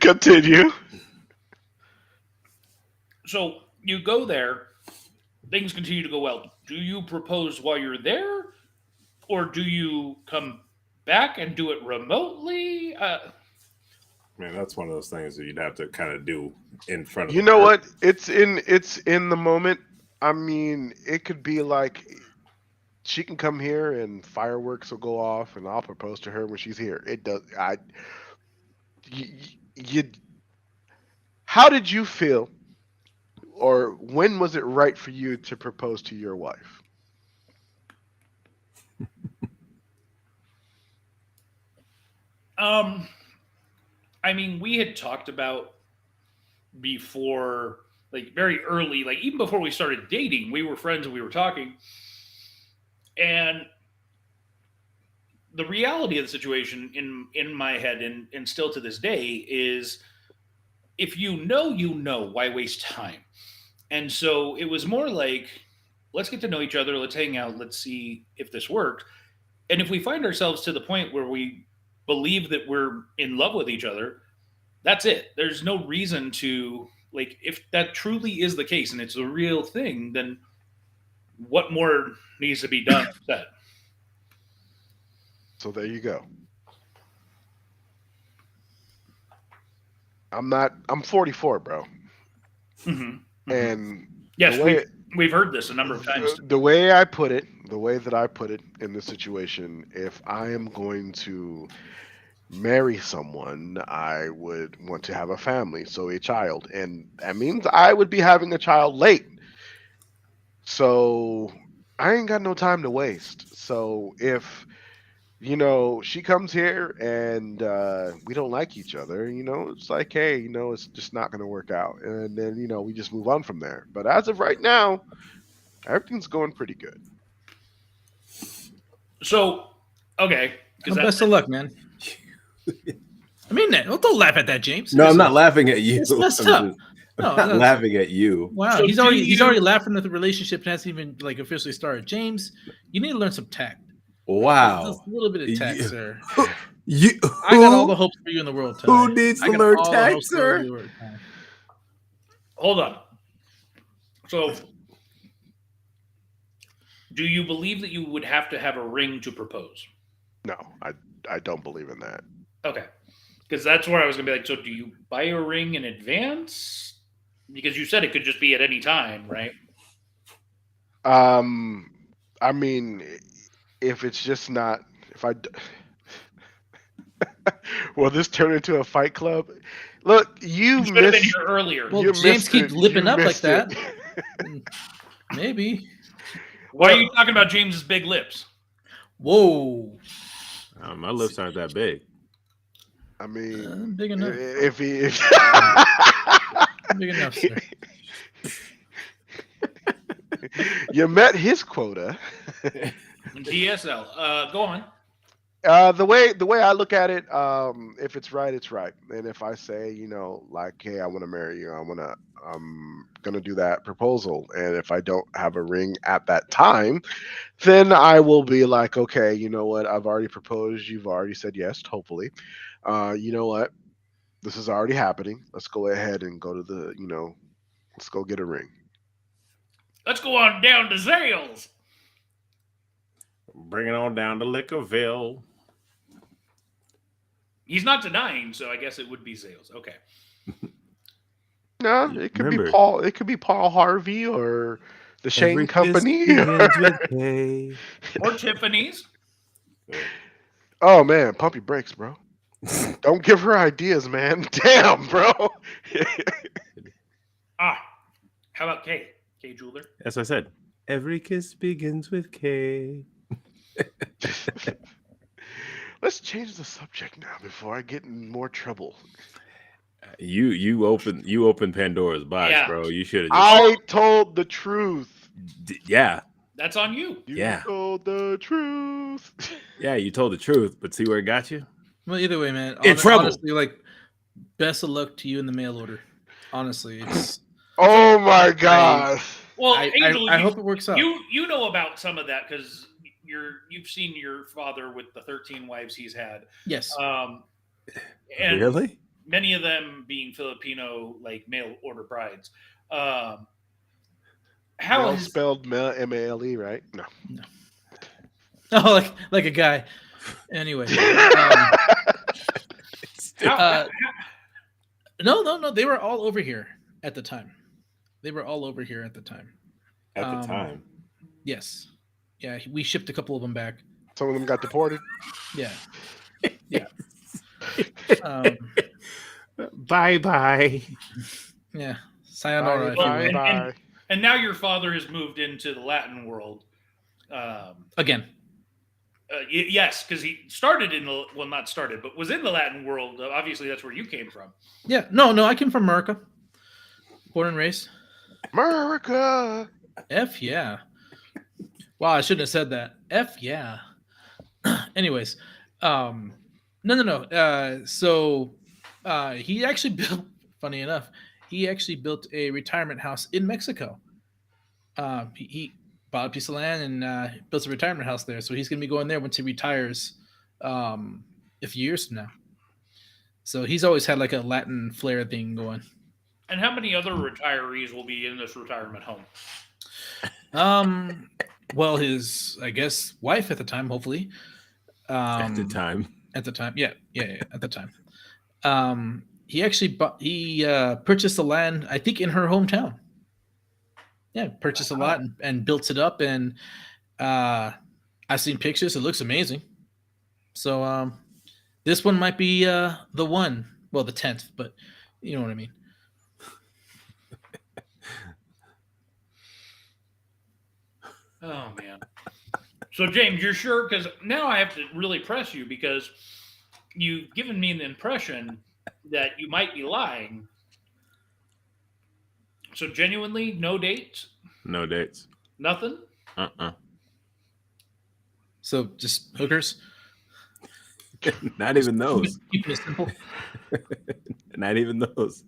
Continue. So you go there, things continue to go well. Do you propose while you're there, or do you come back and do it remotely? man, that's one of those things that you'd have to kind of do in front of. You know what? It's in the moment. I mean, it could be like she can come here and fireworks will go off, and I'll propose to her when she's here. It does. How did you feel, or when was it right for you to propose to your wife? I mean, we had talked about before, like very early, like even before we started dating, we were friends and we were talking. And the reality of the situation in my head and still to this day is if you know, why waste time? And so it was more like, let's get to know each other, let's hang out, let's see if this works. And if we find ourselves to the point where we believe that we're in love with each other, that's it. There's no reason to, like, if that truly is the case and it's a real thing, then what more needs to be done? So there you go. I'm 44, bro. Mm-hmm. And yes, we've heard this a number of times. The way that I put it in this situation, if I am going to marry someone, I would want to have a family, so a child. And that means I would be having a child late. So I ain't got no time to waste. So if she comes here and we don't like each other, it's like, hey, it's just not going to work out. And then, we just move on from there. But as of right now, everything's going pretty good. So, okay. Well, best of luck, man. I mean that. Don't laugh at that, James. No, I'm not laughing at you. It's messed up. I'm not laughing at you. Wow, So he's already laughing at the relationship and hasn't even like officially started. James, you need to learn some tact. Wow. Just a little bit of tact, sir. I got all the hopes for you in the world today. Who needs to learn tact, sir? Hold on. So, do you believe that you would have to have a ring to propose? No, I don't believe in that. Okay. Because that's where I was going to be like, so do you buy a ring in advance? Because you said it could just be at any time, right? I mean, if it's just not, if I, will this turn into a fight club? Look, You should have been here earlier. Well, You James missed keeps it. lipping You up like missed it. that. Maybe. Why are you talking about James's big lips? Whoa. My lips aren't that big. I mean, Big enough. if Big enough, sir. you met his quota. DSL. Go on. The way I look at it, if it's right, it's right. And if I say, like, hey, I want to marry you, I'm gonna do that proposal. And if I don't have a ring at that time, then I will be like, okay, you know what? I've already proposed. You've already said yes. Hopefully, you know what? This is already happening. Let's go ahead and go to the, let's go get a ring. Let's go on down to Zales. Bring it on down to Liquorville. He's not denying, so I guess it would be Zales. Okay. No, it could Remember, be Paul. It could be Paul Harvey or the Shane Company. Or Tiffany's. Oh man, pump your brakes, bro. Don't give her ideas, man. Damn, bro. How about K? K Jeweler. As I said, every kiss begins with K. Let's change the subject now before I get in more trouble. You open Pandora's box, Yeah. bro. You should have. I told the truth. Yeah. That's on you. You told the truth. Yeah, you told the truth, but see where it got you? Well, either way, man. In trouble. Honestly, like, best of luck to you in the mail order. Honestly, it's. Oh my god. Well, I Angel, hope it works out. You know about some of that because you've seen your father with the 13 wives he's had. Yes. And Really? many of them being Filipino, like mail order brides. How Male spelled M-A-L-E, right? No. Oh, like a guy. Anyway. No. They were all over here at the time. At the time. Yes. Yeah, we shipped a couple of them back. Some of them got deported. Yeah. Yeah. Bye. Yeah. Sayonara. Bye. And now your father has moved into the Latin world. Again. Yes, because he started not started, but was in the Latin world. Obviously, that's where you came from. Yeah. No, I came from America. Born and raised. America. F yeah. Wow, I shouldn't have said that. F yeah. Anyways, no. So he actually built, funny enough, a retirement house in Mexico. He bought a piece of land and built a retirement house there. So he's going to be going there once he retires a few years from now. So he's always had like a Latin flair thing going. And how many other retirees will be in this retirement home? Well, his, I guess, wife at the time, hopefully. At the time. Yeah, at the time. He actually purchased the land, I think, in her hometown. Yeah, purchased a lot and built it up, and I've seen pictures. It looks amazing. So this one might be the one. Well, the 10th, but you know what I mean. Oh man. So James, you're sure? Because now I have to really press you because you've given me an impression that you might be lying. So genuinely, no dates? No dates. Nothing? So just hookers? Not even those. Keeping it simple. Not even those.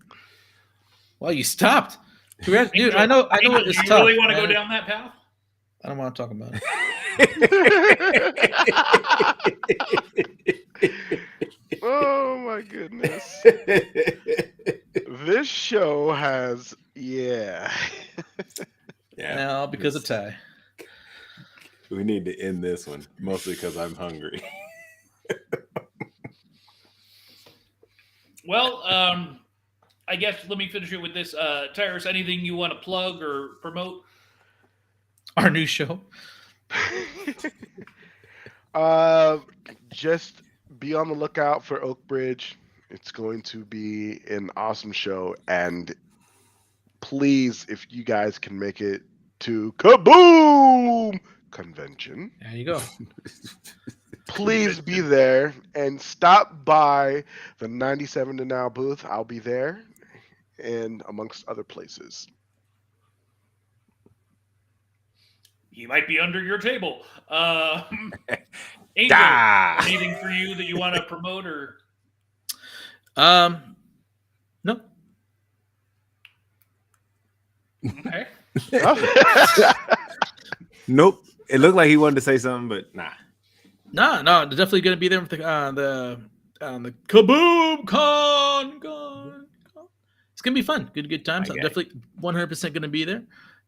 Well, you stopped. Dude, I know it's you tough. You really want to go down that path? I don't want to talk about it. Oh my goodness. This show has Now because of Ty. We need to end this one, mostly because I'm hungry. Well, I guess let me finish it with this. Tyrus, anything you want to plug or promote? Our new show. Just be on the lookout for Oak Bridge. It's going to be an awesome show, and please, if you guys can make it to Kaboom Convention, There you go. please be there and stop by the 97 to Now booth. I'll be there, and amongst other places. He might be under your table. Angel, Ah! anything for you that you want to promote or? No. Okay. Nope. It looked like he wanted to say something, but nah. No, they're definitely going to be there with the Kaboom Con. It's going to be fun. Good times. I'm definitely 100% going to be there.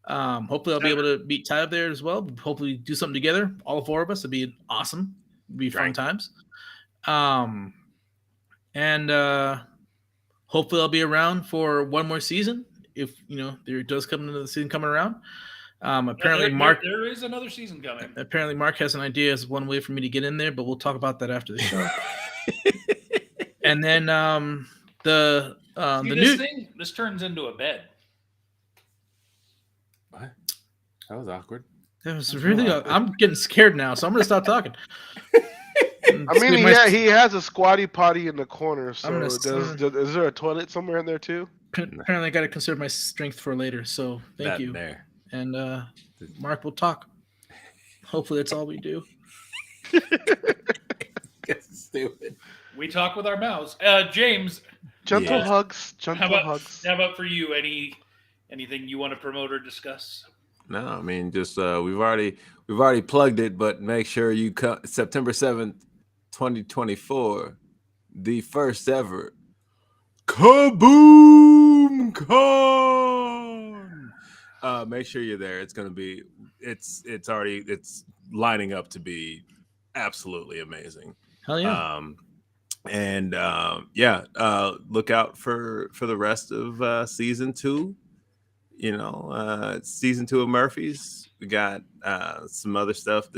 Hopefully I'll be able to meet Ty up there as well. Hopefully do something together. All four of us. It'd be awesome. It'd be fun times. And hopefully I'll be around for one more season. If there does come another season coming around. Apparently Mark, there is another season coming. Apparently Mark has an idea as one way for me to get in there, but we'll talk about that after the show. And then this turns into a bed. What? That was awkward. That was really. I'm getting scared now, so I'm gonna stop talking. I mean, he has a squatty potty in the corner. So is there a toilet somewhere in there too? Apparently, I got to conserve my strength for later. So thank you. There. And Mark will talk. Hopefully, that's all we do. Stupid. We talk with our mouths. James. Gentle hugs. Hugs. How about for you? Anything you want to promote or discuss? No, I mean just we've already plugged it, but make sure you come September 7th, 2024, the first ever Kaboom Con. Make sure you're there. It's it's lining up to be absolutely amazing. Hell yeah. Look out for the rest of season 2. Season 2 of Murphy's. We got some other stuff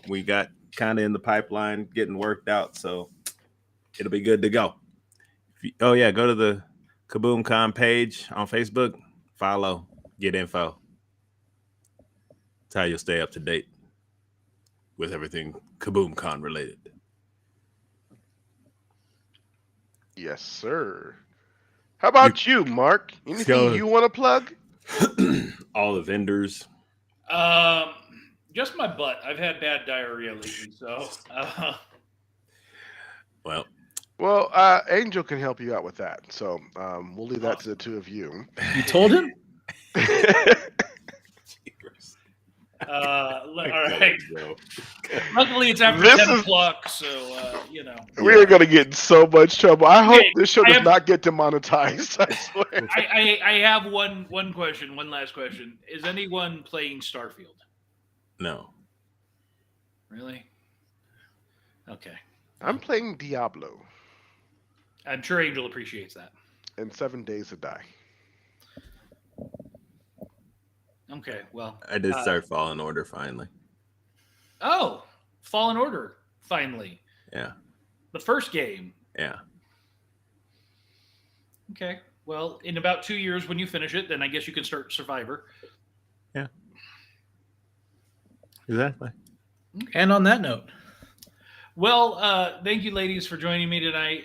we got kind of in the pipeline getting worked out, so it'll be good to go. Go to the Kaboom Con page on Facebook, follow, get info. That's how you'll stay up to date with everything Kaboom Con related. Yes, sir. How about you, Mark? Anything you want to plug? All the vendors. Just my butt. I've had bad diarrhea lately, so. Well, Angel can help you out with that. So we'll leave that to the two of you. You told him? All right. Luckily, it's after 10 o'clock, so We are going to get in so much trouble. I hope this show does not get demonetized. I swear. I have one last question. Is anyone playing Starfield? No. Really? Okay. I'm playing Diablo. I'm sure Angel appreciates that. And 7 Days to Die. Okay, well. I did start Fallen Order finally. Oh, Fallen Order, finally. Yeah. The first game. Yeah. Okay, well, in about 2 years when you finish it, then I guess you can start Survivor. Yeah. Exactly. And on that note. Well, thank you, ladies, for joining me tonight.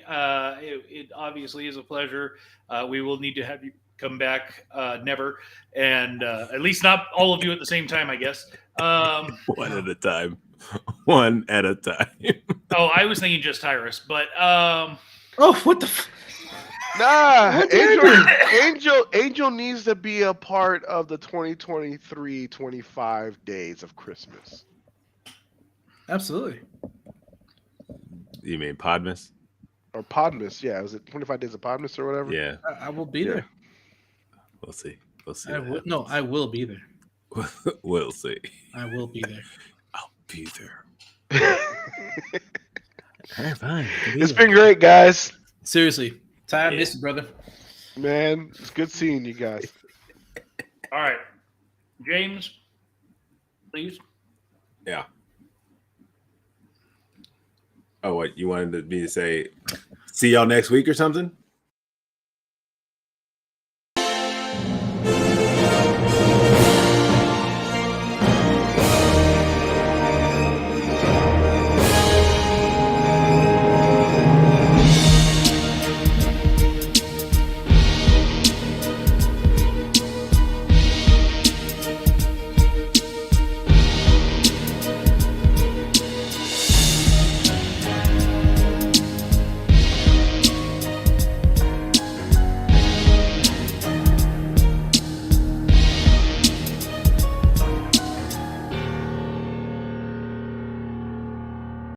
It obviously is a pleasure. We will need to have you come back never, and at least not all of you at the same time, I guess. One at a time. One at a time. Oh, I was thinking just Tyrus, but what the Nah, Angel needs to be a part of the 2023-25 days of Christmas. Absolutely. You mean Podmas? Or Podmas, yeah. Was it 25 days of Podmas or whatever? Yeah. I will be there. We'll see. I will be there. We'll see. I will be there. I'll be there. All right, fine. It's been great, guys. Seriously. Ty, I miss you, brother. Man, it's good seeing you guys. All right. James, please. Yeah. Oh, what you wanted me to say? See y'all next week or something?